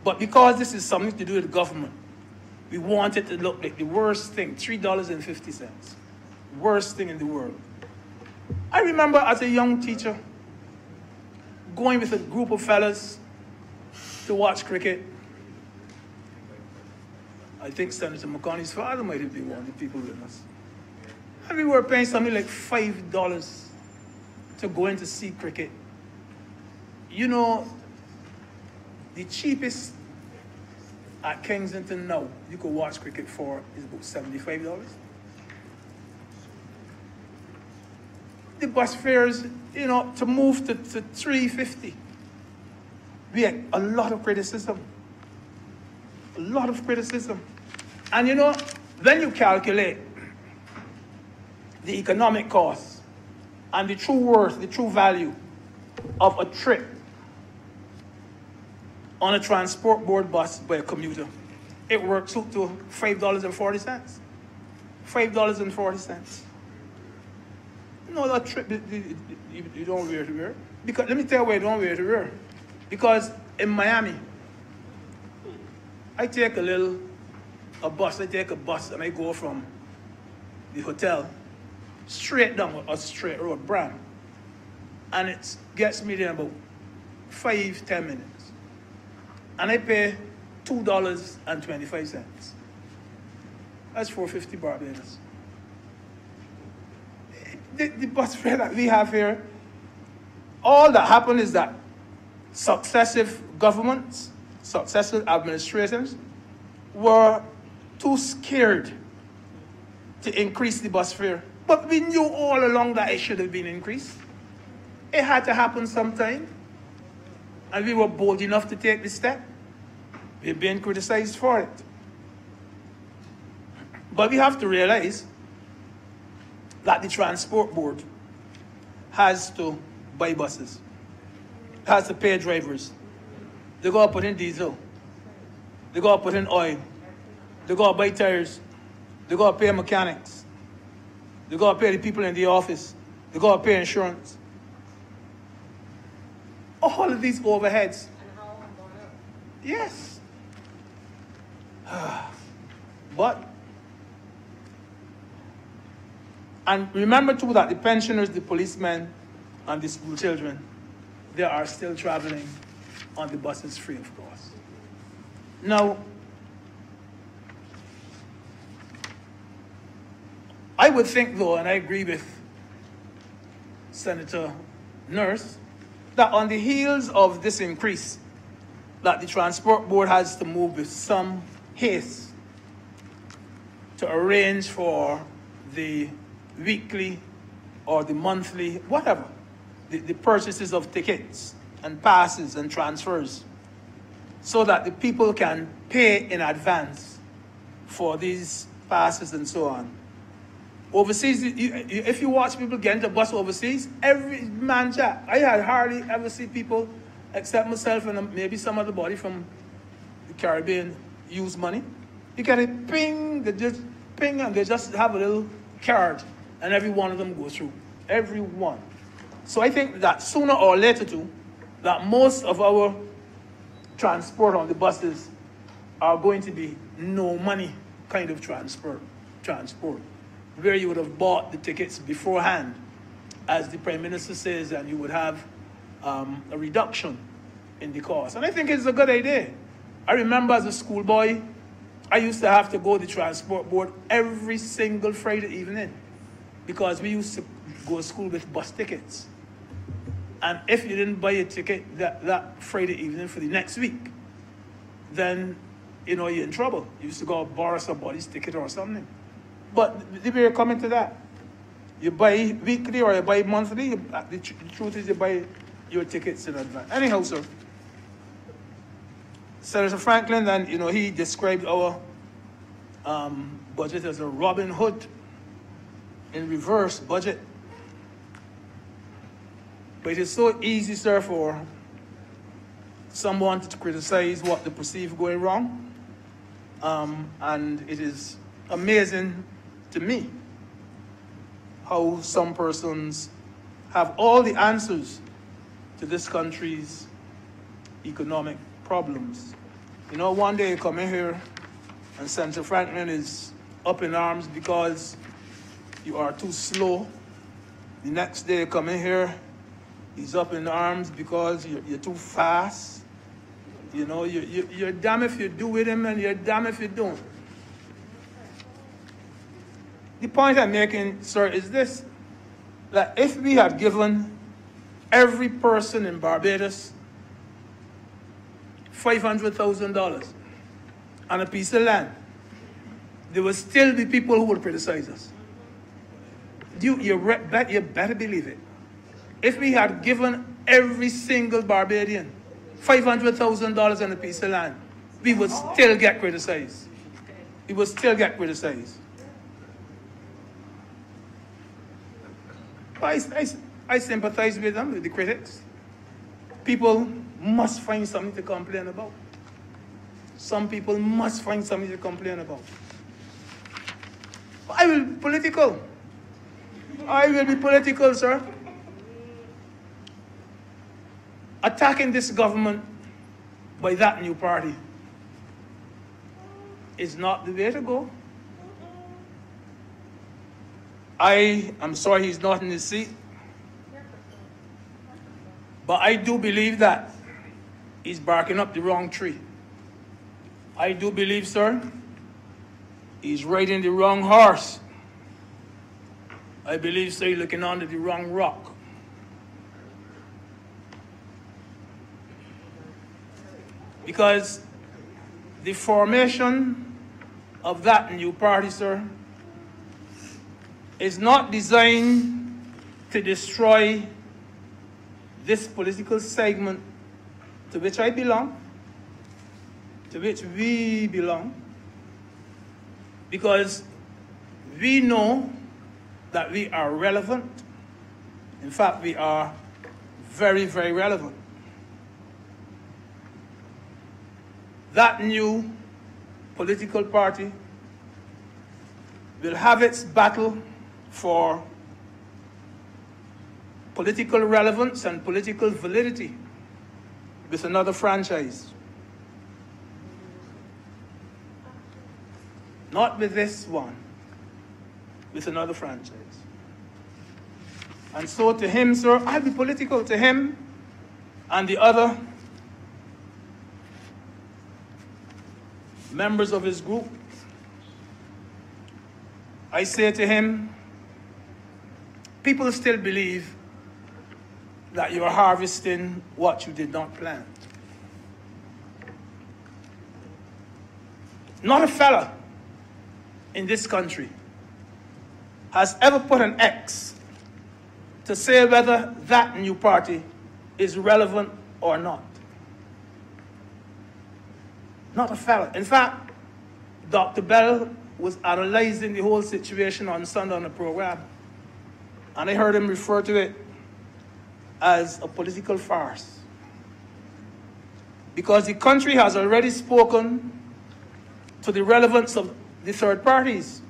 but because this is something to do with the government, we want it to look like the worst thing, $3.50. Worst thing in the world. I remember as a young teacher going with a group of fellas to watch cricket. I think Senator McConney's father might have been one of the people with us. And we were paying something like $5 to go in to see cricket. You know, the cheapest at Kensington now you could watch cricket for is about $75. The bus fares, you know, to move to $3.50. We had a lot of criticism. A lot of criticism. And you know, when you calculate the economic cost and the true worth, the true value of a trip on a transport board bus by a commuter, it works out to $5.40. $5.40. No, that trip, you don't wear to wear. Because, let me tell you why you don't wear to wear. Because in Miami, I take a bus and I go from the hotel straight down a straight road, Bram. And it gets me there in about 5-10 minutes. And I pay $2.25. That's $4.50 Barbados. The bus fare that we have here, all that happened is that successive governments, successive administrations were too scared to increase the bus fare. But we knew all along that it should have been increased. It had to happen sometime. And we were bold enough to take the step. We're being criticized for it. But we have to realize that the transport board has to buy buses, has to pay drivers. They got to put in diesel. They got to put in oil. They got to buy tires. They got to pay mechanics. They got to pay the people in the office. They got to pay insurance. All of these overheads. Yes. But, and remember too that the pensioners, the policemen, and the school children, they are still traveling on the buses free of cost. Now, I would think though, and I agree with Senator Nurse, that on the heels of this increase, that the transport board has to move with some haste to arrange for the weekly or the monthly, whatever, the purchases of tickets and passes and transfers, so that the people can pay in advance for these passes and so on. Overseas, if you watch people get into bus overseas, every man jack, I had hardly ever see people, except myself and maybe some other body from the Caribbean, use money. You get it, ping, they just ping, and they just have a little card, and every one of them goes through. Every one. So I think that sooner or later too, that most of our transport on the buses are going to be no money kind of transport, where you would have bought the tickets beforehand, as the Prime Minister says, and you would have a reduction in the cost. And I think it's a good idea. I remember as a schoolboy, I used to have to go to the transport board every single Friday evening, because we used to go to school with bus tickets. And if you didn't buy a ticket that Friday evening for the next week, then, you know, you're in trouble. You used to go borrow somebody's ticket or something. But we're coming to that. You buy weekly or you buy monthly, the truth is you buy your tickets in advance. Anyhow, sir, Senator Franklin, then, you know, he described our budget as a Robin Hood in reverse budget. But it is so easy, sir, for someone to criticize what they perceive going wrong. And it is amazing to me how some persons have all the answers to this country's economic problems. You know, one day you come in here and Senator Franklin is up in arms because you are too slow. The next day you come in here, he's up in arms because you're too fast. You know, you're damn if you do with him and you're damn if you don't. The point I'm making, sir, is this, that if we had given every person in Barbados $500,000 on a piece of land, there would still be people who would criticize us. You better believe it. If we had given every single Barbadian $500,000 on a piece of land, we would still get criticized. We would still get criticized. I sympathize with them, with the critics. people must find something to complain about. Some people must find something to complain about. I will be political. I will be political, sir. Attacking this government by that new party is not the way to go. I am sorry he's not in his seat, but I do believe that he's barking up the wrong tree. I do believe, sir, he's riding the wrong horse. I believe, sir, he's looking under the wrong rock. Because the formation of that new party, sir, is not designed to destroy this political segment to which I belong, to which we belong, because we know that we are relevant. In fact, we are very, very relevant. That new political party will have its battle for political relevance and political validity with another franchise. Not with this one, with another franchise. And so to him, sir, I'll be political to him and the other members of his group. I say to him, people still believe that you are harvesting what you did not plant. Not a fella in this country has ever put an X to say whether that new party is relevant or not. Not a fella. In fact, Dr. Bell was analyzing the whole situation on Sunday on the program, and I heard him refer to it as a political farce. Because the country has already spoken to the relevance of the third parties.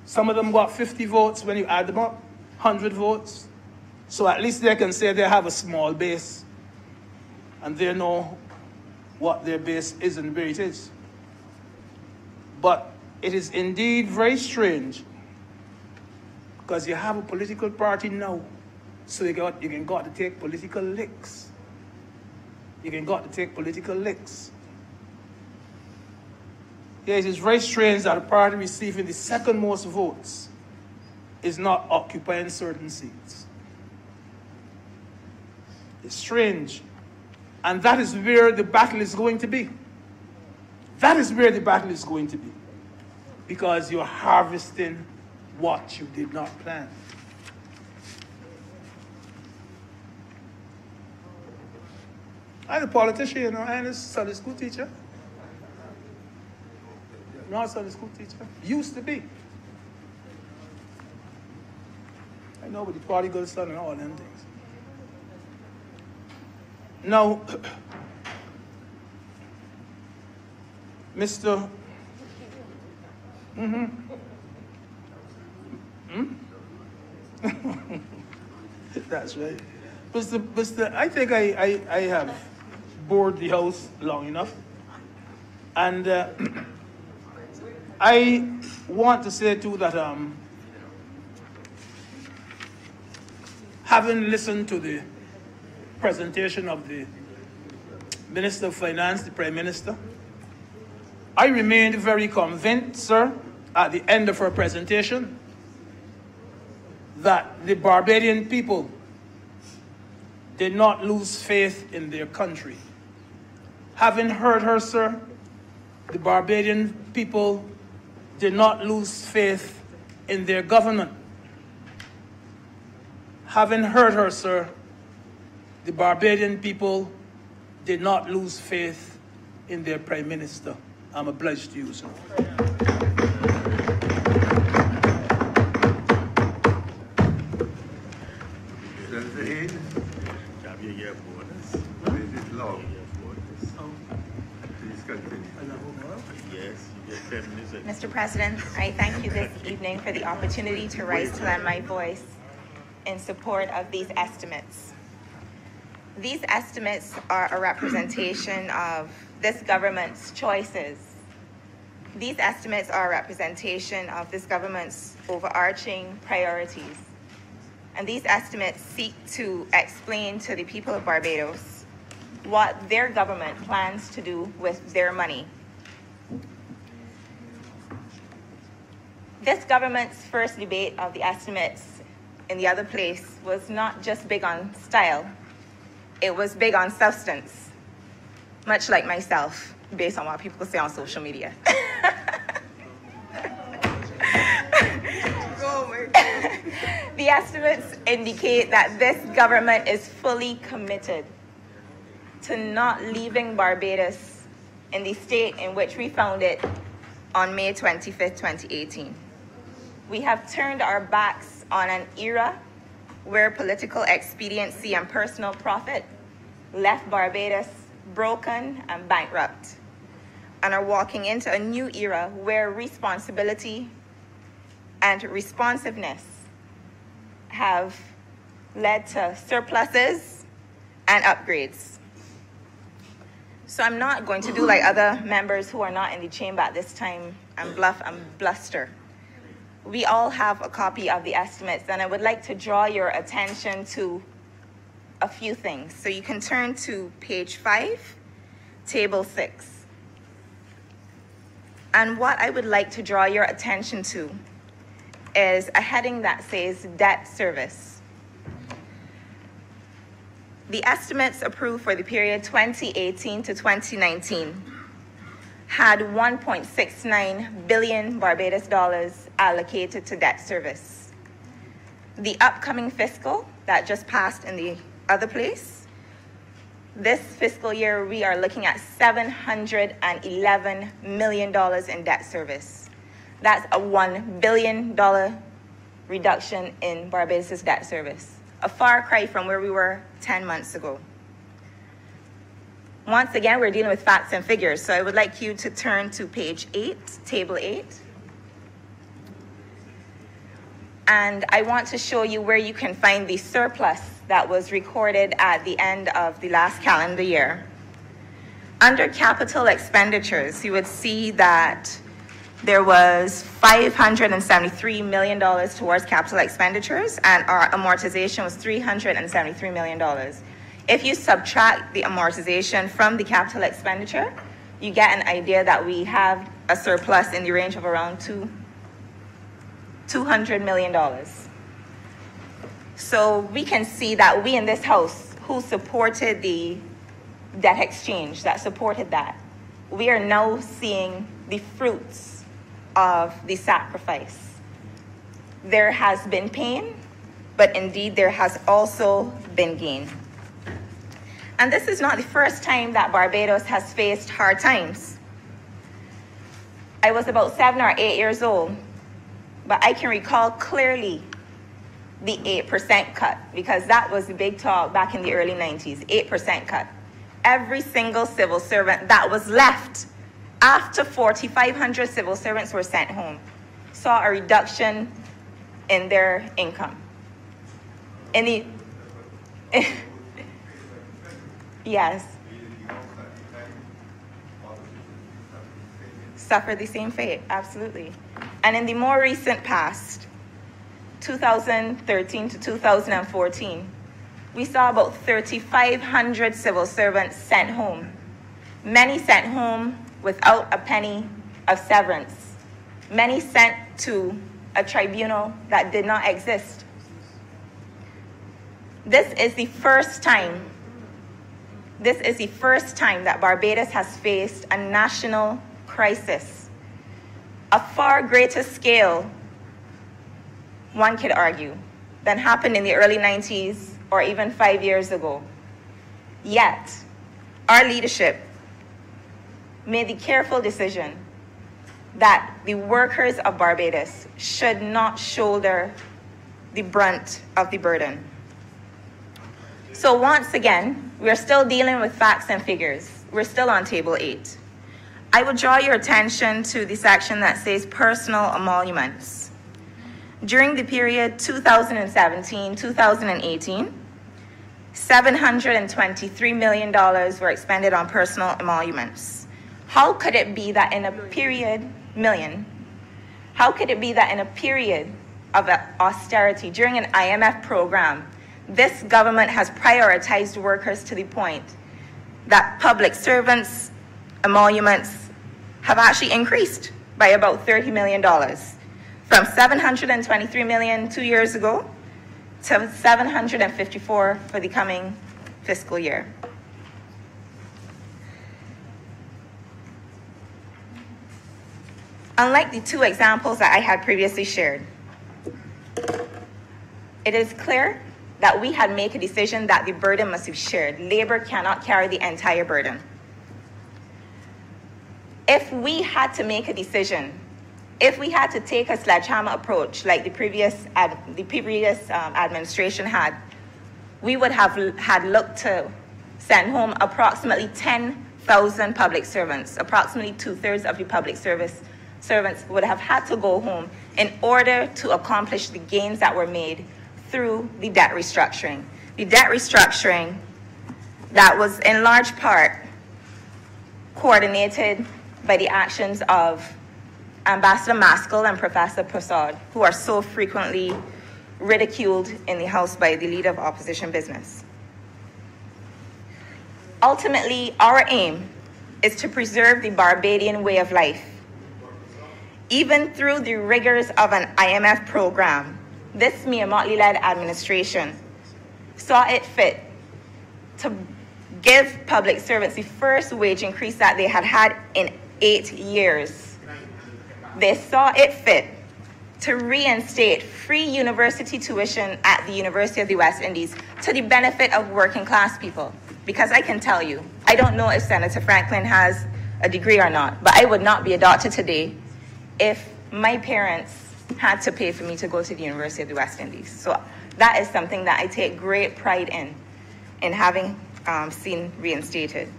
Some of them got 50 votes when you add them up, 100 votes. So at least they can say they have a small base, and they know what their base is and where it is. But it is indeed very strange, because you have a political party now, so you can go out to take political licks. You can go out to take political licks. Yeah, it is very strange that a party receiving the second most votes is not occupying certain seats. It's strange. And that is where the battle is going to be. That is where the battle is going to be. Because you're harvesting what you did not plant. I'm a politician, you know, and a Sunday school teacher. Not a Sunday school teacher. Used to be. I know, but the prodigal son and all them things. Now, Mr. That's right. Mr. I think I have bored the house long enough. And I want to say too that having listened to the presentation of the Minister of Finance, the Prime Minister, I remained very convinced, sir, at the end of her presentation, that the Barbadian people did not lose faith in their country. Having heard her, sir, the Barbadian people did not lose faith in their government. Having heard her, sir, the Barbadian people did not lose faith in their Prime Minister. I'm obliged to you, sir. Mr. President, I thank you this evening for the opportunity to rise to lend my voice in support of these estimates. These estimates are a representation of this government's choices. These estimates are a representation of this government's overarching priorities. And these estimates seek to explain to the people of Barbados what their government plans to do with their money. This government's first debate of the estimates in the other place was not just big on style, it was big on substance, much like myself, based on what people say on social media. The estimates indicate that this government is fully committed to not leaving Barbados in the state in which we found it on May 25th, 2018. We have turned our backs on an era where political expediency and personal profit left Barbados broken and bankrupt, and are walking into a new era where responsibility and responsiveness have led to surpluses and upgrades. So I'm not going to do like other members who are not in the chamber at this time and bluff and bluster. We all have a copy of the estimates, and I would like to draw your attention to a few things. So you can turn to page 5, table 6. And what I would like to draw your attention to is a heading that says debt service. The estimates approved for the period 2018 to 2019 had 1.69 billion Barbados dollars allocated to debt service. The upcoming fiscal that just passed in the other place, this fiscal year we are looking at $711 million in debt service. That's a $1 billion reduction in Barbados' debt service, a far cry from where we were 10 months ago. Once again, we're dealing with facts and figures, so I would like you to turn to page 8, table 8. And I want to show you where you can find the surplus that was recorded at the end of the last calendar year. Under capital expenditures, you would see that there was $573 million towards capital expenditures, and our amortization was $373 million. If you subtract the amortization from the capital expenditure, you get an idea that we have a surplus in the range of around $200 million. So we can see that we in this House who supported the debt exchange, that supported that, we are now seeing the fruits of the sacrifice. There has been pain, but indeed there has also been gain. And this is not the first time that Barbados has faced hard times. I was about 7 or 8 years old, but I can recall clearly the 8% cut, because that was the big talk back in the early 90s, 8% cut. Every single civil servant that was left after 4,500 civil servants were sent home saw a reduction in their income. Yes. Suffer the same fate, absolutely. And in the more recent past, 2013 to 2014, we saw about 3,500 civil servants sent home. Many sent home without a penny of severance. Many sent to a tribunal that did not exist. This is the first time that Barbados has faced a national crisis, a far greater scale, one could argue, than happened in the early 90s or even 5 years ago. Yet, our leadership made the careful decision that the workers of Barbados should not shoulder the brunt of the burden. So once again, we're still dealing with facts and figures. We're still on table 8. I will draw your attention to the section that says personal emoluments. During the period 2017-2018, $723 million were expended on personal emoluments. How could it be that in a period, how could it be that in a period of austerity during an IMF program, this government has prioritized workers to the point that public servants' emoluments have actually increased by about $30 million, from $723 million 2 years ago to 754 for the coming fiscal year. Unlike the two examples that I had previously shared, it is clear that we had made a decision that the burden must be shared. Labor cannot carry the entire burden. If we had to make a decision, if we had to take a sledgehammer approach like the previous administration had, we would have had looked to send home approximately 10,000 public servants. Approximately 2/3 of the public servants would have had to go home in order to accomplish the gains that were made through the debt restructuring. The debt restructuring that was in large part coordinated by the actions of Ambassador Maskell and Professor Prasad, who are so frequently ridiculed in the House by the leader of opposition business. Ultimately, our aim is to preserve the Barbadian way of life. Even through the rigors of an IMF program, this Mia Motley-led administration saw it fit to give public servants the first wage increase that they had had in 8 years. They saw it fit to reinstate free university tuition at the University of the West Indies to the benefit of working class people. Because I can tell you, I don't know if Senator Franklin has a degree or not, but I would not be a doctor today if my parents had to pay for me to go to the University of the West Indies. So that is something that I take great pride in having seen reinstated.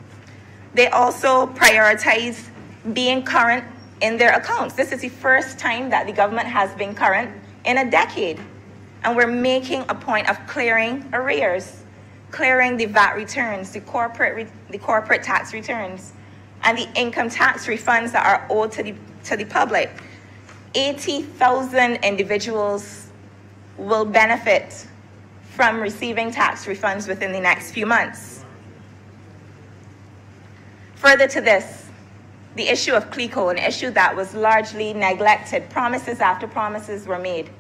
They also prioritize being current in their accounts. This is the first time that the government has been current in a decade. And we're making a point of clearing arrears, clearing the VAT returns, the corporate tax returns, and the income tax refunds that are owed to the public. 80,000 individuals will benefit from receiving tax refunds within the next few months. Further to this, the issue of CLECO, an issue that was largely neglected. Promises after promises were made.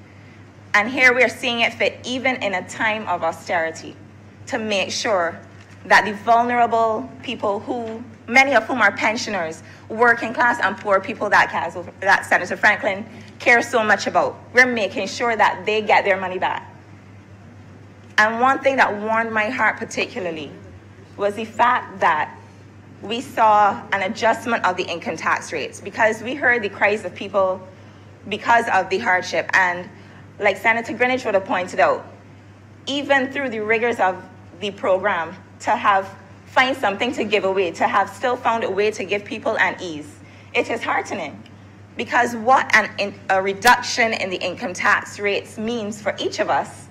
And here we are seeing it fit even in a time of austerity to make sure that the vulnerable people, who many of whom are pensioners, working class and poor people that Senator Franklin cares so much about, we're making sure that they get their money back. And one thing that warmed my heart particularly was the fact that we saw an adjustment of the income tax rates, because we heard the cries of people because of the hardship. And like Senator Greenwich would have pointed out, even through the rigors of the program, to find something to give away, to have still found a way to give people an ease, it is heartening. Because what a reduction in the income tax rates means for each of us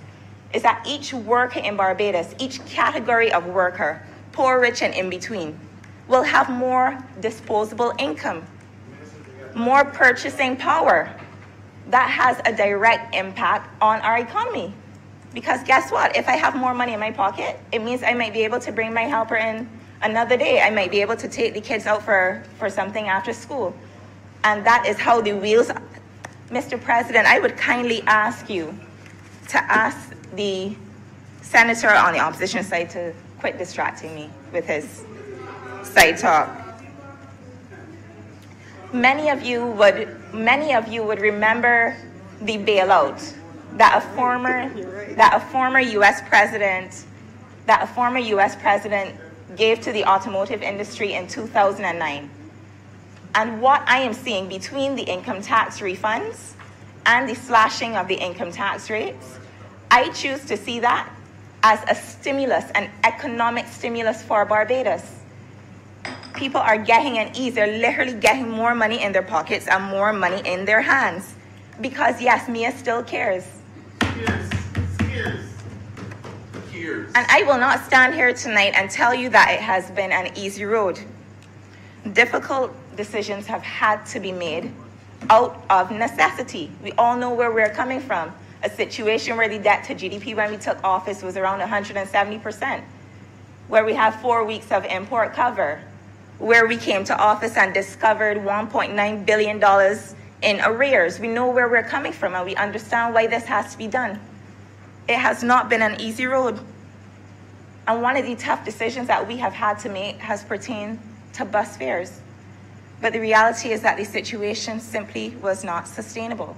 is that each worker in Barbados, each category of worker, poor, rich, and in between, will have more disposable income, more purchasing power. That has a direct impact on our economy. Because guess what? If I have more money in my pocket, it means I might be able to bring my helper in another day. I might be able to take the kids out for something after school. And that is how the wheels... Mr. President, I would kindly ask you to ask the senator on the opposition side to quit distracting me with his side talk. Many of you would remember the bailout that a former U.S. president gave to the automotive industry in 2009. And what I am seeing between the income tax refunds and the slashing of the income tax rates, I choose to see that as a stimulus, an economic stimulus for Barbados. people are getting an ease. They're literally getting more money in their pockets and more money in their hands. Because yes, Mia still cares. And I will not stand here tonight and tell you that it has been an easy road. Difficult decisions have had to be made out of necessity. We all know where we're coming from. A situation where the debt to GDP when we took office was around 170%, where we have 4 weeks of import cover, where we came to office and discovered $1.9 billion in arrears. We know where we're coming from and we understand why this has to be done. It has not been an easy road. And one of the tough decisions that we have had to make has pertained to bus fares. But the reality is that the situation simply was not sustainable.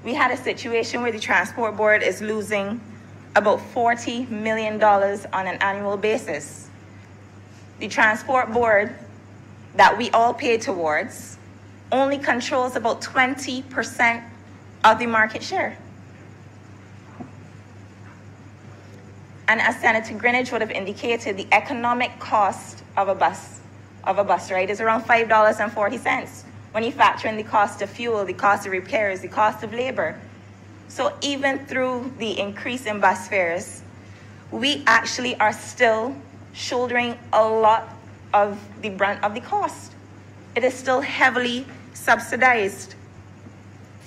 We had a situation where the Transport Board is losing about $40 million on an annual basis. The Transport Board that we all pay towards only controls about 20% of the market share. And as Senator Greenidge would have indicated, the economic cost of a bus ride is around $5.40 when you factor in the cost of fuel, the cost of repairs, the cost of labor. So even through the increase in bus fares, we actually are still shouldering a lot of the brunt of the cost. It is still heavily subsidized.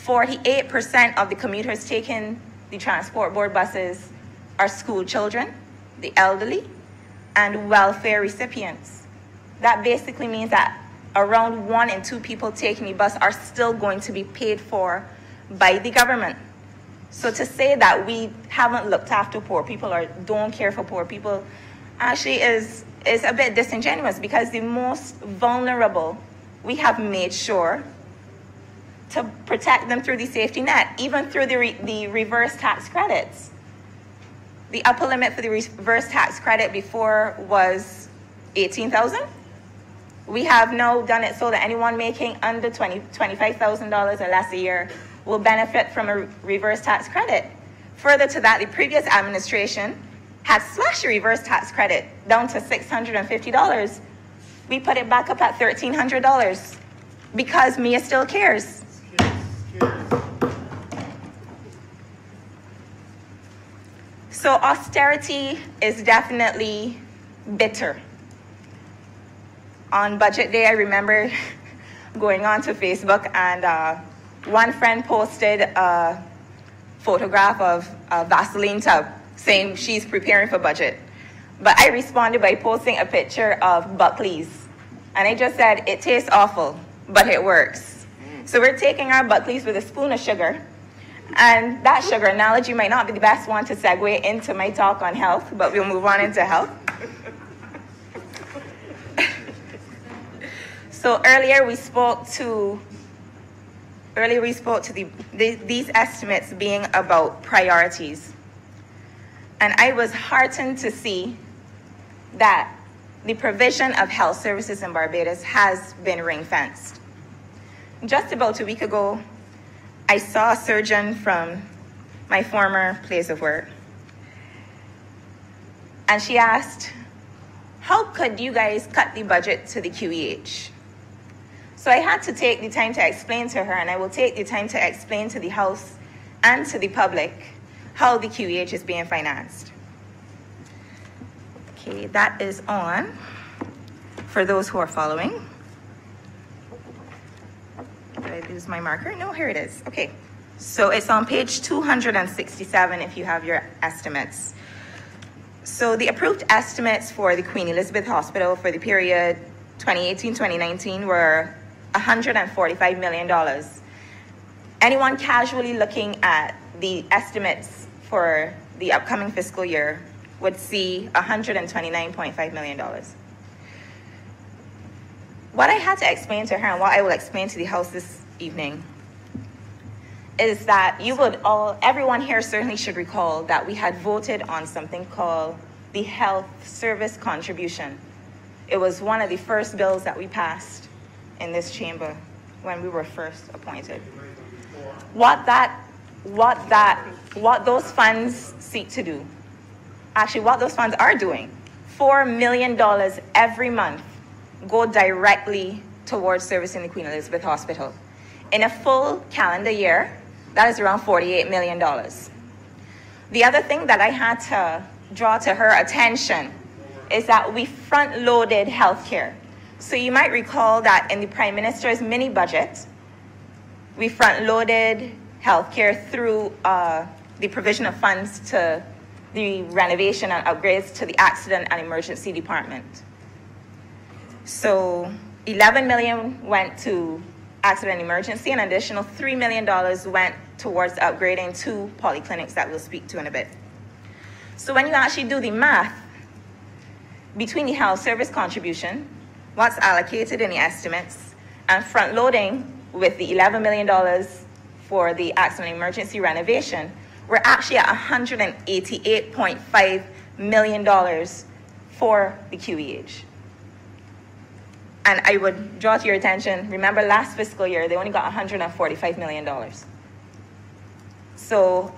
48% of the commuters taking the Transport Board buses are school children, the elderly, and welfare recipients. That basically means that around 1 in 2 people taking the bus are still going to be paid for by the government. So to say that we haven't looked after poor people or don't care for poor people actually is a bit disingenuous, because the most vulnerable, we have made sure to protect them through the safety net, even through the reverse tax credits. The upper limit for the reverse tax credit before was $18,000. We have now done it so that anyone making under $25,000 or less a year will benefit from a reverse tax credit. Further to that, the previous administration had slashed the reverse tax credit down to $650. We put it back up at $1,300 because Mia still cares. So austerity is definitely bitter. On budget day, I remember going on to Facebook and one friend posted a photograph of a Vaseline tub saying she's preparing for budget. But I responded by posting a picture of Buckley's. And I just said, it tastes awful, but it works. So we're taking our Buckley's with a spoon of sugar. And that sugar analogy might not be the best one to segue into my talk on health, but we'll move on into health. So earlier we spoke to these estimates being about priorities. And I was heartened to see that the provision of health services in Barbados has been ring-fenced. Just about a week ago, I saw a surgeon from my former place of work. And she asked, how could you guys cut the budget to the QEH? So I had to take the time to explain to her, and I will take the time to explain to the House and to the public how the QEH is being financed. Okay, that is on for those who are following. Did I lose my marker? No, here it is. Okay, so it's on page 267 if you have your estimates. So the approved estimates for the Queen Elizabeth Hospital for the period 2018-2019 were $145 million. Anyone casually looking at the estimates for the upcoming fiscal year would see $129.5 million. What I had to explain to her, and what I will explain to the House this evening, is that everyone here certainly should recall that we had voted on something called the Health Service Contribution. It was one of the first bills that we passed in this chamber when we were first appointed. What those funds seek to do, actually what those funds are doing $4 million every month go directly towards servicing the Queen Elizabeth Hospital. In a full calendar year, that is around $48 million. The other thing that I had to draw to her attention is that we front-loaded healthcare. So you might recall that in the Prime Minister's mini budget, we front-loaded healthcare through the provision of funds to the renovation and upgrades to the Accident and Emergency Department. So $11 million went to Accident and Emergency, and an additional $3 million went towards upgrading 2 polyclinics that we'll speak to in a bit. So when you actually do the math between the health service contribution, what's allocated in the estimates, and front-loading with the $11 million for the Accident and Emergency renovation, we're actually at $188.5 million for the QEH. And I would draw to your attention, remember last fiscal year, they only got $145 million. So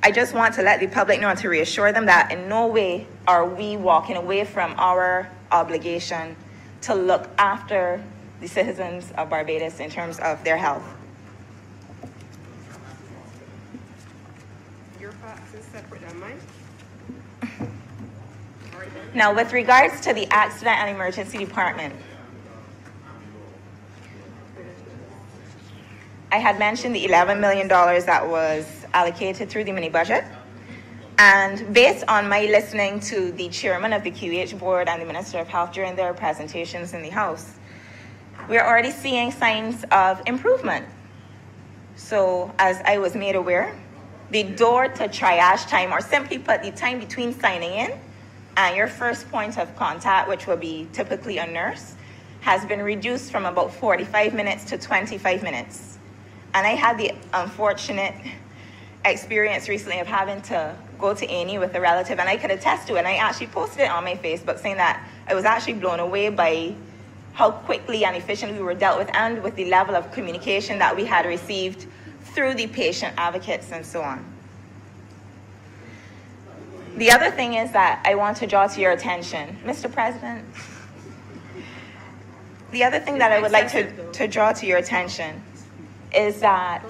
I just want to let the public know and to reassure them that in no way are we walking away from our obligation to look after the citizens of Barbados in terms of their health. Your facts is separate than mine. Now, with regards to the Accident and Emergency Department, I had mentioned the $11 million that was allocated through the mini budget. And based on my listening to the chairman of the QEH board and the Minister of Health during their presentations in the House, we're already seeing signs of improvement. So as I was made aware, the door to triage time, or simply put, the time between signing in and your first point of contact, which will be typically a nurse, has been reduced from about 45 minutes to 25 minutes. And I had the unfortunate experience recently of having to go to A&E with a relative, and I could attest to it. And I actually posted it on my Facebook saying that I was actually blown away by how quickly and efficiently we were dealt with, and with the level of communication that we had received through the patient advocates and so on. The other thing is that I want to draw to your attention, Mr. President. The other thing that I would like to draw to your attention is that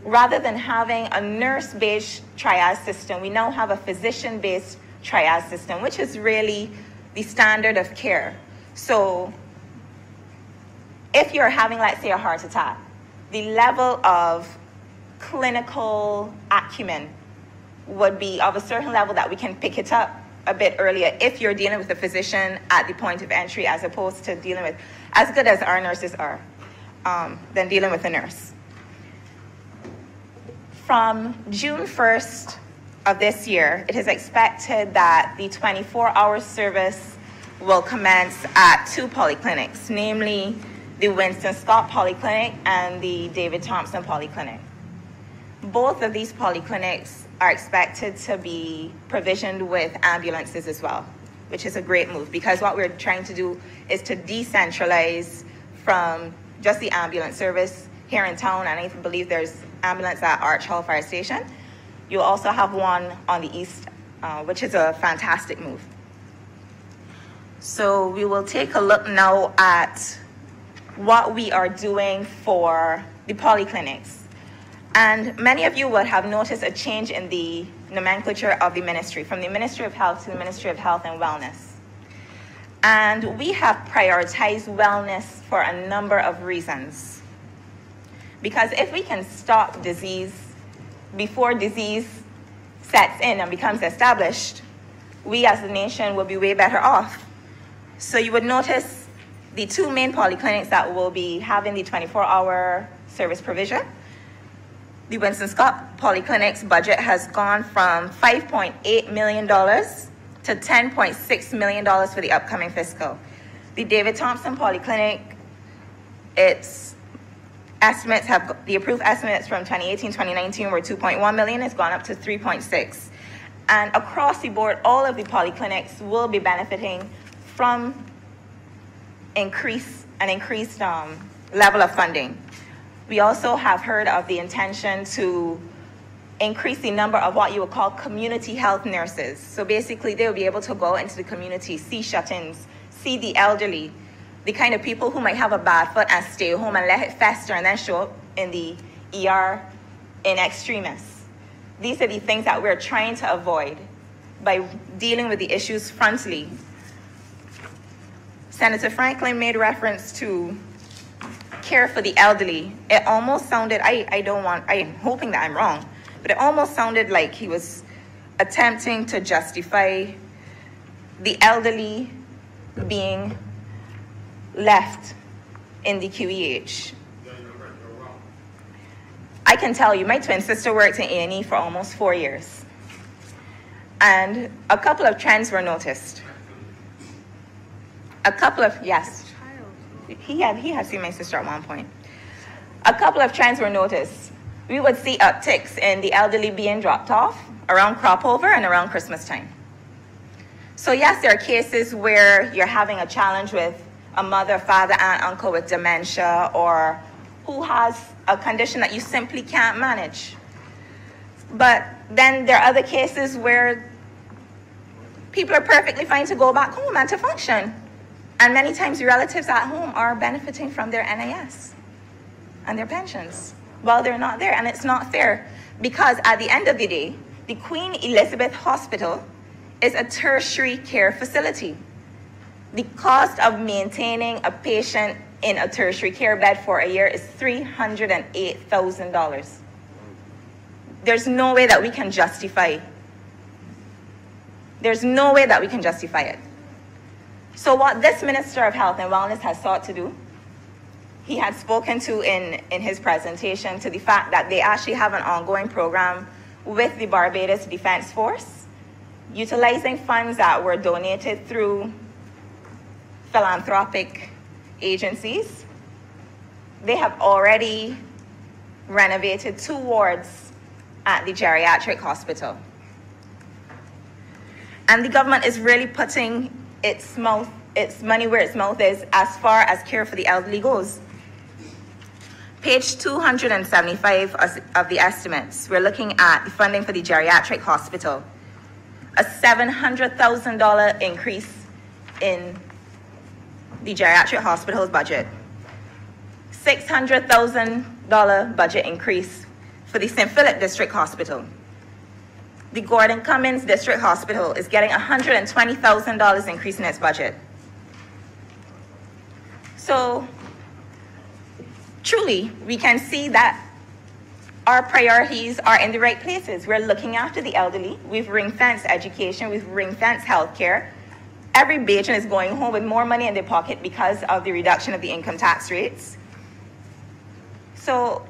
rather than having a nurse-based triage system, we now have a physician-based triage system, which is really the standard of care. So if you're having, let's say, a heart attack, the level of clinical acumen would be of a certain level that we can pick it up a bit earlier if you're dealing with a physician at the point of entry, as opposed to dealing with, as good as our nurses are, than dealing with a nurse. From June 1st of this year, it is expected that the 24-hour service will commence at 2 polyclinics, namely the Winston Scott Polyclinic and the David Thompson Polyclinic. Both of these polyclinics are expected to be provisioned with ambulances as well, which is a great move, because what we're trying to do is to decentralize from just the ambulance service here in town, and I believe there's ambulance at Arch Hall Fire Station. You'll also have one on the east, which is a fantastic move. So we will take a look now at what we are doing for the polyclinics. And many of you would have noticed a change in the nomenclature of the ministry, from the Ministry of Health to the Ministry of Health and Wellness. And we have prioritized wellness for a number of reasons. Because if we can stop disease before disease sets in and becomes established, we as a nation will be way better off. So you would notice the 2 main polyclinics that will be having the 24-hour service provision. The Winston Scott Polyclinic's budget has gone from $5.8 million to $10.6 million for the upcoming fiscal. The David Thompson Polyclinic, its estimates have, the approved estimates from 2018-2019 were $2.1 million. It's gone up to $3.6. And across the board, all of the polyclinics will be benefiting from an increased level of funding. We also have heard of the intention to increase the number of what you would call community health nurses. So basically, they will be able to go into the community, see shut-ins, see the elderly, the kind of people who might have a bad foot and stay home and let it fester and then show up in the ER in extremis. These are the things that we're trying to avoid by dealing with the issues frontally. Senator Franklin made reference to care for the elderly. It almost sounded, I'm hoping that I'm wrong, but it almost sounded like he was attempting to justify the elderly being left in the QEH. I can tell you, my twin sister worked in A&E for almost 4 years. And a couple of trends were noticed. Yes. He had seen my sister at one point. A couple of trends were noticed. We would see upticks in the elderly being dropped off around crop over and around Christmas time. So yes, there are cases where you're having a challenge with a mother, father, aunt, uncle with dementia, or who has a condition that you simply can't manage. But then there are other cases where people are perfectly fine to go back home and to function. And many times your relatives at home are benefiting from their NIS and their pensions while they're not there. And it's not fair, because at the end of the day, the Queen Elizabeth Hospital is a tertiary care facility. The cost of maintaining a patient in a tertiary care bed for a year is $308,000. There's no way that we can justify. There's no way that we can justify it. So what this Minister of Health and Wellness has sought to do, he had spoken to in his presentation to the fact that they actually have an ongoing program with the Barbados Defense Force, utilizing funds that were donated through philanthropic agencies. They have already renovated 2 wards at the geriatric hospital. And the government is really putting its money where its mouth is as far as care for the elderly goes. Page 275 of the estimates, we're looking at the funding for the geriatric hospital. A $700,000 increase in the geriatric hospital's budget. $600,000 budget increase for the St. Philip District Hospital. The Gordon Cummins District Hospital is getting $120,000 increase in its budget. So truly, we can see that our priorities are in the right places. We're looking after the elderly. We've ring-fenced education. We've ring-fenced healthcare. Every Bajan is going home with more money in their pocket because of the reduction of the income tax rates. So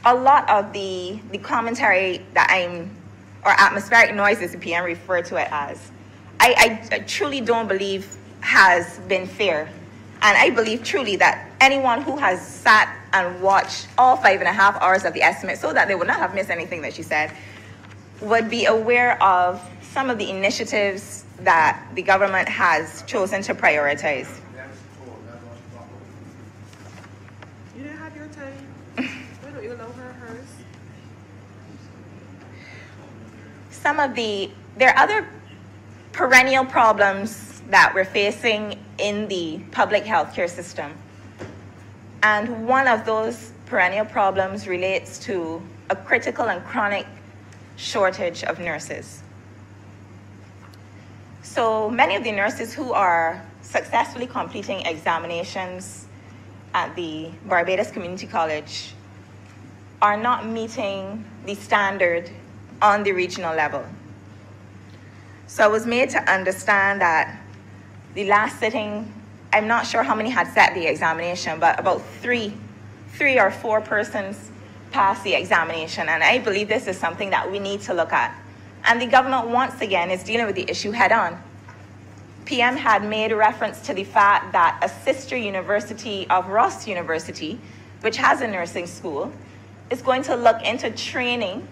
a lot of the commentary that or atmospheric noises, the PM referred to it as, I truly don't believe has been fair. And I believe truly that anyone who has sat and watched all 5.5 hours of the estimate, so that they would not have missed anything that she said, would be aware of some of the initiatives that the government has chosen to prioritize. You didn't have your time. Why don't you allow her hers? There are other perennial problems that we're facing in the public healthcare system. And one of those perennial problems relates to a critical and chronic shortage of nurses. So many of the nurses who are successfully completing examinations at the Barbados Community College are not meeting the standard on the regional level. So I was made to understand that the last sitting, I'm not sure how many had sat the examination, but about three or four persons passed the examination. And I believe this is something that we need to look at. And the government, once again, is dealing with the issue head on. PM had made reference to the fact that a sister university of Ross University, which has a nursing school, is going to look into training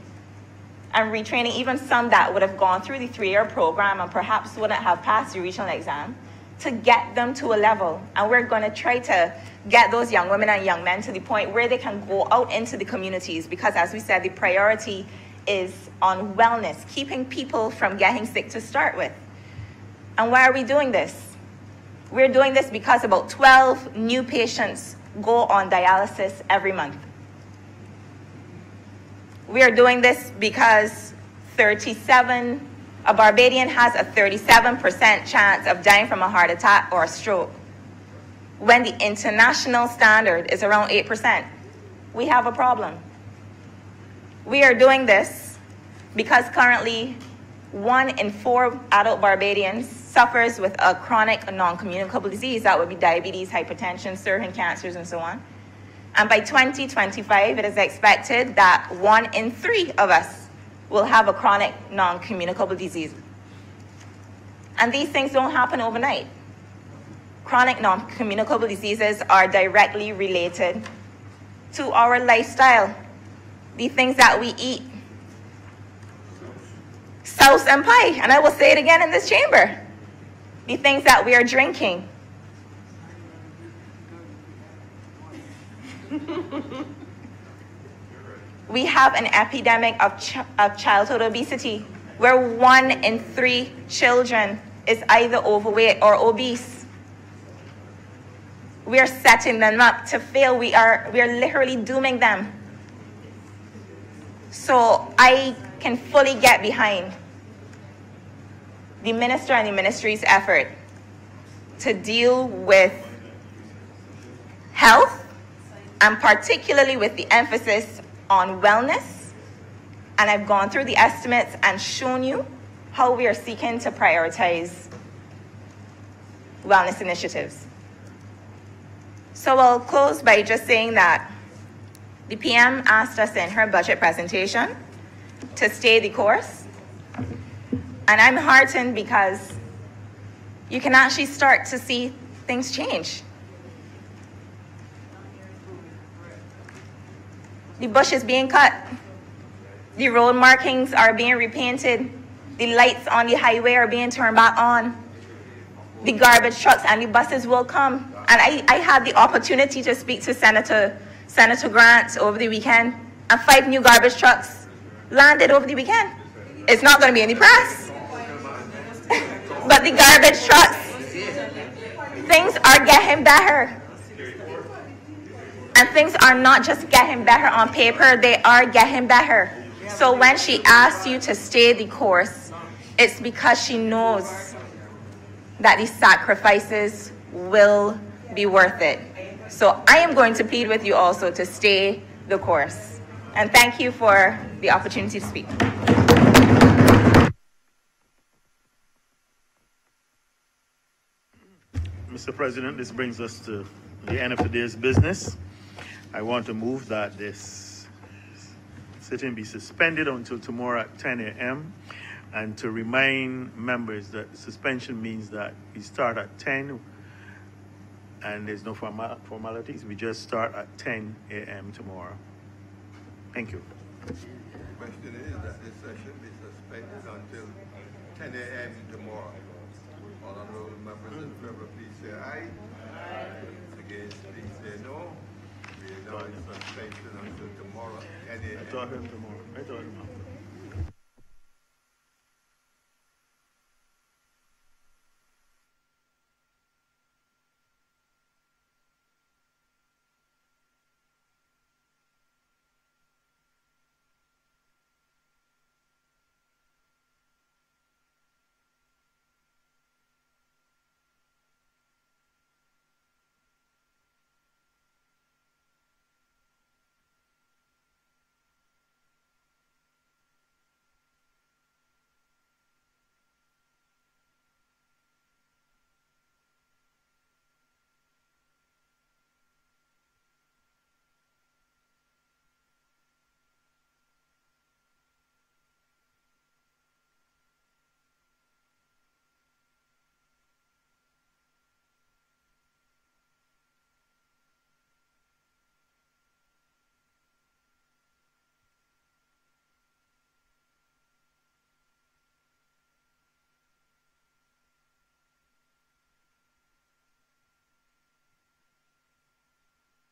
and retraining even some that would have gone through the 3-year program and perhaps wouldn't have passed the regional exam, to get them to a level. And we're going to try to get those young women and young men to the point where they can go out into the communities, because as we said, the priority is on wellness, keeping people from getting sick to start with. And why are we doing this? We're doing this because about 12 new patients go on dialysis every month. We are doing this because a Barbadian has a 37% chance of dying from a heart attack or a stroke, when the international standard is around 8%. We have a problem. We are doing this because currently 1 in 4 adult Barbadians suffers with a chronic non-communicable disease. That would be diabetes, hypertension, certain cancers, and so on. And by 2025, it is expected that 1 in 3 of us will have a chronic non-communicable disease. And these things don't happen overnight. Chronic non-communicable diseases are directly related to our lifestyle, the things that we eat. Sauce and pie, and I will say it again in this chamber. The things that we are drinking. We have an epidemic of childhood obesity, where 1 in 3 children is either overweight or obese. We are setting them up to fail. We are literally dooming them. So I can fully get behind the minister and the ministry's effort to deal with health, and particularly with the emphasis on wellness. And I've gone through the estimates and shown you how we are seeking to prioritize wellness initiatives. So I'll close by just saying that the PM asked us in her budget presentation to stay the course. And I'm heartened because you can actually start to see things change. The bush is being cut. The road markings are being repainted. The lights on the highway are being turned back on. The garbage trucks and the buses will come. And I had the opportunity to speak to Senator Grant over the weekend, and 5 new garbage trucks landed over the weekend. It's not going to be in the press. But the garbage trucks, things are getting better. And things are not just getting better on paper, they are getting better. So when she asks you to stay the course, it's because she knows that these sacrifices will be worth it. So I am going to plead with you also to stay the course. And thank you for the opportunity to speak. Mr. President, this brings us to the end of today's business. I want to move that this sitting be suspended until tomorrow at 10 a.m. and to remind members that suspension means that we start at 10 and there's no formalities. We just start at 10 a.m. tomorrow. Thank you. The question is that this session be suspended until 10 a.m. tomorrow. All honorable members in favor, please say aye. Against, please say no. We are now in suspension until tomorrow, 10 a.m. I told him tomorrow.